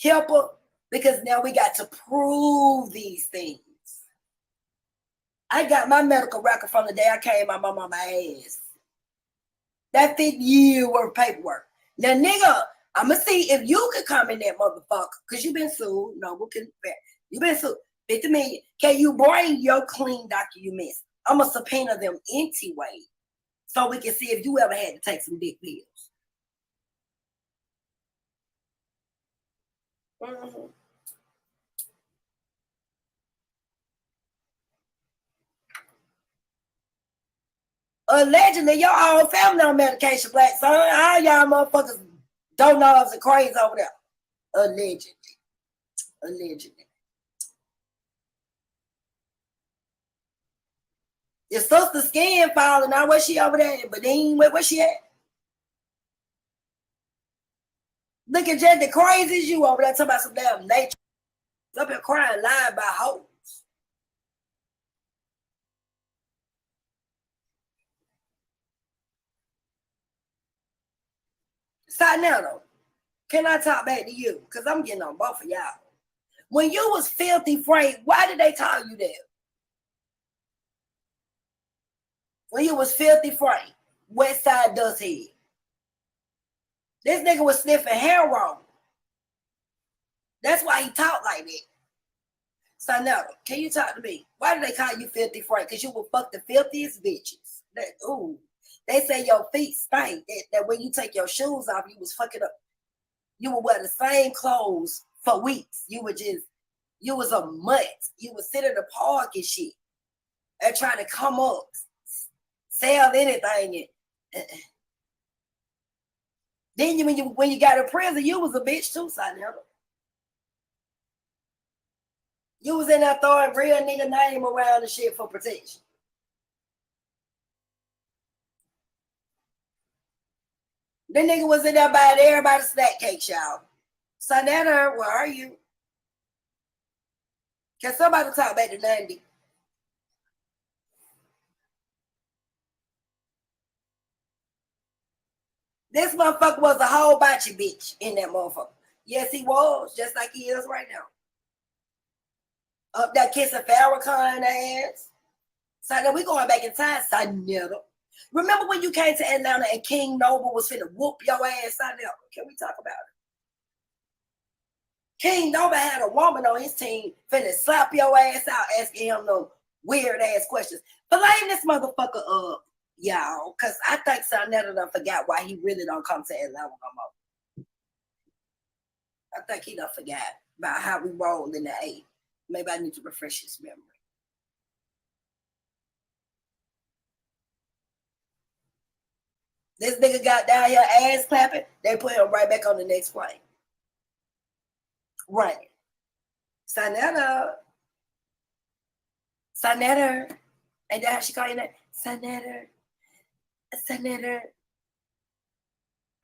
Help her, because now we got to prove these things. I got my medical record from the day I came out my mama's ass. That 50 years worth of paperwork. Now, nigga, I'm going to see if you can come in that motherfucker, because you been sued. No, we can. You been sued. 50 million. Can you bring your clean documents? I'm going to subpoena them anyway, so we can see if you ever had to take some dick pills. Mm-hmm. Allegedly, your whole family on medication, Black Son. All y'all motherfuckers donuts and crazy over there. Allegedly. Your sister's skin falling out. Where she over there? But then where she at? Look at just the crazy as you over there talking about some damn nature. Up here crying, lying by hoes. Now, can I talk back to you? Because I'm getting on both of y'all. When you was Filthy Frank, why did they call you that? When you was Filthy Frank, West Side Dust Head. This nigga was sniffing heroin. That's why he talked like that. So now, can you talk to me? Why do they call you Filthy Frank? Because you will fuck the filthiest bitches. They say your feet stink. That when you take your shoes off, you was fucking up. You would wear the same clothes for weeks. You was a mutt. You would sit in the park and shit and try to come up, sell anything. Then when you got in prison, you was a bitch too, son. You was in there throwing real nigga name around and shit for protection. The nigga was in there buying everybody snack cake, y'all. Sonetta, where are you? Can somebody talk back to Nandi? This motherfucker was a whole bocce bitch in that motherfucker. Yes, he was, just like he is right now. Up there kissing Farrakhan ass. So now we going back in time, Sonetta. Remember when you came to Atlanta and King Noble was finna whoop your ass, Sonetta? Can we talk about it? King Noble had a woman on his team finna slap your ass out, asking him no weird ass questions. Blame this motherfucker up, y'all, because I think Sonetta done forgot why he really don't come to Atlanta no more. I think he done forgot about how we rolled in the 8. Maybe I need to refresh his memory. This nigga got down here ass clapping. They put him right back on the next plane. Right. Sonetta. And then how she call you that? Sonetta.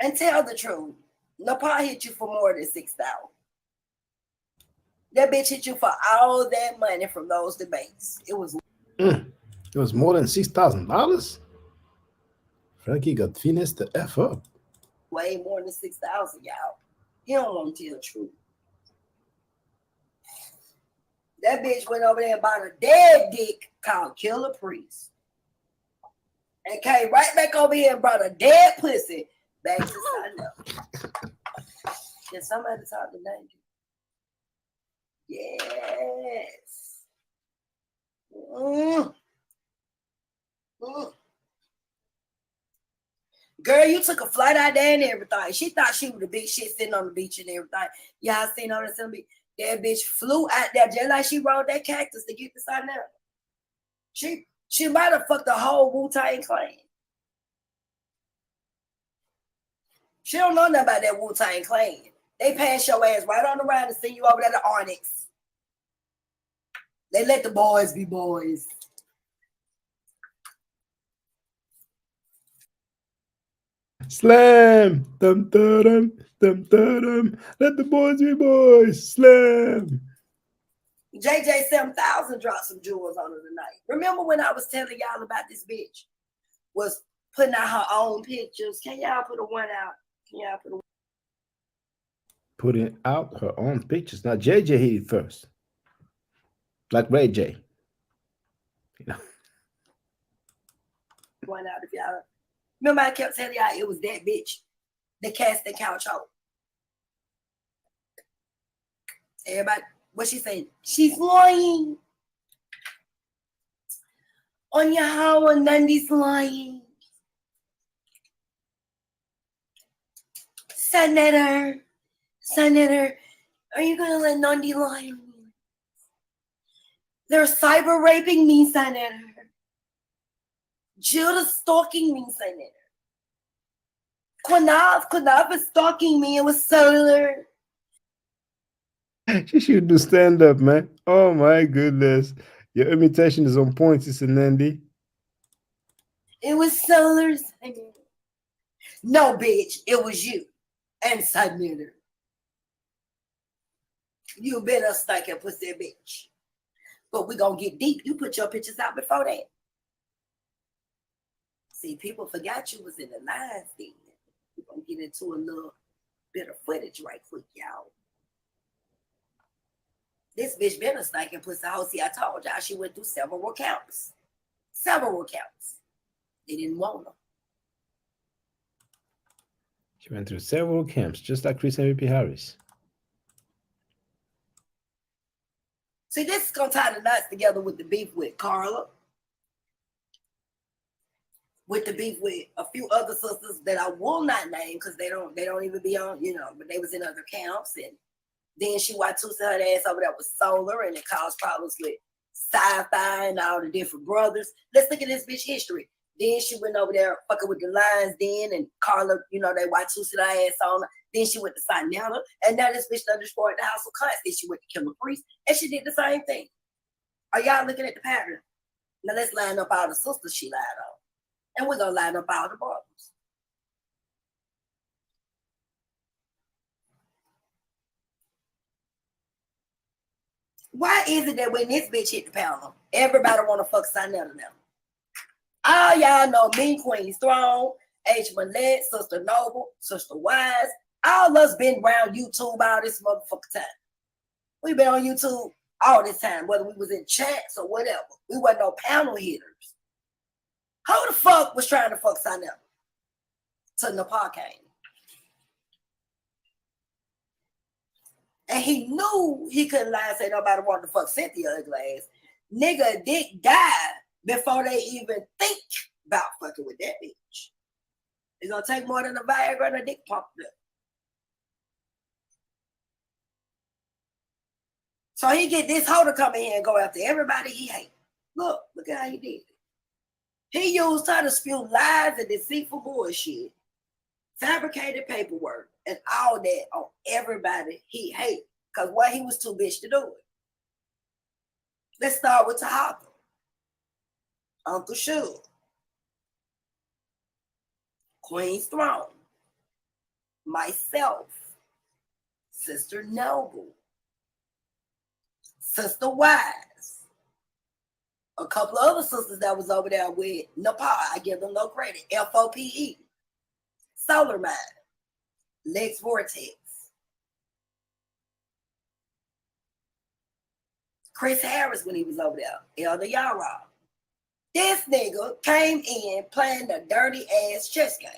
And tell the truth. Napah hit you for more than $6,000. That bitch hit you for all that money from those debates. It was more than $6,000. Frankie got finished the F up. Way more than 6,000, y'all. He don't want to tell the truth. That bitch went over there and bought a dead dick called Killer Priest. And came right back over here and brought a dead pussy back to Sonetta. Can somebody talk to Nandi? Yes. Girl, you took a flight out there and everything. She thought she was the big shit sitting on the beach and everything. Y'all seen on the beach. That bitch flew out there just like she rode that cactus to get to Sonetta. She might have fucked the whole Wu-Tang Clan. She don't know nothing about that Wu-Tang Clan. They pass your ass right on around and send you over there to Onyx. They let the boys be boys. Slam! Dum dum dum dum. Let the boys be boys. Slam! JJ 7000 dropped some jewels on her tonight. Remember when I was telling y'all about this bitch was putting out her own pictures? Can y'all put a one out? Can y'all put a Putting out her own pictures. Now JJ hit it first. Like Ray J. You know. one out if y'all remember I kept telling y'all it was that bitch that cast the couch out. Everybody, what she saying? She's lying. On your how and Nandi's lying. Senator, are you gonna let Nandi lie on me? They're cyber raping me, Senator. Jill's stalking me, Senator. Quanav is stalking me. It was solar. She should do stand up, man. Oh my goodness. Your imitation is on point, Sister Nandi. It was solar. No, bitch. It was you and Senator. You been a stinking pussy bitch. But we gonna get deep. You put your pictures out before that. See, people forgot you was in the lines then. We're gonna get into a little bit of footage right quick, y'all. This bitch been a stinking pussy hoe. See, I told y'all she went through several camps. They didn't want her. She went through several camps, just like Chris MVP Harris. See, this is gonna tie the knots together with the beef with Carla, with the beef with a few other sisters that I will not name because they don't even be on, but they was in other camps. And then she Watusa her ass over there with Solar, and it caused problems with Sci-Fi and all the different brothers. Let's look at this bitch history. Then she went over there fucking with the Lions then, and Carla, they Watusa her ass on her. Then she went to Sinella, and now this bitch done destroyed the house of Cuts. Then she went to Killer Priest, and she did the same thing. Are y'all looking at the pattern? Now let's line up all the sisters she lied on. And we're going to line up all the brothers. Why is it that when this bitch hit the panel, everybody want to fuck Sinetta now? All y'all know me, Queen's Throne, H. Manette, Sister Noble, Sister Wise. All us been around YouTube all this motherfucking time. We've been on YouTube all this time, whether we was in chats or whatever. We wasn't no panel hitters. Who the fuck was trying to fuck Sinetta? To Napah came. And he knew he couldn't lie and say nobody wanted to fuck Cynthia ugly ass. Nigga dick died before they even think about fucking with that bitch. It's gonna take more than a Viagra and a dick pump up. So he get this hoe to come in here and go after everybody he hates. Look at how he did it. He used her to spew lies and deceitful bullshit, fabricated paperwork, and all that on everybody he hated. Because what he was too bitch to do it. Let's start with Tahaka. Uncle Suge. Queen's Throne. Myself. Sister Noble. Sister Wise. A couple of other sisters that was over there with Napah. I give them no credit. FOPE. Solar Mind. Lex Vortex. Chris Harris when he was over there. Elder Yara. This nigga came in playing the dirty ass chess game.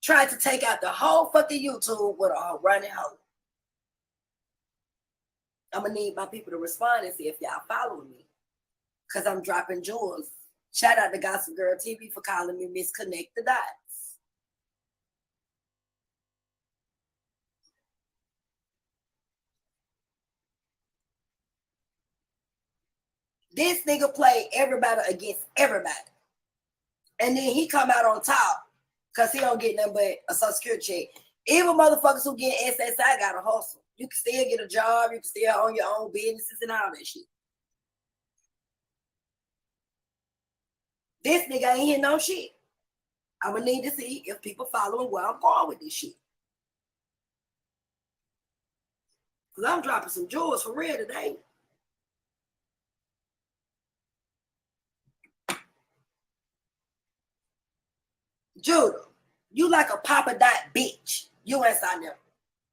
Tried to take out the whole fucking YouTube with a running hoe. I'm gonna need my people to respond and see if y'all following me. Because I'm dropping jewels. Shout out to Gossip Girl TV for calling me Miss Connect the Dots. This nigga played everybody against everybody. And then he come out on top because he don't get nothing but a social security check. Even motherfuckers who get SSI got to hustle. You can still get a job. You can still own your own businesses and all that shit. This nigga ain't hear no shit. I'm gonna need to see if people following where I'm going with this shit. Because I'm dropping some jewels for real today. Judah, you like a Papa Dot bitch. You ain't signed up.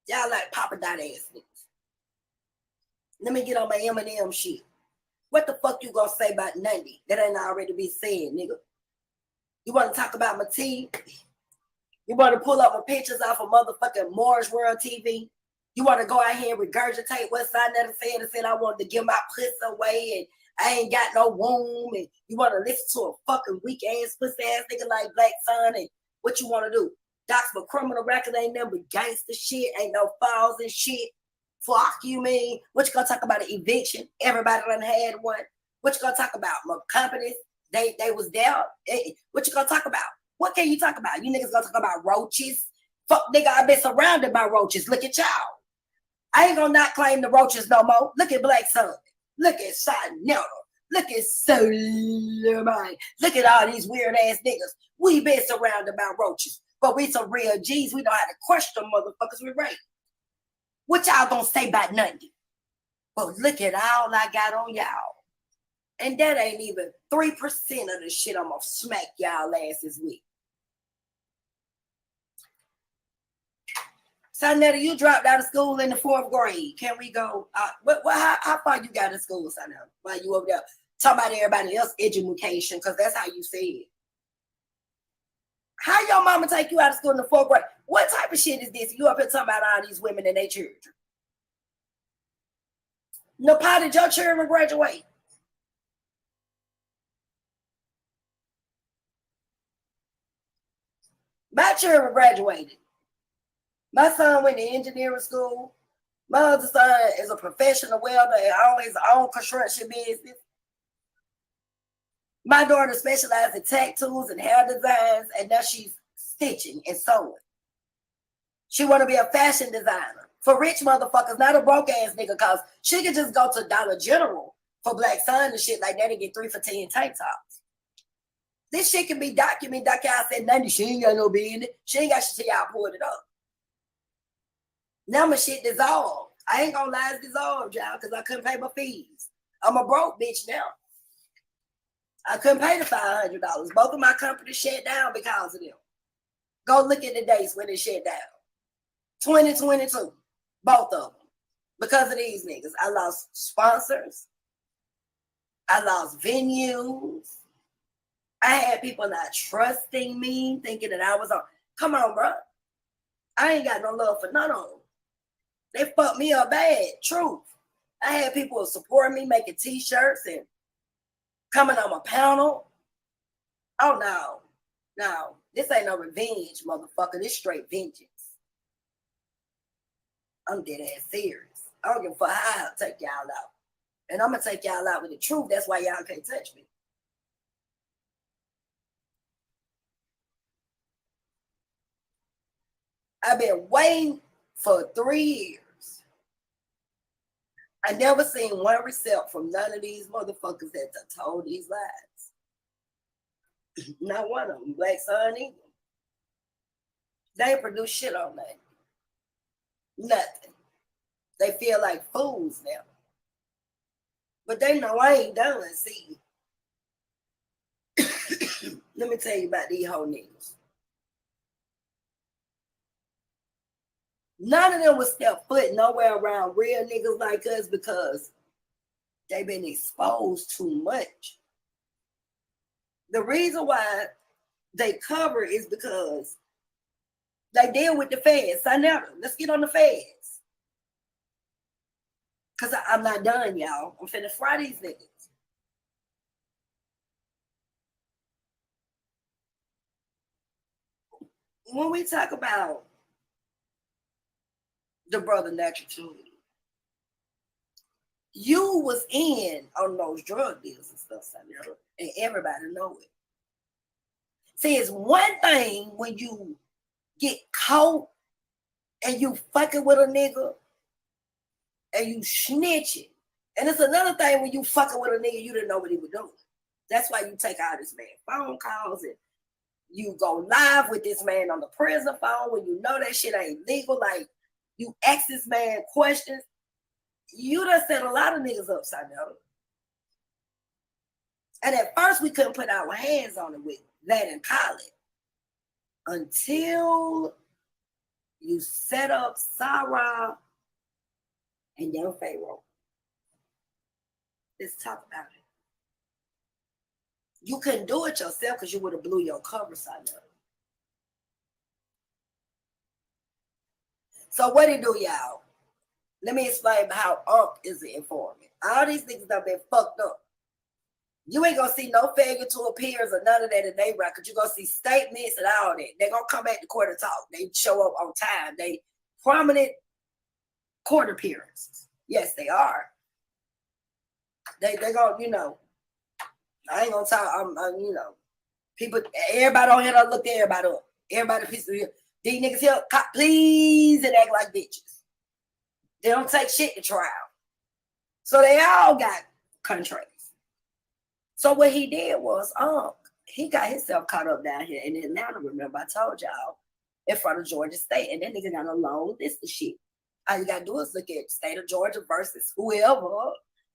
Y'all like Papa Dot ass niggas. Let me get on my M&M shit. What the fuck you gonna say about Nundy that ain't already be said, nigga? You want to talk about my team? You want to pull up my pictures off of motherfucking Mars World TV? You want to go out here and regurgitate what Sinetta said and said I wanted to give my pussy away and I ain't got no womb, and you want to listen to a fucking weak ass pussy ass nigga like Black Sun, and what you want to do? Docs for criminal record ain't nothing but gangster shit, ain't no files and shit. Fuck you mean? What you gonna talk about an eviction? Everybody done had one. What you gonna talk about? My companies, they was there. What you gonna talk about? What can you talk about? You niggas gonna talk about roaches? Fuck nigga, I've been surrounded by roaches. Look at y'all. I ain't gonna not claim the roaches no more. Look at Black Sun. Look at Sinetta. Look at Soleimani. Look at all these weird ass niggas. We been surrounded by roaches, but we some real G's. We know how to crush them motherfuckers with rape. What y'all gonna say about nothing? But look at all I got on y'all. And that ain't even 3% of the shit I'm gonna smack y'all asses with. Sinetta, you dropped out of school in the 4th grade. Can we go? How far you got in school, Sinetta? While you over there talking about everybody else education, because that's how you say it. How your mama take you out of school in the 4th grade? What type of shit is this? You up here talking about all these women and their children? Napah, did your children graduate? My children graduated. My son went to engineering school. My other son is a professional welder and owns his own construction business. My daughter specializes in tattoos and hair designs, and now she's stitching and sewing. She want to be a fashion designer for rich motherfuckers, not a broke ass nigga, cause she could just go to Dollar General for Black Sun and shit like that and get 3 for $10 tank tops. This shit can be documented. Like I said, nothing. She ain't got no business. She ain't got shit till y'all pulled it up. Now my shit dissolved. I ain't gonna lie, it's dissolved, y'all, because I couldn't pay my fees. I'm a broke bitch now. I couldn't pay the $500. Both of my companies shut down because of them. Go look at the dates when they shut down. 2022, both of them. Because of these niggas. I lost sponsors. I lost venues. I had people not trusting me, thinking that I was on. Come on, bro. I ain't got no love for none of them. They fucked me up bad. Truth. I had people supporting me, making t-shirts and coming on my panel. Oh, no. No. This ain't no revenge, motherfucker. This straight vengeance. I'm dead ass serious. I don't give a fuck how I'll take y'all out. And I'm going to take y'all out with the truth. That's why y'all can't touch me. I've been waiting for 3 years. I never seen one receipt from none of these motherfuckers that told these lies. Not one of them. Black Sun either. They ain't produce shit on that. Nothing. They feel like fools now. But they know I ain't done. See, let me tell you about these whole niggas. None of them would step foot nowhere around real niggas like us because they've been exposed too much. The reason why they cover is because they deal with the feds. So now, let's get on the feds. Because I'm not done, y'all. I'm finna fry these niggas. When we talk about the brother Natural Truly, you was in on those drug deals and stuff, Samuel, and everybody know it. See, it's one thing when you get caught and you fucking with a nigga and you snitching. And it's another thing when you fucking with a nigga, you didn't know what he was doing. That's why you take all this man phone calls and you go live with this man on the prison phone when you know that shit ain't legal. Like, you ask this man questions. You done set a lot of niggas upside down. And at first we couldn't put our hands on it with that and call it. Until you set up Sarah and young Pharaoh. Let's talk about it. You couldn't do it yourself because you would have blew your cover side up. So what he do, y'all? Let me explain how Unc is an informant. All these niggas done been fucked up. You ain't gonna see no failure to appears or none of that in their record. You're gonna see statements and all that. They're gonna come back to court and talk. They show up on time. They prominent court appearances. Yes, they are. They gonna, you know, I ain't gonna talk. I'm you know, people, everybody on here don't look to everybody up. Everybody piece of here. These niggas here, please, and act like bitches. They don't take shit to trial. So they all got contracts. So what he did was, he got himself caught up down here in Atlanta. Remember, I told y'all, in front of Georgia State, and that nigga got a long list of shit. All you gotta do is look at state of Georgia versus whoever,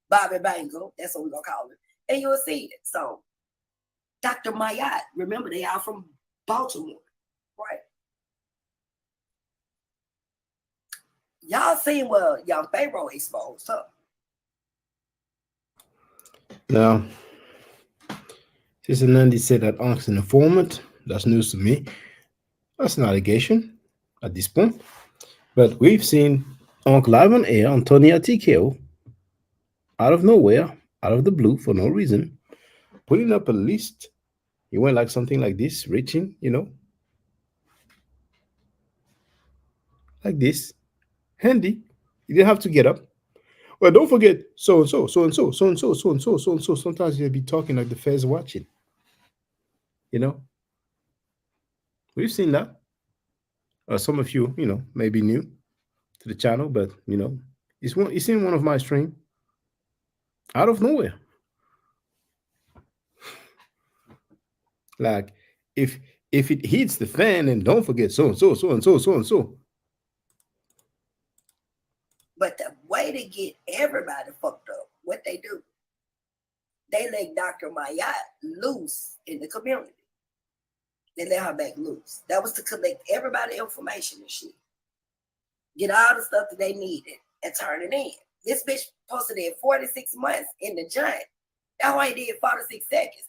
Bobby Bangle, that's what we're gonna call it, and you'll see it. So, Dr. Mayat, remember they all from Baltimore, right? Y'all seen what young Pharaoh exposed, huh? Now, Sister Nandi said that Unc's an informant. That's news to me. That's an allegation at this point. But we've seen Unc live on air on Tony at TKO out of nowhere, out of the blue, for no reason, putting up a list. You went like something like this, reaching, like this, handy. You didn't have to get up. Well, don't forget so and so, so and so, so and so, so and so, so and so. Sometimes you'll be talking like the feds watching. You know, we've seen that. Some of you, may be new to the channel, but it's in one of my stream out of nowhere. Like if it hits the fan, and don't forget so and so, so and so, so and so. But the way to get everybody fucked up, what they do, they let Dr. Mayat loose in the community. They let her back loose. That was to collect everybody information and shit. Get all the stuff that they needed and turn it in. This bitch posted it 46 months in the joint. That why he did 46 seconds.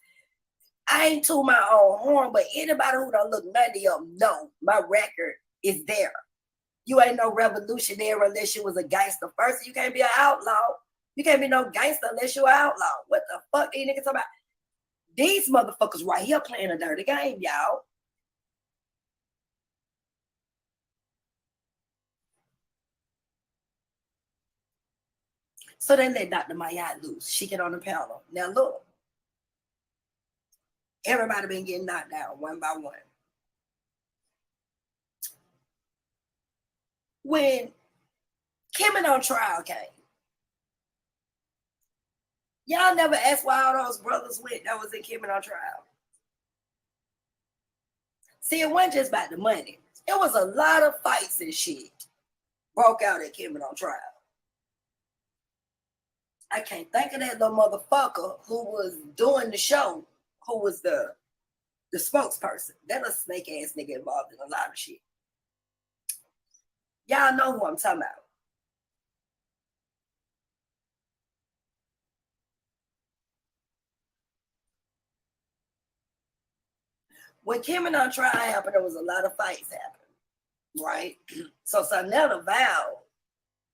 I ain't to my own horn, but anybody who don't look nutty up know my record is there. You ain't no revolutionary unless you was a gangster first. You can't be an outlaw. You can't be no gangster unless you're an outlaw. What the fuck these niggas talking about? These motherfuckers right here playing a dirty game, y'all. So they let Dr. Mayat loose. She get on the panel. Now look, everybody been getting knocked down one by one. When Kim on trial came, y'all never asked why all those brothers went that was in Kim on trial. See, it wasn't just about the money. It was a lot of fights and shit broke out at Kim on trial. I can't think of that little motherfucker who was doing the show, who was the spokesperson. That a snake ass nigga involved in a lot of shit. Y'all know who I'm talking about. When Kim on trial happened, there was a lot of fights happening, right? So Sanetta vowed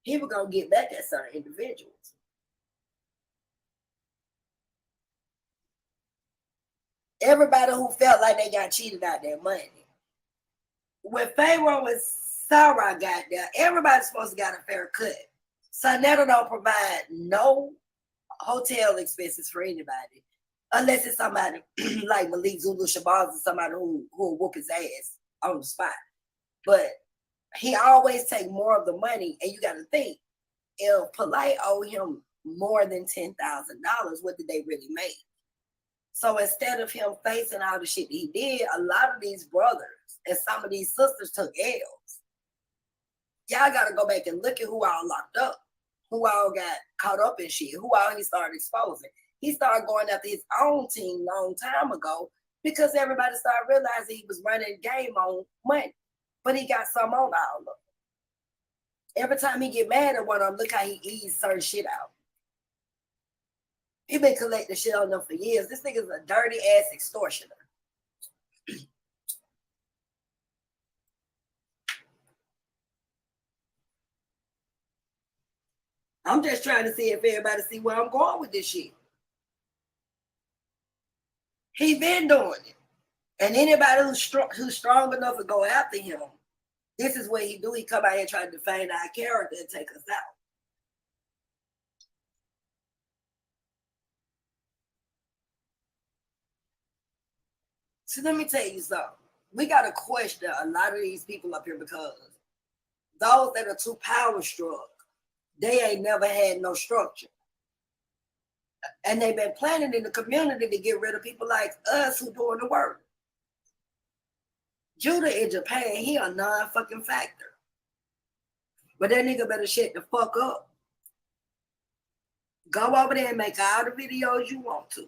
he was gonna get back at certain individuals. Everybody who felt like they got cheated out their money. When Pharaoh and Sarah got there, everybody's supposed to got a fair cut. Sanetta don't provide no hotel expenses for anybody, unless it's somebody like Malik Zulu Shabazz or somebody who will whoop his ass on the spot. But he always take more of the money, and you got to think, if Polite owed him more than $10,000, what did they really make? So instead of him facing all the shit he did, a lot of these brothers and some of these sisters took L's. Y'all got to go back and look at who all locked up, who all got caught up in shit, who all he started exposing. He started going after his own team long time ago because everybody started realizing he was running the game on money. But he got some on all of them. Every time he get mad at one of them, look how he eased certain shit out. He been collecting shit on them for years. This nigga's a dirty ass extortioner. I'm just trying to see if everybody see where I'm going with this shit. He been doing it. And anybody who's strong enough to go after him, this is what he do. He come out here trying to defame our character and take us out. So let me tell you something. We got to question a lot of these people up here because those that are too power struck, they ain't never had no structure. And they've been planning in the community to get rid of people like us who doing the work. Judah in Japan, he a non-fucking factor. But that nigga better shut the fuck up. Go over there and make all the videos you want to.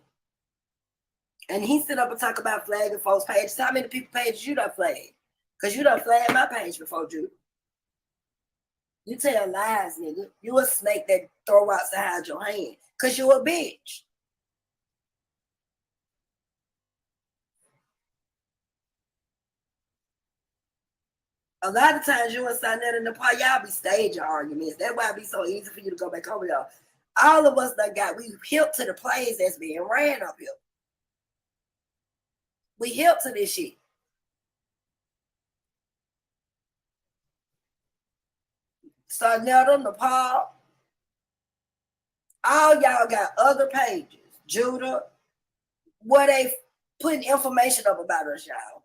And he sit up and talk about flagging folks' pages. How many people pages you done flagged? Because you done flagged my page before, Judah. You tell lies, nigga. You a snake that throw outside your hand. Because you a bitch. A lot of times you and Sanetta and Napah, y'all be staging arguments. That's why it be so easy for you to go back over y'all. All of us we hip to the plays that's being ran up here. We hip to this shit. So Netta, Nepal, all y'all got other pages. Judah, where they putting information up about us, y'all.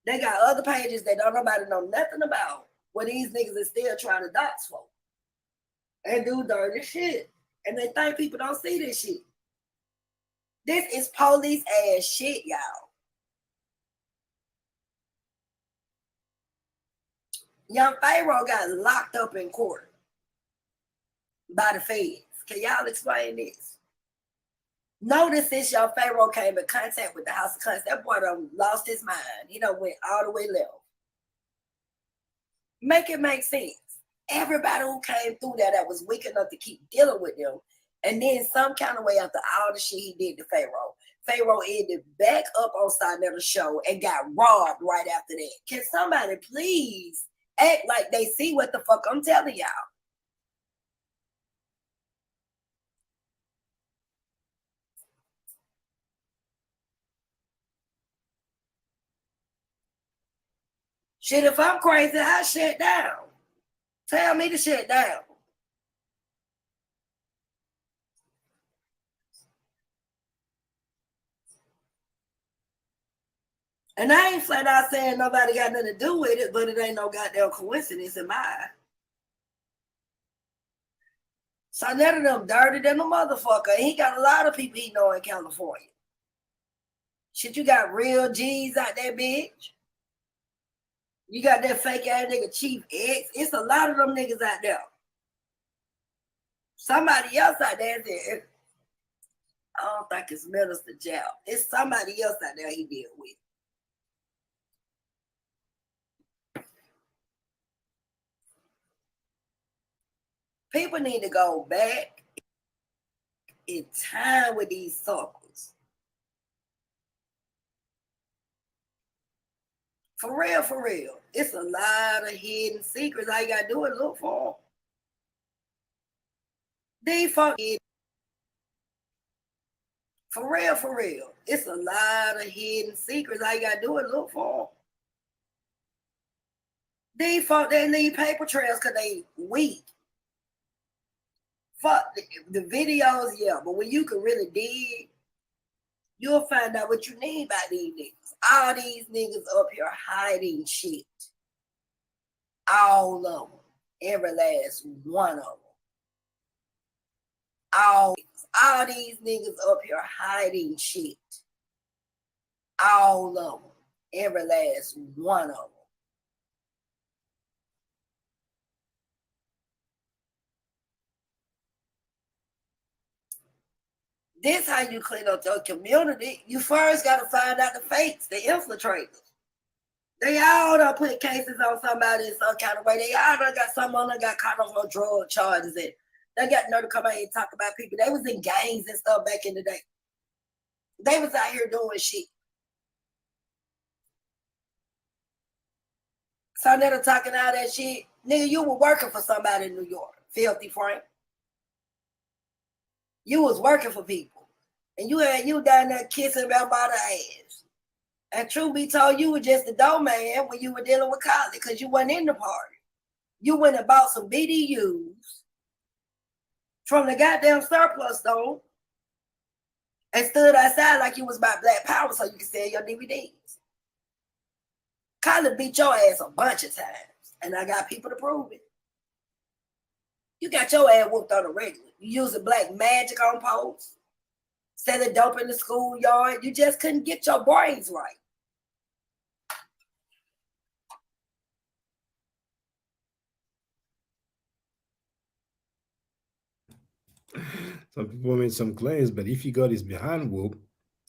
They got other pages that don't nobody know nothing about, where these niggas is still trying to dox folk and do dirty shit. And they think people don't see this shit. This is police ass shit, y'all. Young Pharaoh got locked up in court by the feds. Can y'all explain this? Notice since Young Pharaoh came in contact with the House of Commons, that boy done lost his mind. He done went all the way left. Make it make sense. Everybody who came through that was weak enough to keep dealing with them. And then some kind of way after all the shit he did to Pharaoh, Pharaoh ended back up on Sarnetta's show and got robbed right after that. Can somebody please act like they see what the fuck I'm telling y'all? Shit, if I'm crazy, I shut down. Tell me to shut down. And I ain't flat out saying nobody got nothing to do with it, but it ain't no goddamn coincidence in my eye. So none of them dirty than a motherfucker. He got a lot of people he know in California. Shit, you got real G's out there, bitch. You got that fake ass nigga Chief X. It's a lot of them niggas out there. Somebody else out there, I don't think it's Minister Jow. It's somebody else out there he deal with. People need to go back in time with these circles. For real, for real. It's a lot of hidden secrets. All you gotta do is look for them. These folks, for real, for real. It's a lot of hidden secrets. All you gotta do is look for them. These folks, they need paper trails because they weak. Fuck the videos, yeah, but when you can really dig, you'll find out what you need by these niggas. All these niggas up here hiding shit. All of them. Every last one of them. All these niggas up here hiding shit. All of them. Every last one of them. This how you clean up your community. You first got to find out the fakes, the infiltrators. They all done put cases on somebody in some kind of way. They all done got someone that got caught on drug charges. And they got nerve to come out and talk about people. They was in gangs and stuff back in the day. They was out here doing shit. So they're talking all that shit. Nigga, you were working for somebody in New York. Filthy Frank. You was working for people. And you down there kissing about the ass. And truth be told, you were just a dough man when you were dealing with college because you wasn't in the party. You went and bought some BDUs from the goddamn surplus store and stood outside like you was about Black Power so you could sell your DVDs. College beat your ass a bunch of times. And I got people to prove it. You got your ass whooped on the regular. You using black magic on posts, selling dope in the schoolyard. You just couldn't get your brains right. Some people made some claims, but if he got his behind whoop,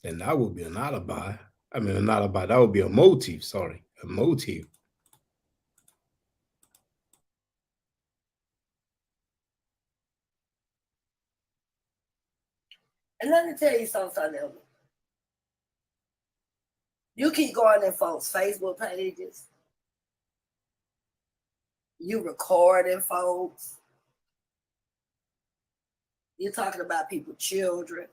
then that would be an alibi. I mean, an alibi. That would be a motive. Sorry, a motive. And let me tell you something else. You keep going in folks' Facebook pages. You recording folks. You're talking about people's children.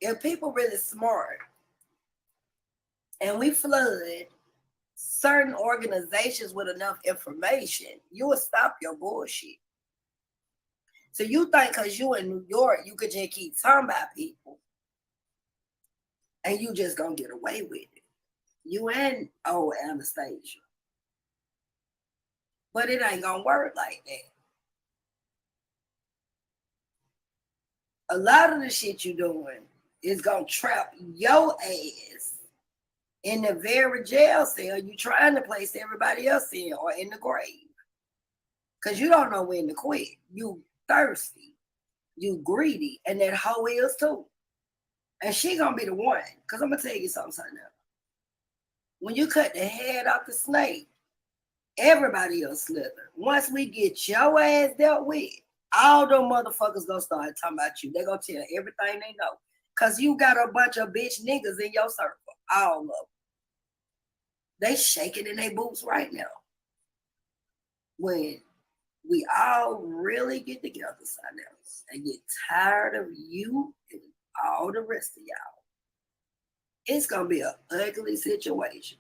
If people really smart and we flood certain organizations with enough information, you will stop your bullshit. So you think because you in New York, you could just keep talking about people and you just gonna get away with it. You and old Anastasia. But it ain't gonna work like that. A lot of the shit you doing is gonna trap your ass in the very jail cell you trying to place everybody else in or in the grave. Because you don't know when to quit. You thirsty. You greedy. And that hoe is too. And she gonna be the one. Because I'm gonna tell you something now. When you cut the head off the snake, everybody else slither. Once we get your ass dealt with, all them motherfuckers gonna start talking about you. They gonna tell everything they know. Cause you got a bunch of bitch niggas in your circle. All of them. They shaking in their boots right now. When we all really get together, son else, and get tired of you and all the rest of y'all, it's gonna be an ugly situation.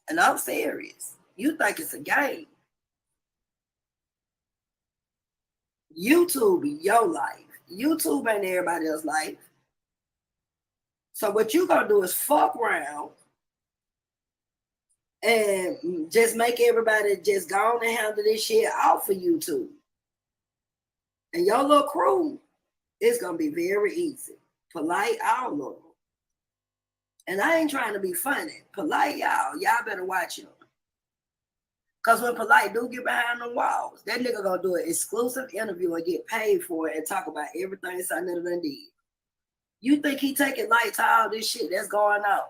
And I'm serious. You think it's a game. YouTube is your life. YouTube ain't everybody else's life. So what you gonna do is fuck around and just make everybody just go on and handle this shit off of YouTube. And your little crew, it's gonna be very easy. Polite, all of them. And I ain't trying to be funny. Polite, y'all better watch him. Because when Polite do get behind the walls, that nigga gonna do an exclusive interview and get paid for it and talk about everything Sanetta done did. You think he taking light to all this shit that's going on?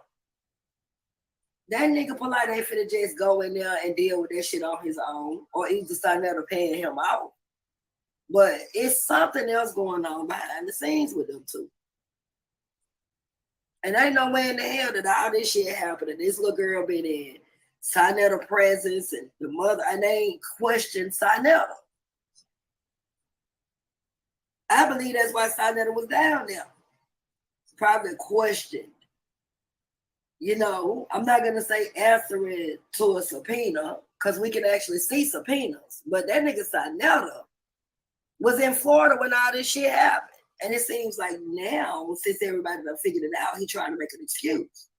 That nigga Polite ain't finna just go in there and deal with that shit on his own, or either Sanetta paying him out. But it's something else going on behind the scenes with them two. And ain't no way in the hell that all this shit happened. And this little girl been in Sanetta presence and the mother, and they ain't questioned Sanetta. I believe that's why Sanetta was down there. Probably questioned. You know, I'm not gonna say answering to a subpoena, because we can actually see subpoenas. But that nigga Sanetta was in Florida when all this shit happened. And it seems like now, since everybody done figured it out, he trying to make an excuse.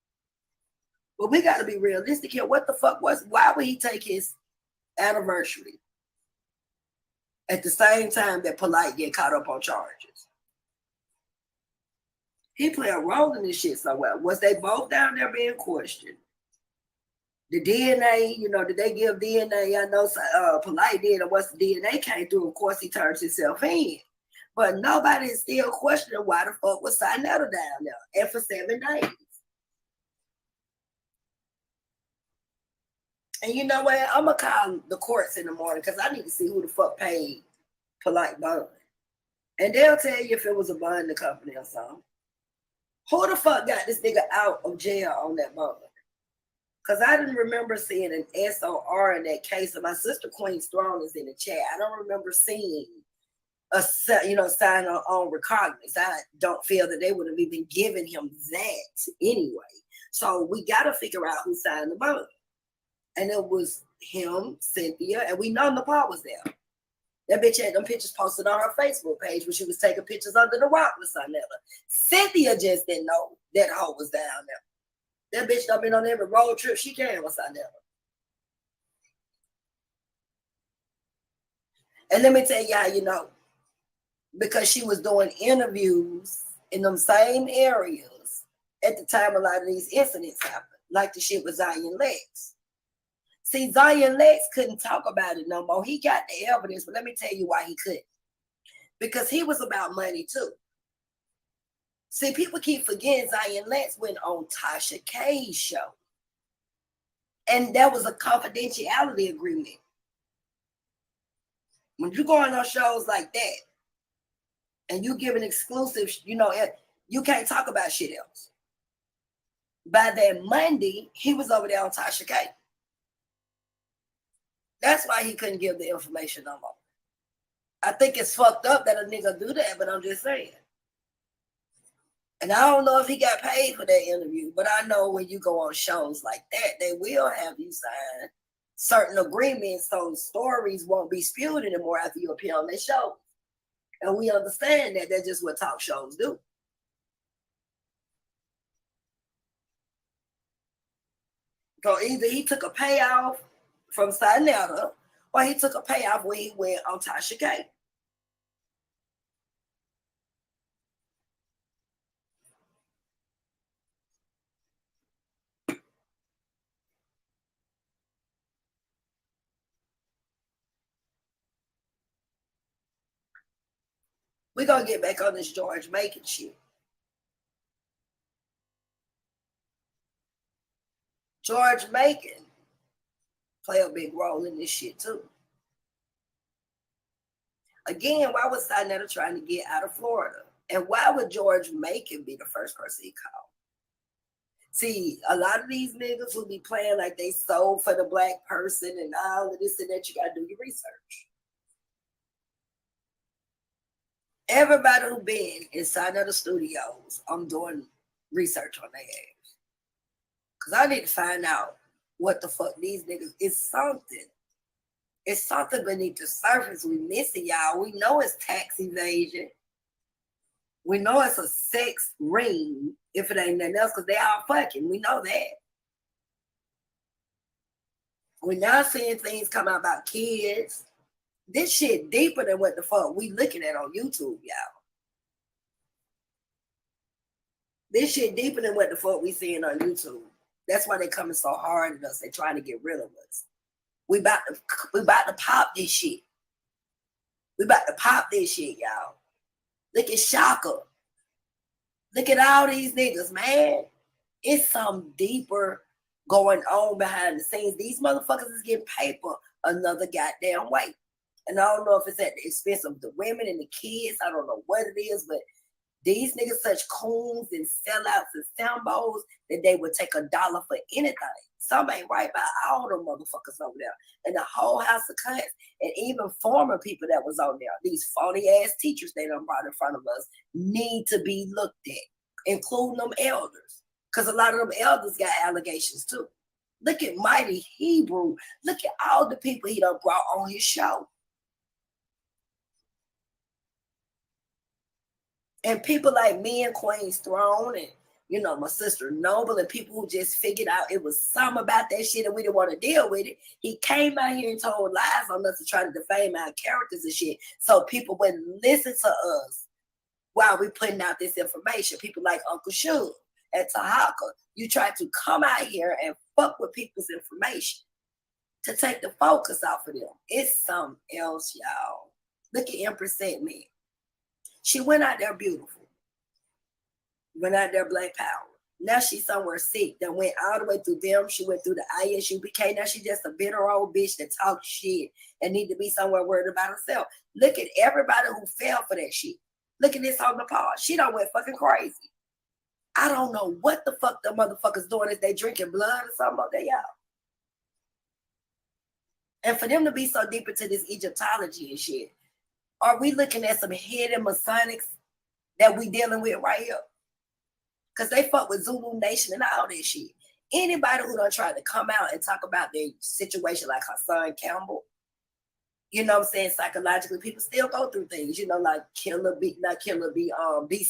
But we got to be realistic here. What the fuck why would he take his anniversary at the same time that Polite get caught up on charges? He played a role in this shit somewhere. Was they both down there being questioned? The DNA, you know, did they give DNA? I know Polite did, and once the DNA came through, of course, he turns himself in. But nobody is still questioning why the fuck was Sanetta down there and for 7 days. And you know what? I'm going to call the courts in the morning because I need to see who the fuck paid Polite bond. And they'll tell you if it was a bonding company or something. Who the fuck got this nigga out of jail on that bond? Because I didn't remember seeing an SOR in that case. And my sister Queen's Throne is in the chat. I don't remember seeing a sign on recognizance. I don't feel that they would have even given him that anyway. So we got to figure out who signed the bond. And it was him, Cynthia, and we know Napah was there. That bitch had them pictures posted on her Facebook page when she was taking pictures under the rock with Sanetta. Cynthia just didn't know that hoe was down there. That bitch done been on every road trip she can with Sanetta. And let me tell you how you know. Because she was doing interviews in them same areas at the time a lot of these incidents happened, like the shit with Zion Lex. See, Zion Lex couldn't talk about it no more. He got the evidence, but let me tell you why he couldn't. Because he was about money too. See, people keep forgetting Zion Lex went on Tasha K's show. And that was a confidentiality agreement. When you go on those shows like that, and you give an exclusive, you know, you can't talk about shit else. By that Monday, he was over there on Tasha K. That's why he couldn't give the information no more. I think it's fucked up that a nigga do that, but I'm just saying. And I don't know if he got paid for that interview, but I know when you go on shows like that, they will have you sign certain agreements so stories won't be spewed anymore after you appear on their show. And we understand that that's just what talk shows do. So either he took a payoff from Sinetta, or he took a payoff when he went on Tasha K. We're going to get back on this George Macon shit. George Macon play a big role in this shit too. Again, why was Sinetta trying to get out of Florida? And why would George Macon be the first person he called? See, a lot of these niggas will be playing like they sold for the black person and all of this and that. You got to do your research. Everybody who been inside of the studios, I'm doing research on their ass. Because I need to find out what the fuck these niggas, it's something. It's something beneath the surface we missing, y'all. We know it's tax evasion. We know it's a sex ring, if it ain't nothing else, because they all fucking. We know that. We're now seeing things come out about kids. This shit deeper than what the fuck we looking at on YouTube, y'all. This shit deeper than what the fuck we seeing on YouTube. That's why they coming so hard at us. They trying to get rid of us. We about to pop this shit. We about to pop this shit, y'all. Look at Shaka. Look at all these niggas, man. It's some deeper going on behind the scenes. These motherfuckers is getting paper another goddamn way. And I don't know if it's at the expense of the women and the kids. I don't know what it is, but these niggas such coons and sellouts and sambos that they would take $1 for anything. Some ain't right by all them motherfuckers over there. And the whole house of cunts and even former people that was on there, these phony ass teachers they done brought in front of us, need to be looked at, including them elders. Because a lot of them elders got allegations too. Look at Mighty Hebrew. Look at all the people he done brought on his show. And people like me and Queen's Throne and, you know, my sister Noble and people who just figured out it was something about that shit and we didn't want to deal with it. He came out here and told lies on us to try to defame our characters and shit. So people wouldn't listen to us while we putting out this information. People like Uncle Shug and Tahaka. You try to come out here and fuck with people's information to take the focus off of them. It's something else, y'all. Look at Empress Saint Me. She went out there beautiful. Went out there black power. Now she's somewhere sick that went all the way through them. She went through the ISUBK. Now she's just a bitter old bitch that talks shit and need to be somewhere worried about herself. Look at everybody who fell for that shit. Look at this on Nepal. She done went fucking crazy. I don't know what the fuck the motherfuckers doing. Is they drinking blood or something up there, y'all? And for them to be so deep into this Egyptology and shit, are we looking at some hidden Masonics that we dealing with right here? Because they fuck with Zulu Nation and all that shit. Anybody who done tried to come out and talk about their situation like Hassan Campbell, you know what I'm saying, psychologically, people still go through things, you know, like B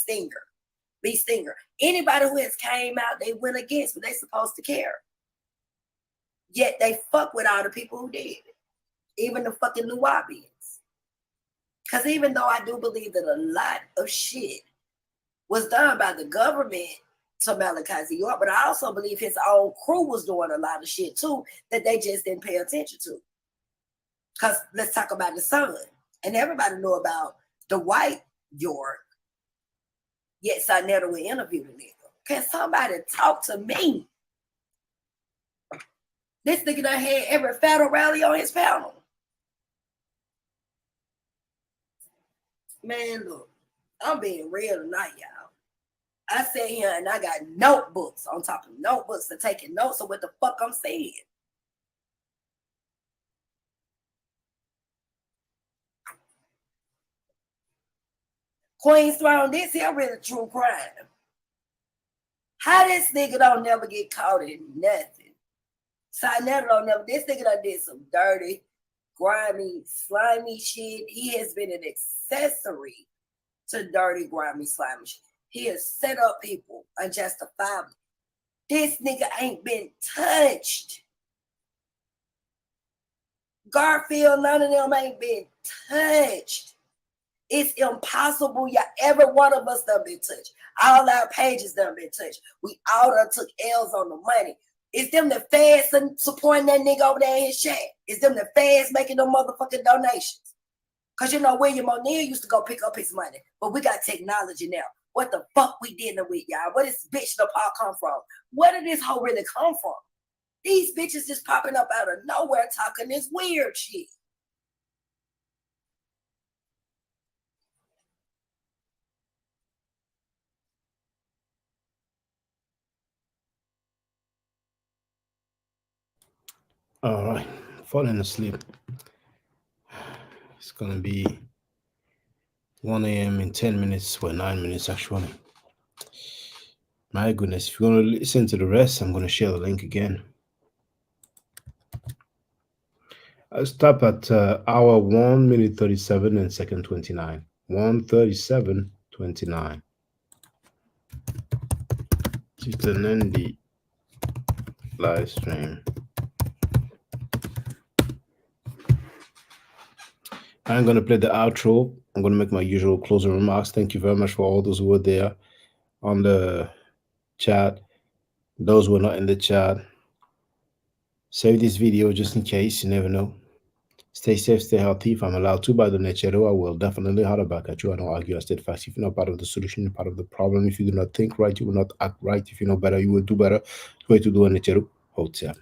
Stinger. Anybody who has came out, they went against what they supposed to care. Yet they fuck with all the people who did it. Even the fucking Nuwabians. Because even though I do believe that a lot of shit was done by the government to Malachi York, but I also believe his own crew was doing a lot of shit too that they just didn't pay attention to. Because let's talk about the son. And everybody knew about the white York. Yet Sinetta would interview the nigga. Can somebody talk to me? This nigga done had every federal rally on his panel. Man, look, I'm being real tonight, y'all. I sit here and I got notebooks on top of notebooks to taking notes of what the fuck I'm saying. Queen's Throne, this here really true crime. How this nigga don't never get caught in nothing? Sinetta don't never. This nigga done did some dirty, grimy, slimy shit. He has been an accessory to dirty, grimy, slimy shit. He has set up people unjustifiably. This nigga ain't been touched. Garfield, none of them ain't been touched. It's impossible. Every one of us done been touched. All our pages done been touched. We all done took L's on the money. It's them the feds supporting that nigga over there in his shack. It's them the feds making them motherfucking donations. Because you know William O'Neill used to go pick up his money. But we got technology now. What the fuck we dealing with, y'all? Where this bitch Napah come from? Where did this hoe really come from? These bitches just popping up out of nowhere talking this weird shit. All right, falling asleep. It's gonna be 1 a.m. in 10 minutes, well, 9 minutes actually. My goodness, if you want to listen to the rest, I'm gonna share the link again. I'll stop at hour 1 minute 37 and second 29. 1:37:29. Just an end live stream. I'm going to play the outro. I'm going to make my usual closing remarks. Thank you very much for all those who were there on the chat. Those who are not in the chat, save this video just in case. You never know. Stay safe, stay healthy. If I'm allowed to by the Nechero, I will definitely holler back at you. I don't argue, I state facts. If you're not part of the solution, you're part of the problem. If you do not think right, you will not act right. If you know better, you will do better. Way to do a Nechero. Hotel.